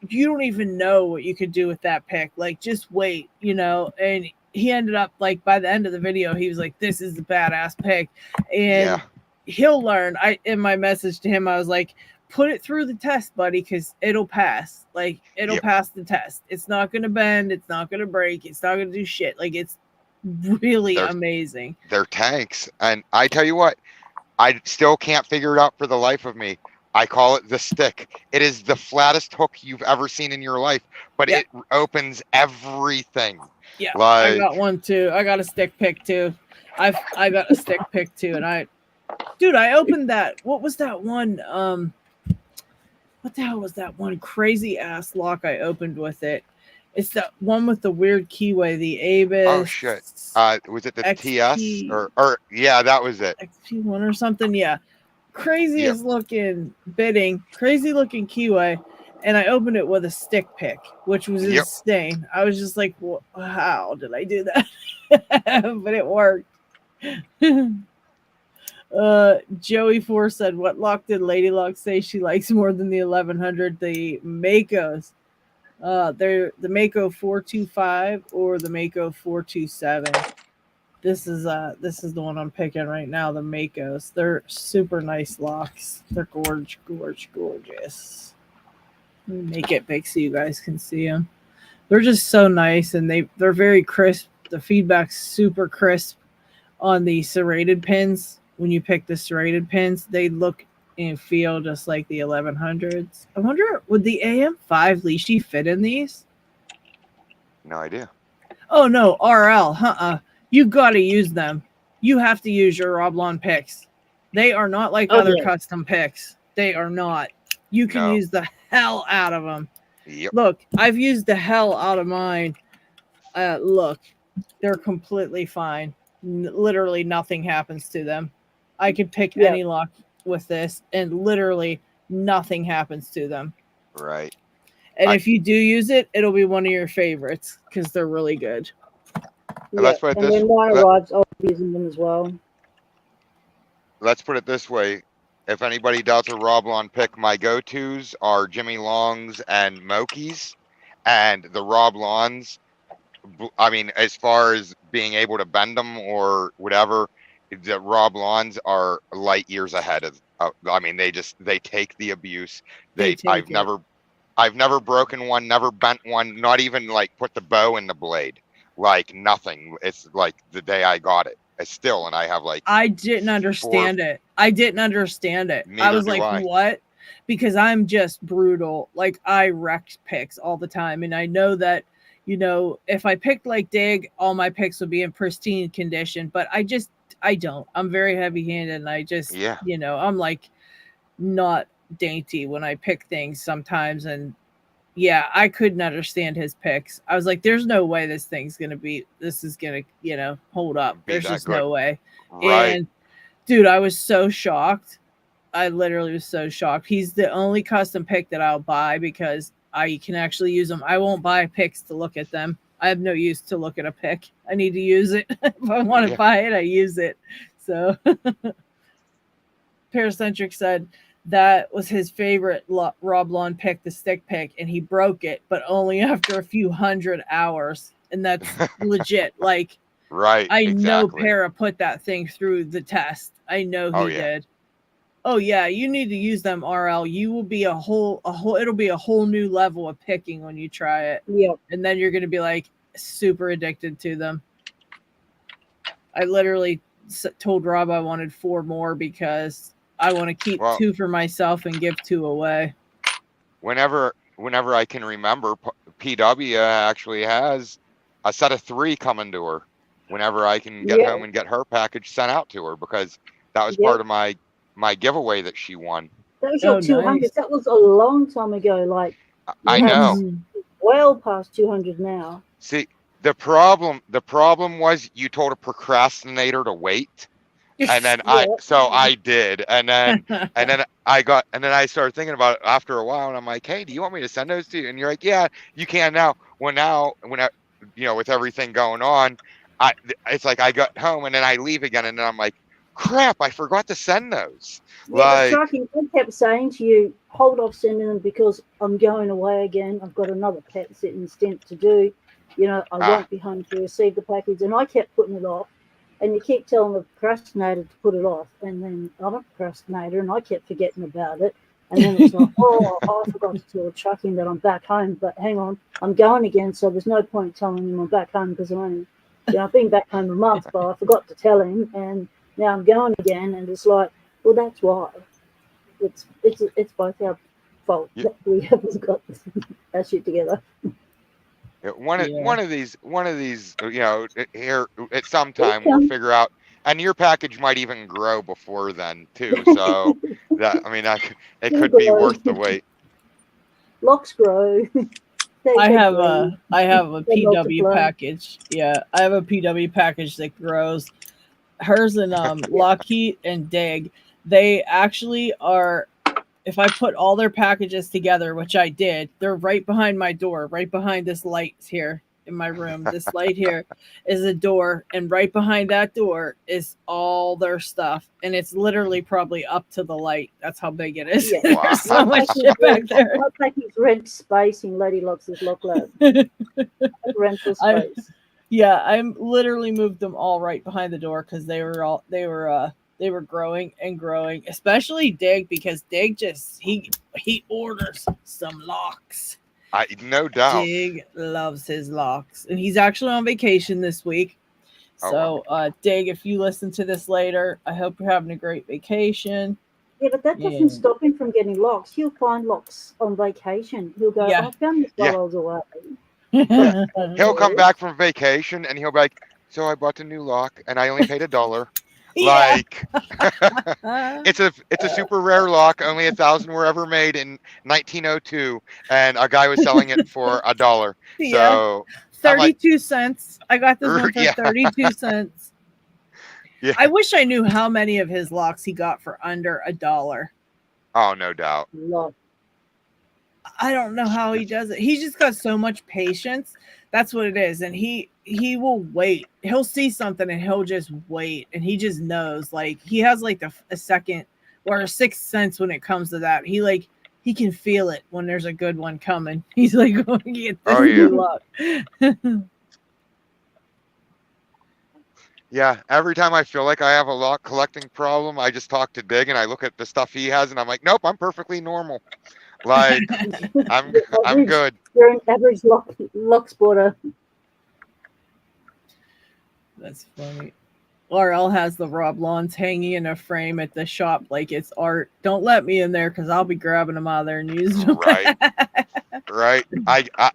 you don't even know what you could do with that pick. Like, just wait, you know. And he ended up, like, by the end of the video, he was like, this is the badass pick. And he'll learn. In my message to him, I was like, put it through the test, buddy, because it'll pass. Like, it'll pass the test. It's not going to bend. It's not going to break. It's not going to do shit. Like, it's really amazing. They're tanks. And I tell you what, I still can't figure it out for the life of me. I call it the stick. It is the flattest hook you've ever seen in your life, but it opens everything. Yeah, like, I got one too. I got a stick pick too. I got a stick pick too, and I opened that. What was that one? What the hell was that one crazy ass lock I opened with it? It's that one with the weird keyway, the Avis. Oh shit! Was it the XP, TS or yeah, that was it. XP1 or something. Yeah, craziest looking bidding, crazy looking keyway, and I opened it with a stick pick, which was insane. I was just like, well, how did I do that? But it worked. Joey Four said, what lock did Lady Lock say she likes more than the 1100? The Makos. They're the Mako 425 or the Mako 427. This is the one I'm picking right now, the Makos. They're super nice locks. They're gorgeous. Let me make it big so you guys can see them. They're just so nice, and they're very crisp. The feedback's super crisp on the serrated pins. When you pick the serrated pins, they look and feel just like the 1100s. I wonder, would the AM5 leashy fit in these? No idea. Oh no, RL, you gotta use them. You have to use your Roblon picks. They are not like other custom picks. They are not. You can use the hell out of them. Yep. Look, I've used the hell out of mine. Look, they're completely fine. Literally nothing happens to them. I could pick any lock with this, and literally nothing happens to them. Right. And if you do use it, it'll be one of your favorites because they're really good. Let's put it and then my rods, I'll be using them as well. Let's put it this way. If anybody does a Roblon pick, my go-tos are Jimmy Longs and Mokies. And the Roblons, I mean, as far as being able to bend them or whatever, the Roblons are light years ahead of. I mean, they take the abuse. I've never broken one, never bent one, not even like put the bow in the blade, like nothing. It's like the day I got it. It's still, and I have like. I didn't understand it. I was like, what? Because I'm just brutal. Like, I wrecked picks all the time, and I know that. You know, if I picked like Dig, all my picks would be in pristine condition, but I don't. I'm very heavy-handed, and I just, you know, I'm like not dainty when I pick things sometimes. And yeah, I couldn't understand his picks. I was like, there's no way this is going to, you know, hold up. There's just no way. Right. And dude, I was so shocked. I literally was so shocked. He's the only custom pick that I'll buy because I can actually use them. I won't buy picks to look at them. I have no use to look at a pick. I need to use it. If I want to buy it, I use it. So Paracentric said that was his favorite Roblon pick, the stick pick, and he broke it, but only after a few hundred hours. And that's legit. Like, right. I know Para put that thing through the test. I know he did. Oh yeah, you need to use them, RL. You will be it'll be a whole new level of picking when you try it. Yep. And then you're going to be like super addicted to them. I literally told Rob I wanted 4 more because I want to keep 2 for myself and give 2 away. Whenever I can remember, PW actually has a set of 3 coming to her. Whenever I can get home and get her package sent out to her, because that was part of my giveaway that she won. That was your 200. Nice. That was a long time ago. Like, I know. Well past 200 now. See, the problem was you told a procrastinator to wait, and then I did, and then I started thinking about it after a while, and I'm like, hey, do you want me to send those to you? And you're like, yeah, you can now. Well, now with everything going on, it's like I got home and then I leave again, and then I'm like, crap, I forgot to send those. Yeah, but Trucking, I kept saying to you, hold off sending them because I'm going away again. I've got another pet sitting stamp to do. I won't be home to receive the package. And I kept putting it off. And you keep telling the procrastinator to put it off. And then I'm a procrastinator and I kept forgetting about it. And then it's like, I forgot to tell Trucking that I'm back home. But hang on, I'm going again. So there's no point telling him I'm back home because I'm only, I've been back home a month, but I forgot to tell him. And now I'm going again. And it's like, well, that's why. It's both our fault that we haven't got our shit together. One of these, here at some time we'll figure out, and your package might even grow before then too. So it could be worth the wait. Locks grow. I have a PW package. Yeah, I have a PW package that grows. Hers and Lockheed and Dig, they actually are. If I put all their packages together, which I did, they're right behind my door, right behind this light here in my room. This light here is a door, and right behind that door is all their stuff. And it's literally probably up to the light. That's how big it is. Yeah. There's so much shit back there. I think he's rent space in Lady Locks' Lock Lab. Rental space. I literally moved them all right behind the door because they were growing and growing, especially Dig, because Dig he orders some locks. No doubt. Dig loves his locks, and he's actually on vacation this week. So, Dig, if you listen to this later, I hope you're having a great vacation. Yeah, but that doesn't stop him from getting locks. He'll find locks on vacation. He'll go, I found this while I was away. He'll come back from vacation and he'll be like, so I bought a new lock and I only paid $1. Like it's a super rare lock. Only 1,000 were ever made in 1902, and a guy was selling it for $1. So 32 cents. I got this one for 32 cents. Yeah. I wish I knew how many of his locks he got for under $1. Oh, no doubt. I don't know how he does it. He's just got so much patience. That's what it is. And he will wait. He'll see something and he'll just wait. And he just knows. Like, he has like a second or a sixth sense when it comes to that. He can feel it when there's a good one coming. He's like, going to get this new lock. Yeah, every time I feel like I have a lock collecting problem, I just talk to Dig and I look at the stuff he has and I'm like, nope, I'm perfectly normal. Like, I'm good. You're an average lock sporter. That's funny. RL has the Rob Lawns hanging in a frame at the shop like it's art. Don't let me in there because I'll be grabbing them out of there and using them. Right.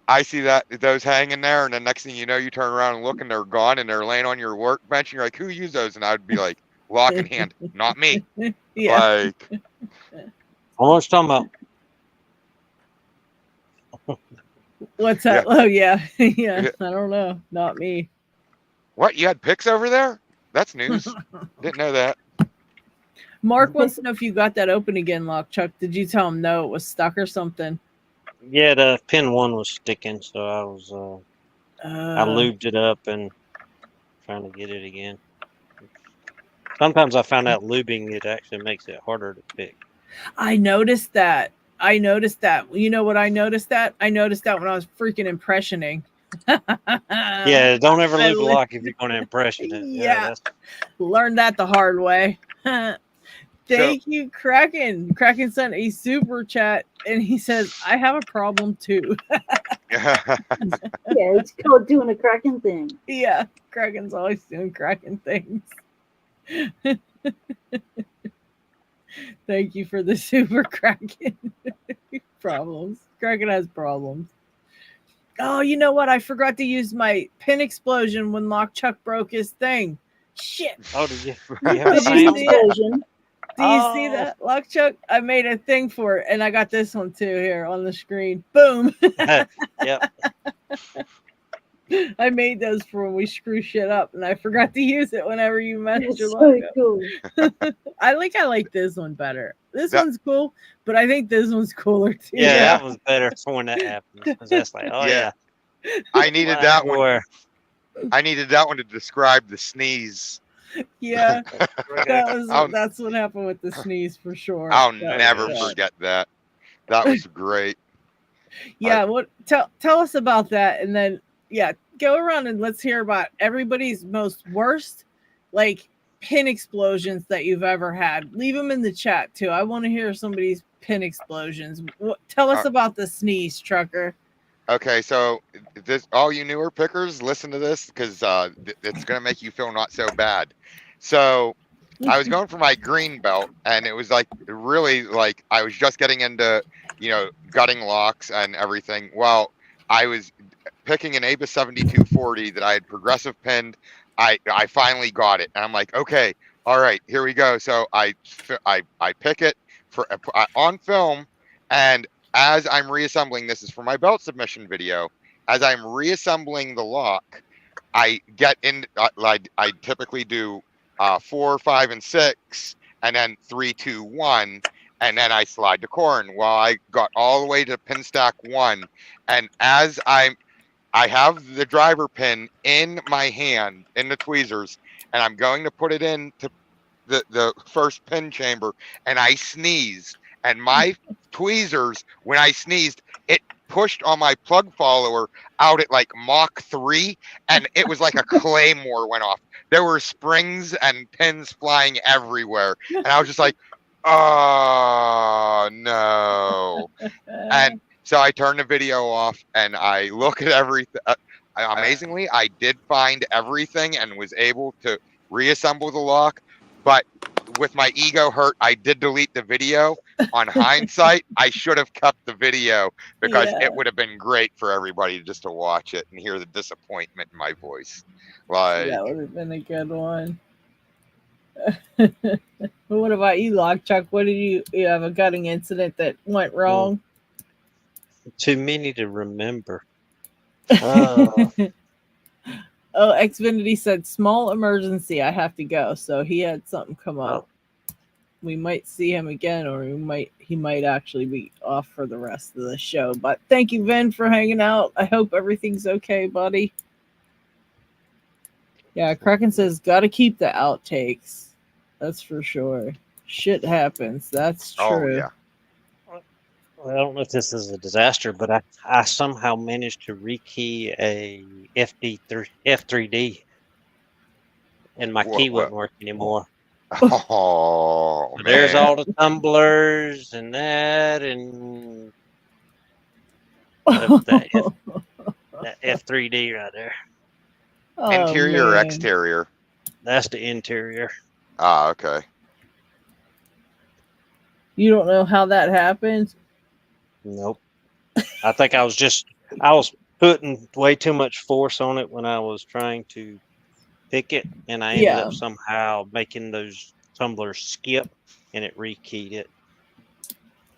I see those hanging there, and the next thing you know, you turn around and look, and they're gone, and they're laying on your workbench, and you're like, who used those? And I'd be like, lock in hand, not me. Yeah. Like, what was talking about? What's that? Yeah. Oh, yeah. I don't know. Not me. What? You had pics over there? That's news. Didn't know that. Mark wants to know if you got that open again, Lock Chuck. Did you tell him no, it was stuck or something? Yeah, the pin 1 was sticking, so I was I lubed it up and trying to get it again. Sometimes I found out lubing it actually makes it harder to pick. I noticed that. You know what I noticed that? I noticed that when I was freaking impressioning. Yeah, don't ever lube a lock if you're going to impression it. Yeah, learned that the hard way. Thank you, KraKen. KraKen sent a super chat, and he says, I have a problem too. Yeah, it's called doing a KraKen thing. Yeah, KraKen's always doing KraKen things. Thank you for the super KraKen. Problems. KraKen has problems. Oh, you know what? I forgot to use my pin explosion when Lock Chuck broke his thing. Shit. Oh, did you? Did you see it? Do you see that, Lock Chuck? I made a thing for it, and I got this one too here on the screen. Boom. Yep. I made those for when we screw shit up, and I forgot to use it whenever you messed your lock up. Cool. I like this one better. This one's cool, but I think this one's cooler too. Yeah, that was better for when that happened. That's like, yeah. I needed that one. Where I needed that one to describe the sneeze. Yeah, I'll, that's what happened with the sneeze for sure. I'll That never was bad. forget that. That was great. Yeah, what tell us about that, and then yeah, go around and let's hear about everybody's most worst like pin explosions that you've ever had. Leave them in the chat too. I want to hear somebody's pin explosions. Tell us about the sneeze, Trucker. Okay, so this all you newer pickers, listen to this because it's gonna make you feel not so bad. So I was going for my green belt, and it was like really like I was just getting into gutting locks and everything. Well, I was picking an Abus 7240 that I had progressive pinned. I finally got it, and I'm like, okay, all right, here we go. So I pick it for on film, and as I'm reassembling, this is for my belt submission video. As I'm reassembling the lock, I get in. I typically do 4, 5, and 6, and then 3, 2, 1, and then I slide to corn. Well, I got all the way to pin stack 1, and as I have the driver pin in my hand in the tweezers, and I'm going to put it into the first pin chamber, and I sneezed, and my tweezers, when I sneezed, it pushed on my plug follower out at like Mach 3, and it was like a claymore went off. There were springs and pins flying everywhere, and I was just like, oh no. And so I turned the video off, and I look at everything. Amazingly, I did find everything and was able to reassemble the lock, but with my ego hurt, I did delete the video. On hindsight, I should have kept the video because it would have been great for everybody just to watch it and hear the disappointment in my voice. Like, that would have been a good one. What about you, Lockchuck? What did you have a gutting incident that went wrong? Too many to remember. Oh, Xfinity said small emergency. I have to go. So he had something come up. We might see him again, or he might actually be off for the rest of the show. But thank you, Vin, for hanging out. I hope everything's okay, buddy. Yeah, KraKen says gotta keep the outtakes. That's for sure. Shit happens. That's true. oh yeah. Well, I don't know if this is a disaster, but I somehow managed to rekey a F3D, and my key wouldn't work anymore. Oh, so there's all the tumblers and that, and that F3D right there. Interior or exterior? That's the interior. Ah, okay. You don't know how that happened? Nope. I think I was putting way too much force on it when I was trying to pick it, and I ended up somehow making those tumblers skip, and it rekeyed it.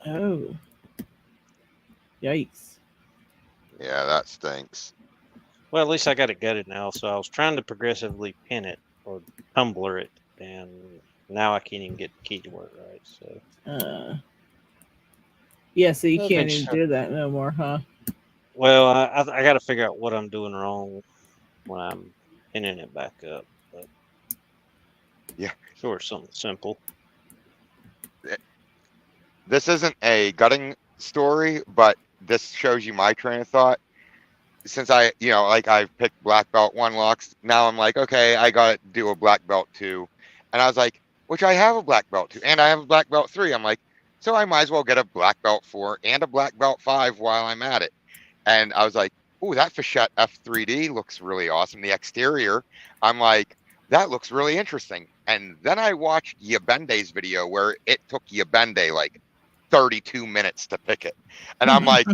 Oh. Yikes. Yeah, that stinks. Well, at least I got it gutted now, so I was trying to progressively pin it or tumbler it, and now I can't even get the key to work right. So. Yeah, so you can't even do that no more, huh? Well, I got to figure out what I'm doing wrong when I'm pinning it back up. But yeah, sure, something simple. This isn't a gutting story, but this shows you my train of thought. Since I've picked black belt 1 locks, now I'm like, okay, I got to do a black belt 2. And I was like, which I have a black belt 2, and I have a black belt 3. I'm like, so I might as well get a black belt 4 and a black belt 5 while I'm at it. And I was like, ooh, that Fichette F3D looks really awesome. The exterior, I'm like, that looks really interesting. And then I watched Yabende's video where it took Yabende like 32 minutes to pick it. And I'm like,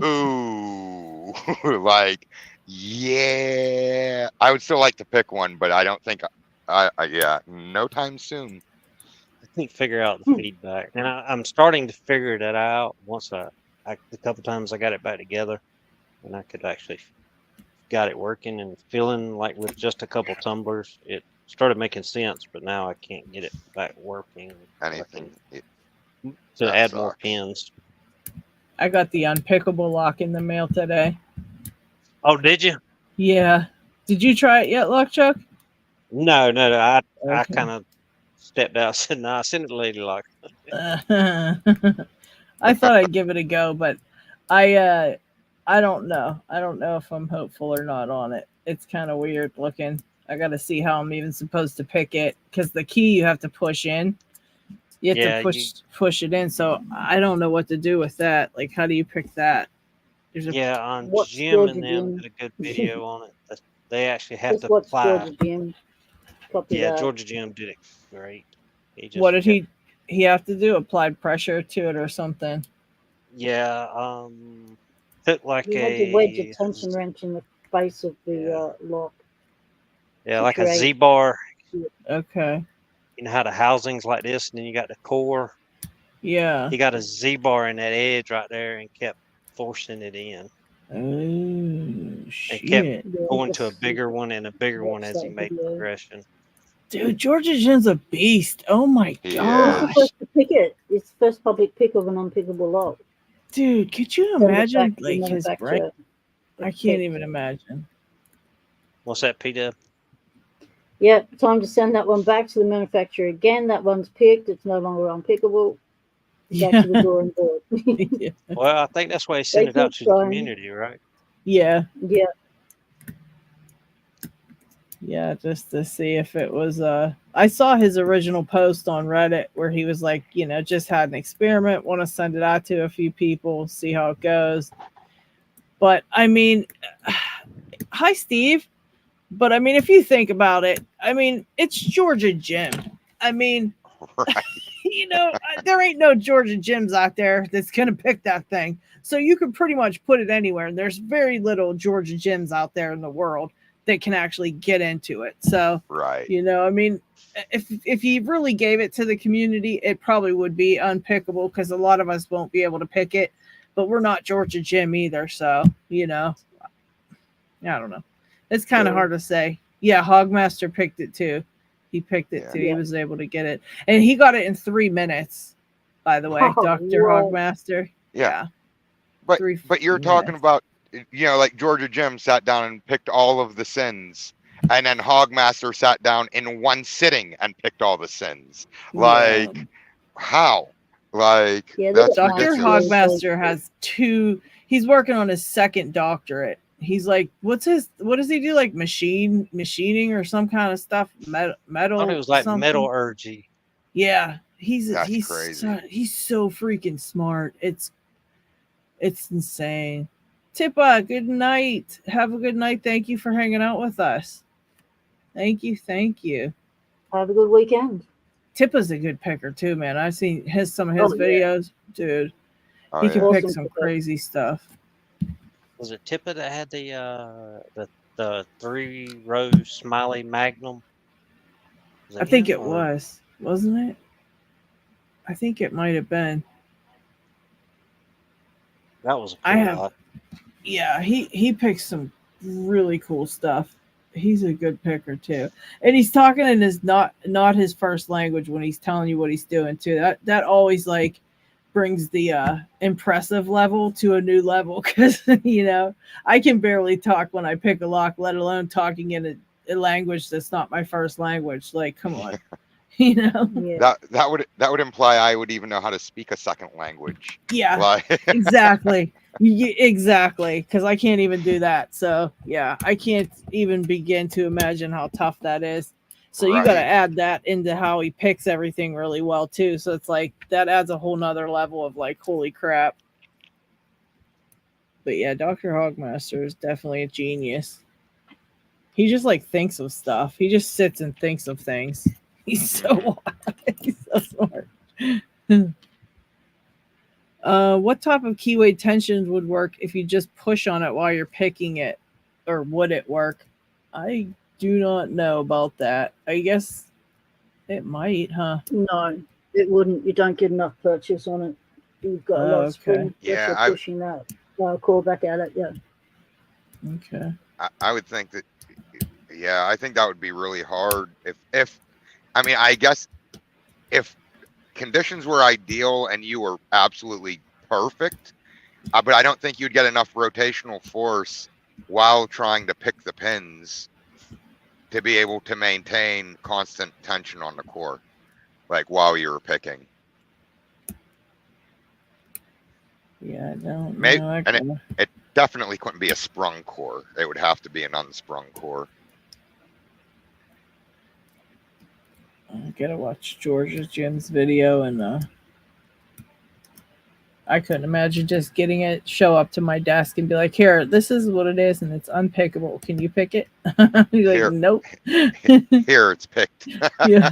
ooh, like, yeah. I would still like to pick one, but I don't think, no time soon. I can't figure out the feedback, and I'm starting to figure that out. Once a couple times I got it back together, and I could actually got it working and feeling like with just a couple tumblers, it started making sense. But now I can't get it back working. Anything to add more pins. I got the unpickable lock in the mail today. Oh, did you? Yeah. Did you try it yet, Luckchuck? No. I Okay. kind of stepped out and said, "Nah, send it to Lady Lock." I thought I'd give it a go, but I don't know. I don't know if I'm hopeful or not on it. It's kind of weird looking. I got to see how I'm even supposed to pick it because the key you have to push in. You have to push it in. So I don't know what to do with that. Like, how do you pick that? On Watch Jim Georgia and them Jim. did a good video on it. They actually have Just to watch apply. Georgia Jim. Copy that. Georgia Jim did it great. What did he have to do? Applied pressure to it or something? Yeah, put like You had to wedge a tension wrench in the face of the lock. Yeah, like a Z-bar. Okay. You know how the housing's like this, and then you got the core. Yeah. He got a Z-bar in that edge right there and kept forcing it in. Oh, shit. And kept going to a bigger one and a bigger one as he made progression. Dude, Georgia Jim's a beast. Oh my gosh. He's supposed to pick it. It's the first public pick of an unpickable lock. Dude, could you imagine like his brain? I can't even imagine. What's that, P-Dub? Yeah, time to send that one back to the manufacturer again. That one's picked. It's no longer unpickable. Back to the drawing board. Yeah. Well, I think that's why he sent it out to the community, right? Yeah. Yeah. Yeah, just to see if it was I saw his original post on Reddit where he was like, just had an experiment, want to send it out to a few people, see how it goes. But I mean, hi Steve. But I mean, if you think about it, I mean, it's Georgia Jim. I mean, right. There ain't no Georgia Jims out there that's going to pick that thing. So you can pretty much put it anywhere. And there's very little Georgia Jims out there in the world that can actually get into it. So, right. I mean, if you really gave it to the community, it probably would be unpickable because a lot of us won't be able to pick it. But we're not Georgia Jim either. So, I don't know. It's kind of hard to say. Yeah, Hogmaster picked it too. He picked it too. He was able to get it. And he got it in 3 minutes, by the way, Dr. Hogmaster. Yeah. But you're talking about, like Georgia Jim sat down and picked all of the sins. And then Hogmaster sat down in one sitting and picked all the sins. Like, how? Like, that's Dr. Hogmaster has 2. He's working on his 2nd doctorate. He's like, what does he do? Like machining or some kind of stuff? Metal. I thought it was like metallurgy. Yeah, he's crazy. He's so freaking smart. It's insane. Tippa, good night. Have a good night. Thank you for hanging out with us. Thank you. Have a good weekend. Tippa's a good picker too, man. I've seen some of his videos, dude. He can pick some crazy stuff. Was it Tippa that had the 3-row smiley magnum? I think it was, wasn't it? I think it might have been. That was a cool lot. Yeah, he picks some really cool stuff. He's a good picker too, and he's talking in his not his first language when he's telling you what he's doing too. That always like brings the impressive level to a new level because I can barely talk when I pick a lock, let alone talking in a language that's not my first language. Like, come on. That would imply I would even know how to speak a second language. Yeah, exactly. Exactly, because I can't even do that. So yeah, I can't even begin to imagine how tough that is. So you got to add that into how he picks everything really well too. So it's like that adds a whole nother level of like, holy crap. But yeah, Dr. Hogmaster is definitely a genius. He just like thinks of stuff. He just sits and thinks of things. He's so wild. He's so smart. What type of keyway tensions would work if you just push on it while you're picking it, or would it work? I do not know about that. I guess it might, huh? No, it wouldn't. You don't get enough purchase on it. You've got a lot of spring pressure pushing that core back at it. Yeah. Okay. I would think that. Yeah, I think that would be really hard if I guess if conditions were ideal and you were absolutely perfect, but I don't think you'd get enough rotational force while trying to pick the pins to be able to maintain constant tension on the core, like while you were picking. Yeah, I don't Maybe, know. and it definitely couldn't be a sprung core. It would have to be an unsprung core. I gotta watch George's Jim's video, and I couldn't imagine just getting it, show up to my desk and be like, here, this is what it is, and it's unpickable. Can you pick it? Be like, Here. nope. Here, it's picked. Yeah.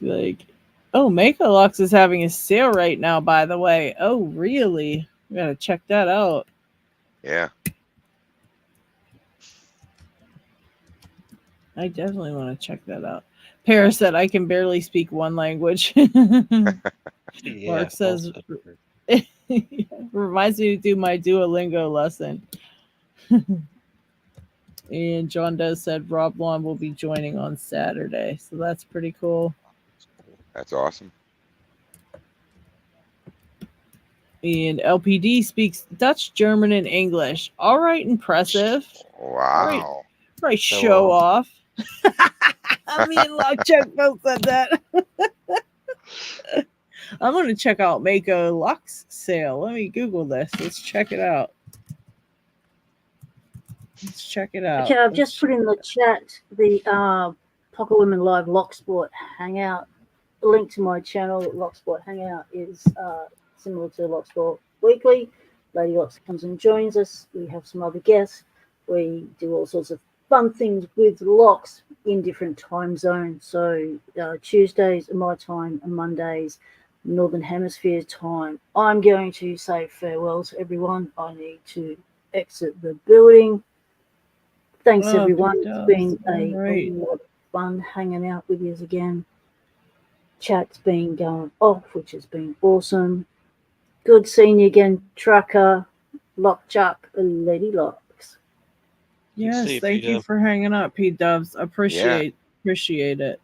Be like, oh, Mako Lux is having a sale right now, by the way. Oh, really? We gotta check that out. Yeah. I definitely want to check that out. Paris said, I can barely speak one language. Mark says, reminds me to do my Duolingo lesson. And John Doe said Rob Lawn will be joining on Saturday. So that's pretty cool. That's awesome. And LPD speaks Dutch, German, and English. All right, impressive. Wow. Right, show off. Me and Lockcheck both said that. I'm going to check out Mako Lux sale. Let me Google this. Let's check it out. Let's check it out. Okay, I've just put in the chat the Pocket Women Live Locksport Hangout. The link to my channel, Locksport Hangout, is similar to Lockspot Weekly. Lady Locks comes and joins us. We have some other guests. We do all sorts of fun things with locks in different time zones. So Tuesdays are my time and Mondays Northern Hemisphere time. I'm going to say farewell to everyone. I need to exit the building. Thanks everyone. It's been a lot of fun hanging out with you again. Chat's been going off, which has been awesome. Good seeing you again, Trucker, Lockchuck, and Lady Locks. Yes, thank you for hanging up, P-Dubs. Appreciate it.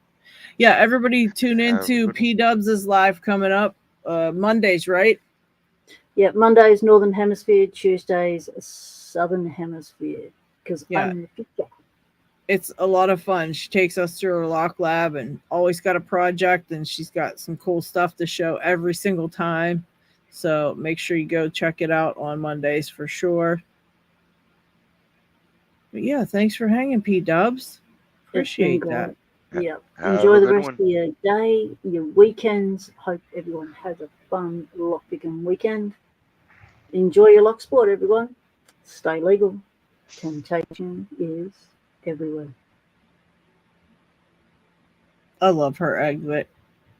Yeah, everybody tune in to P-Dubs' live coming up Mondays, right? Yeah, Mondays Northern Hemisphere, Tuesdays Southern Hemisphere. Because I'm the future. It's a lot of fun. She takes us through her lock lab and always got a project, and she's got some cool stuff to show every single time. So make sure you go check it out on Mondays for sure. But yeah, thanks for hanging, P-Dubs. Appreciate that. Yeah. Enjoy the rest of your day, your weekends. Hope everyone has a fun lockpicking weekend. Enjoy your lock sport, everyone. Stay legal. Temptation is everywhere. I love her exit.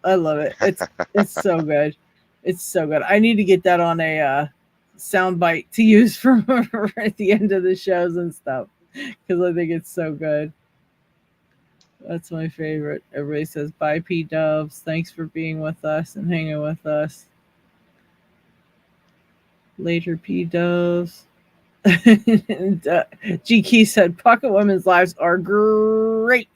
I love it. It's so good. It's so good. I need to get that on a soundbite to use for at the end of the shows and stuff, because I think it's so good. That's my favorite. Everybody says bye, P-Dubs. Thanks for being with us and hanging with us. Later, P-Dubs. And GK said Pocket Women's lives are great.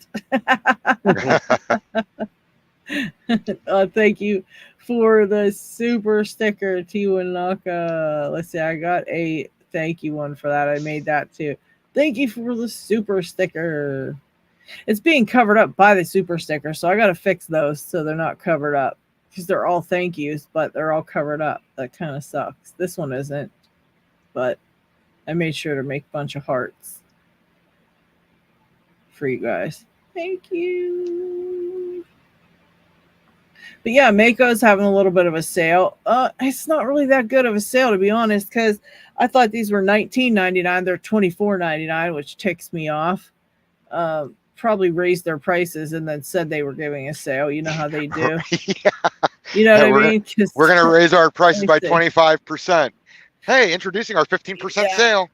Thank you for the super sticker, Tiwanaka. Let's see, I got a thank you one for that. I made that too. Thank you for the super sticker. It's being covered up by the super sticker, so I got to fix those so they're not covered up, because they're all thank yous, but they're all covered up. That kind of sucks. This one isn't, but I made sure to make a bunch of hearts for you guys. Thank you. But yeah, Mako's having a little bit of a sale. It's not really that good of a sale, to be honest, because I thought these were $19.99. They're $24.99, which ticks me off. Probably raised their prices and then said they were giving a sale. You know how they do. Yeah. You know what I mean? We're going to raise our prices by 25%. Hey, introducing our 15% sale.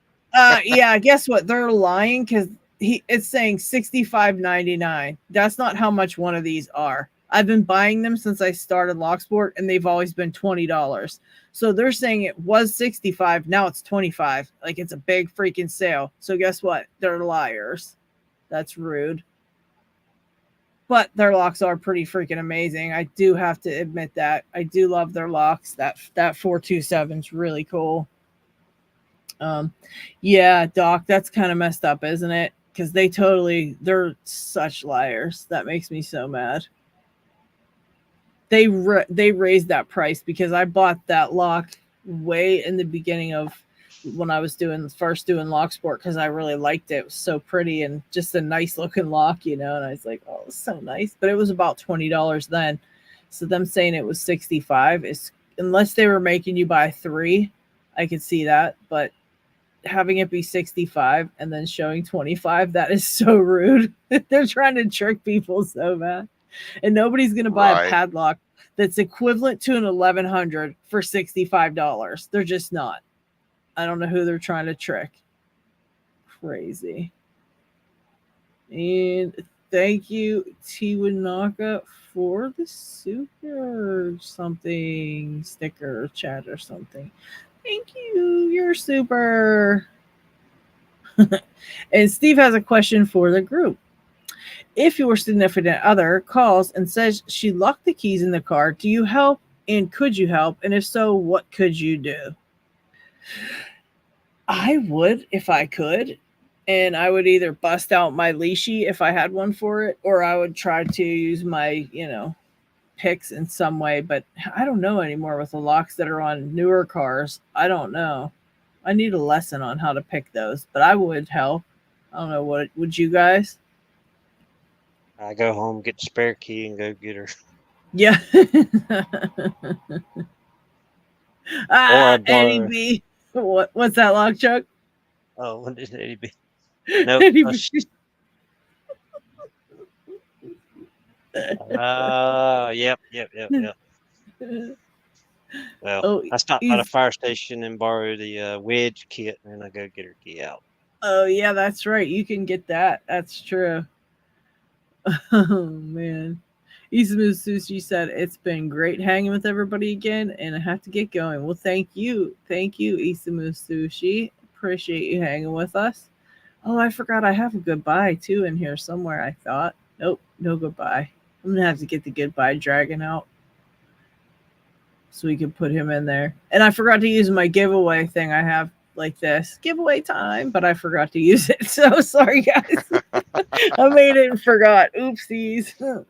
Yeah, guess what? They're lying, because it's saying $65.99. That's not how much one of these are. I've been buying them since I started Locksport, and they've always been $20. So they're saying it was $65. Now it's $25. Like, it's a big freaking sale. So guess what? They're liars. That's rude. But their locks are pretty freaking amazing. I do have to admit that. I do love their locks. That 427 is really cool. Yeah, Doc, that's kind of messed up, isn't it? Because they're such liars. That makes me so mad. They raised that price because I bought that lock way in the beginning of when I was doing Locksport because I really liked it. It was so pretty and just a nice looking lock, and I was like, oh, it's so nice. But it was about $20 then. So them saying it was $65 is, unless they were making you buy 3, I could see that. But having it be $65 and then showing $25, that is so rude. They're trying to trick people so bad. And nobody's going to buy a padlock that's equivalent to an 1100 for $65. They're just not. I don't know who they're trying to trick. Crazy. And thank you, Tiwanaka, for the super something sticker chat or something. Thank you. You're super. And Steve has a question for the group. If your significant other calls and says she locked the keys in the car, do you help, and could you help? And if so, what could you do? I would if I could. And I would either bust out my leashy if I had one for it, or I would try to use my, picks in some way. But I don't know anymore with the locks that are on newer cars. I don't know. I need a lesson on how to pick those, but I would help. I don't know. What would you guys? I go home, get the spare key, and go get her. Yeah. Eddie B. What's that, lock, Chuck? Oh, what is Eddie B? No. Nope. Yep. Well, I stopped by the fire station and borrow the wedge kit, and then I go get her key out. Oh, yeah, that's right. You can get that. That's true. Oh, man. Isamu Sushi said, it's been great hanging with everybody again, and I have to get going. Well, thank you. Thank you, Isamu Sushi. Appreciate you hanging with us. Oh, I forgot I have a goodbye, too, in here somewhere, I thought. Nope, no goodbye. I'm going to have to get the goodbye dragon out so we can put him in there. And I forgot to use my giveaway thing I have like this. Giveaway time, but I forgot to use it. So sorry, guys. I made it and forgot. Oopsies.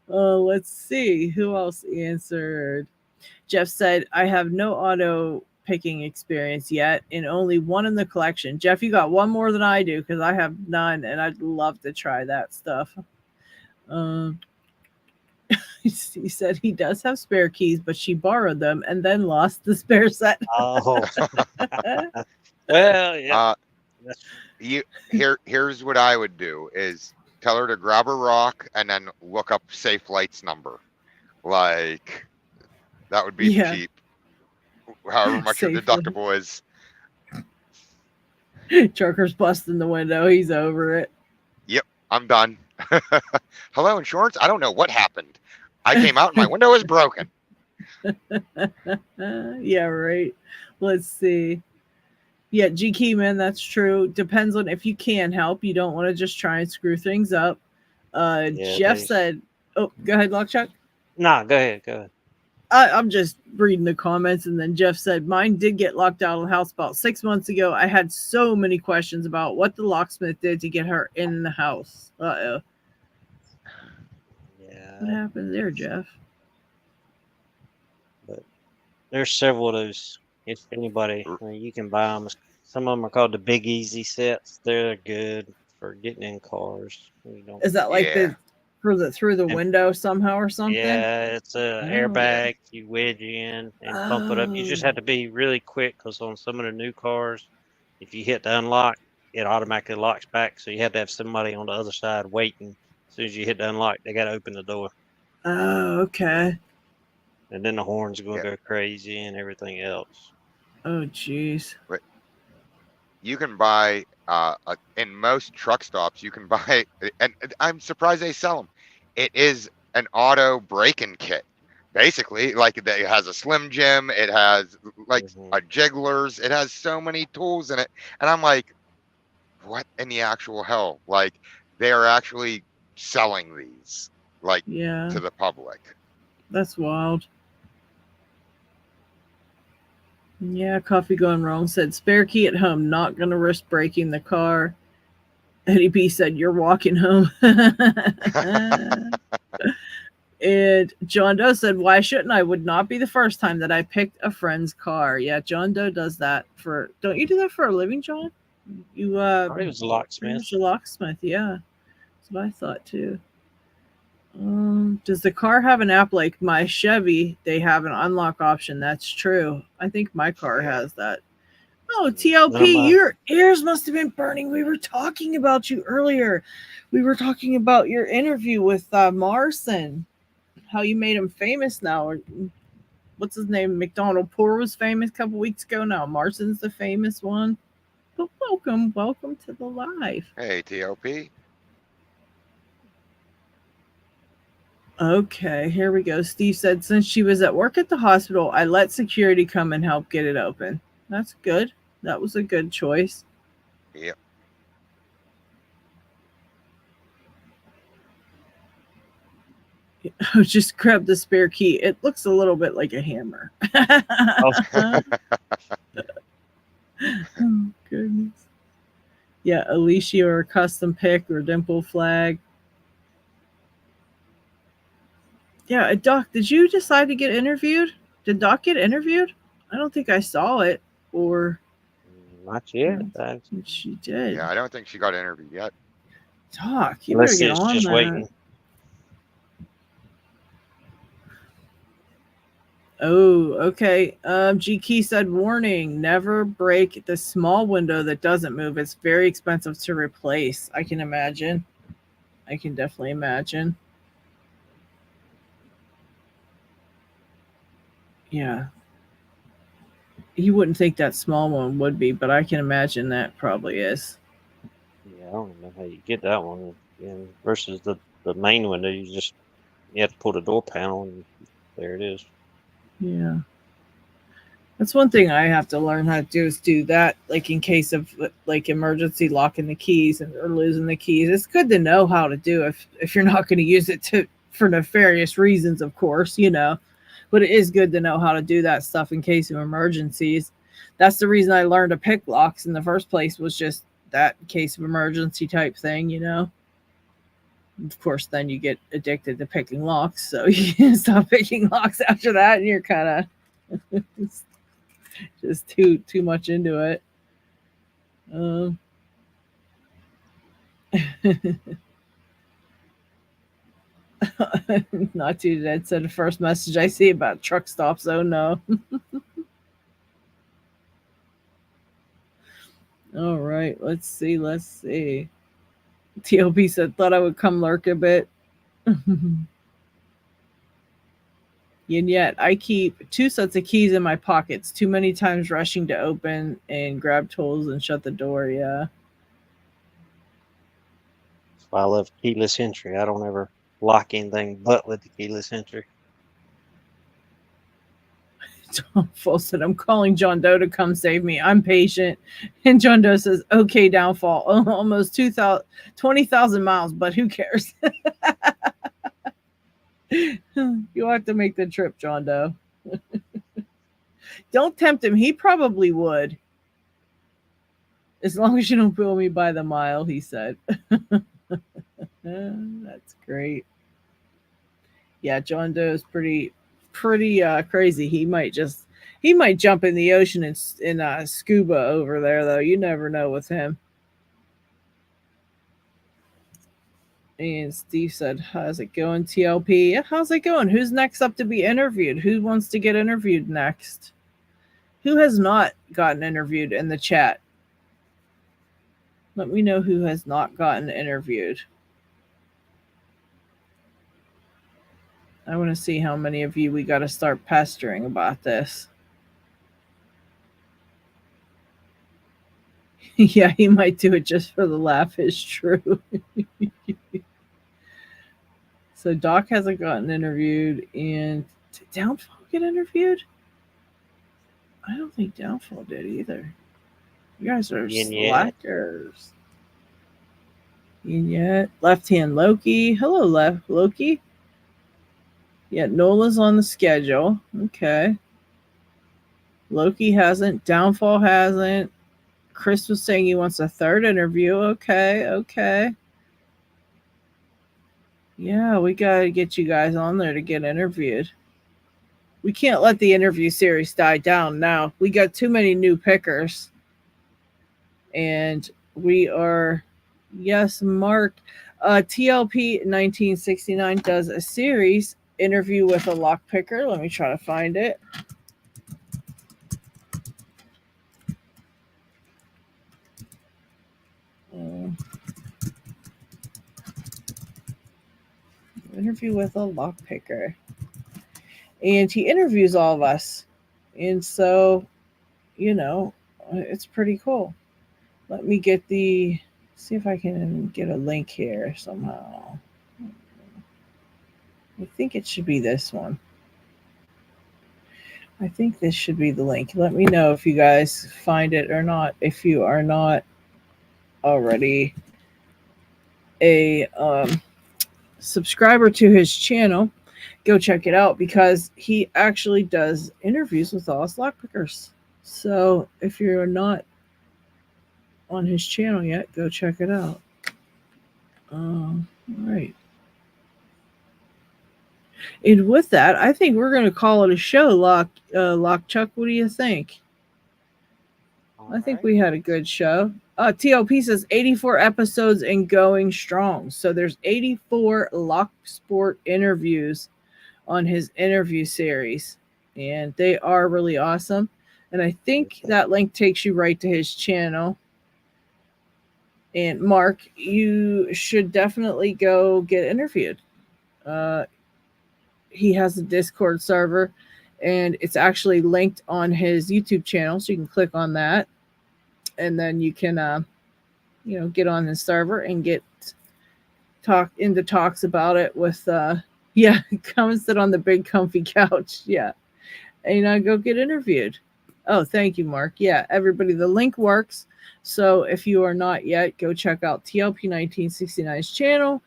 Let's see. Who else answered? Jeff said, I have no auto picking experience yet and only one in the collection. Jeff, you got one more than I do because I have none and I'd love to try that stuff. He said he does have spare keys, but she borrowed them and then lost the spare set. Oh. Well, yeah. Here's what I would do is tell her to grab a rock and then look up Safe Light's number. Like, that would be cheap. However much your deductible is. Trucker's busting the window. He's over it. Yep, I'm done. Hello, insurance? I don't know what happened. I came out and my window is broken. Yeah, right. Let's see. Yeah, G Keyman, that's true. Depends on if you can help. You don't want to just try and screw things up. Jeff said, oh, go ahead, Lockchuck. No, go ahead. I'm just reading the comments, and then Jeff said, mine did get locked out of the house about 6 months ago. I had so many questions about what the locksmith did to get her in the house. Uh-oh. Yeah. What happened there, Jeff? But there's several of those. If anybody, you can buy them. Some of them are called the Big Easy sets. They're good for getting in cars. Is that like through the window somehow or something? Yeah, it's a airbag. You wedge in and pump it up. You just have to be really quick because on some of the new cars, if you hit the unlock, it automatically locks back. So you have to have somebody on the other side waiting. As soon as you hit the unlock, they got to open the door. Oh, okay. And then the horns are going to go crazy and everything else. Oh, jeez. You can buy, in most truck stops, you can buy, and I'm surprised they sell them. It is an auto break-in kit. Basically, like it has a Slim Jim, it has like a jigglers, it has so many tools in it. And I'm like, what in the actual hell? Like, they are actually selling these, like, to the public. That's wild. Yeah, Coffee Going Wrong said, spare key at home, not going to risk breaking the car. Eddie B said, you're walking home. And John Doe said, why shouldn't I? Would not be the first time that I picked a friend's car. Yeah, John Doe does that for, don't you do that for a living, John? You, He was a locksmith. a locksmith, yeah. That's what I thought too. Does the car have an app like my Chevy? They have an unlock option. That's true. I think my car has that. Oh, TLP, your ears must have been burning. We were talking about you earlier. We were talking about your interview with Marson, how you made him famous now. What's his name? McDonald Poor was famous a couple weeks ago. Now Marson's the famous one. But welcome to the live. Hey, TLP. Okay, here we go. Steve said, since she was at work at the hospital, I let security come and help get it open. That's good. That was a good choice. Yep. Just grab the spare key. It looks a little bit like a hammer. Oh, goodness. Yeah, Alicia or a custom pick or dimple flag. Yeah, Doc, did you decide to get interviewed? Did Doc get interviewed? I don't think I saw it. Or not yet. She did. Yeah, I don't think she got interviewed yet. Doc, you better get on that. Waiting. Oh, okay. GK said, warning, never break the small window that doesn't move. It's very expensive to replace. I can imagine. I can definitely imagine. Yeah. You wouldn't think that small one would be, but I can imagine that probably is. Yeah, I don't know how you get that one. And versus the main window, you have to pull the door panel and there it is. Yeah. That's one thing I have to learn how to do is do that, like in case of like emergency locking the keys or losing the keys. It's good to know how to do if you're not going to use it for nefarious reasons, of course, but it is good to know how to do that stuff in case of emergencies. That's the reason I learned to pick locks in the first place, was just that case of emergency type thing, Of course, then you get addicted to picking locks, so you can stop picking locks after that, and you're kind of just too much into it. Not too dead said the first message I see about truck stops. Oh no. All right, let's see. TLP said, thought I would come lurk a bit. And yet I keep 2 sets of keys in my pockets, too many times rushing to open and grab tools and shut the door. Yeah. That's why I love keyless entry. I don't ever lock anything but with the keyless entry. John Full said, I'm calling John Doe to come save me. I'm patient. And John Doe says, okay, downfall. Almost 20,000 miles, but who cares? You'll have to make the trip, John Doe. Don't tempt him. He probably would. As long as you don't bill me by the mile, he said. That's great. Yeah, John Doe is pretty crazy. He might jump in the ocean and scuba over there, though. You never know with him. And Steve said, how's it going, TLP? Yeah, how's it going? Who's next up to be interviewed? Who wants to get interviewed next? Who has not gotten interviewed in the chat? Let me know who has not gotten interviewed. I want to see how many of you we got to start pestering about this. Yeah, he might do it just for the laugh. It's true. So Doc hasn't gotten interviewed, and did Downfall get interviewed? I don't think Downfall did either. You guys are slackers. And yet, left hand Loki. Hello, left Loki. Yeah, Nola's on the schedule. Okay. Loki hasn't. Downfall hasn't. Chris was saying he wants a third interview. Okay. Yeah, we got to get you guys on there to get interviewed. We can't let the interview series die down now. We got too many new pickers. And we are, yes, Mark. TLP 1969 does a series, Interview with a Lock Picker. Let me try to find it. Interview with a lock picker. And he interviews all of us. And so, it's pretty cool. Let me see if I can get a link here somehow. I think it should be this one. I think this should be the link. Let me know if you guys find it or not. If you are not already a subscriber to his channel, go check it out because he actually does interviews with all us lockpickers. So if you're not on his channel yet, go check it out. All right. And with that, I think we're going to call it a show, Lock Chuck. What do you think? I think we had a good show. TLP says 84 episodes and going strong. So there's 84 Locksport interviews on his interview series. And they are really awesome. And I think that link takes you right to his channel. And Mark, you should definitely go get interviewed. He has a Discord server, and it's actually linked on his YouTube channel. So you can click on that. And then you can, get on his server and get talks about it with, come and sit on the big comfy couch. Yeah. And go get interviewed. Oh, thank you, Mark. Yeah, everybody, the link works. So if you are not yet, go check out TLP 1969's channel.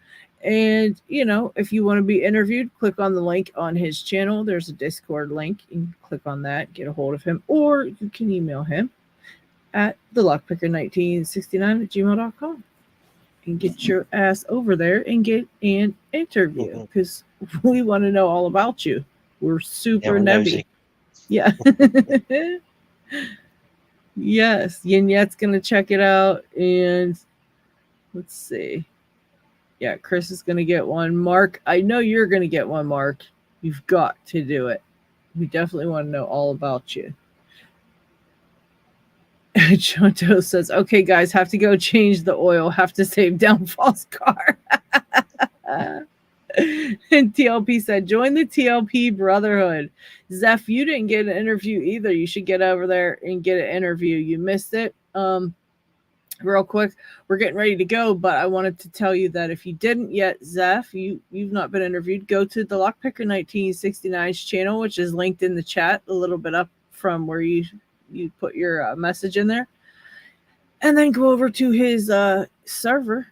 And, if you want to be interviewed, click on the link on his channel. There's a Discord link. You can click on that, get a hold of him, or you can email him at thelockpicker1969@gmail.com and get your ass over there and get an interview because we want to know all about you. We're super nebby. Yeah. Yes. Yin Yet's going to check it out. And let's see. Yeah, Chris is going to get one. Mark, I know you're going to get one, Mark. You've got to do it. We definitely want to know all about you. Chonto says, okay, guys, have to go change the oil. Have to save Downfall's car. And TLP said, join the TLP Brotherhood. Zeph, you didn't get an interview either. You should get over there and get an interview. You missed it. Real quick, we're getting ready to go, but I wanted to tell you that if you didn't yet, Zeph, you've not been interviewed, go to the Lockpicker 1969's channel, which is linked in the chat a little bit up from where you put your message in there, and then go over to his server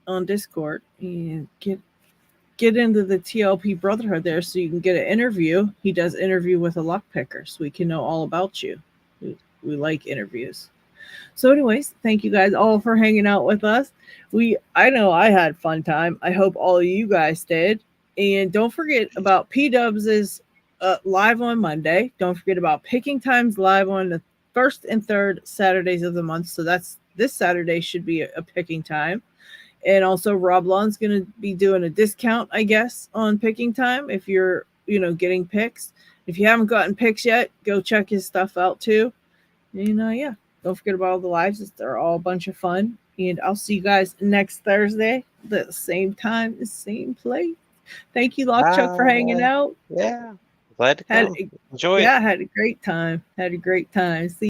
on Discord and get into the TLP Brotherhood there so you can get an interview. He does interview with a lockpicker so we can know all about you. We like interviews. So anyways, thank you guys all for hanging out with us. I know I had fun time. I hope all of you guys did. And don't forget about P-Dubs is live on Monday. Don't forget about Picking Times live on the first and third Saturdays of the month. So that's this Saturday should be a picking time. And also Rob Lawn's going to be doing a discount, I guess, on Picking Time if you're, getting picks. If you haven't gotten picks yet, go check his stuff out too. And yeah, don't forget about all the lives. They're all a bunch of fun. And I'll see you guys next Thursday, the same time, the same place. Thank you, Chuck, for hanging out. Yeah. Glad to come. Enjoy it. Yeah, had a great time. See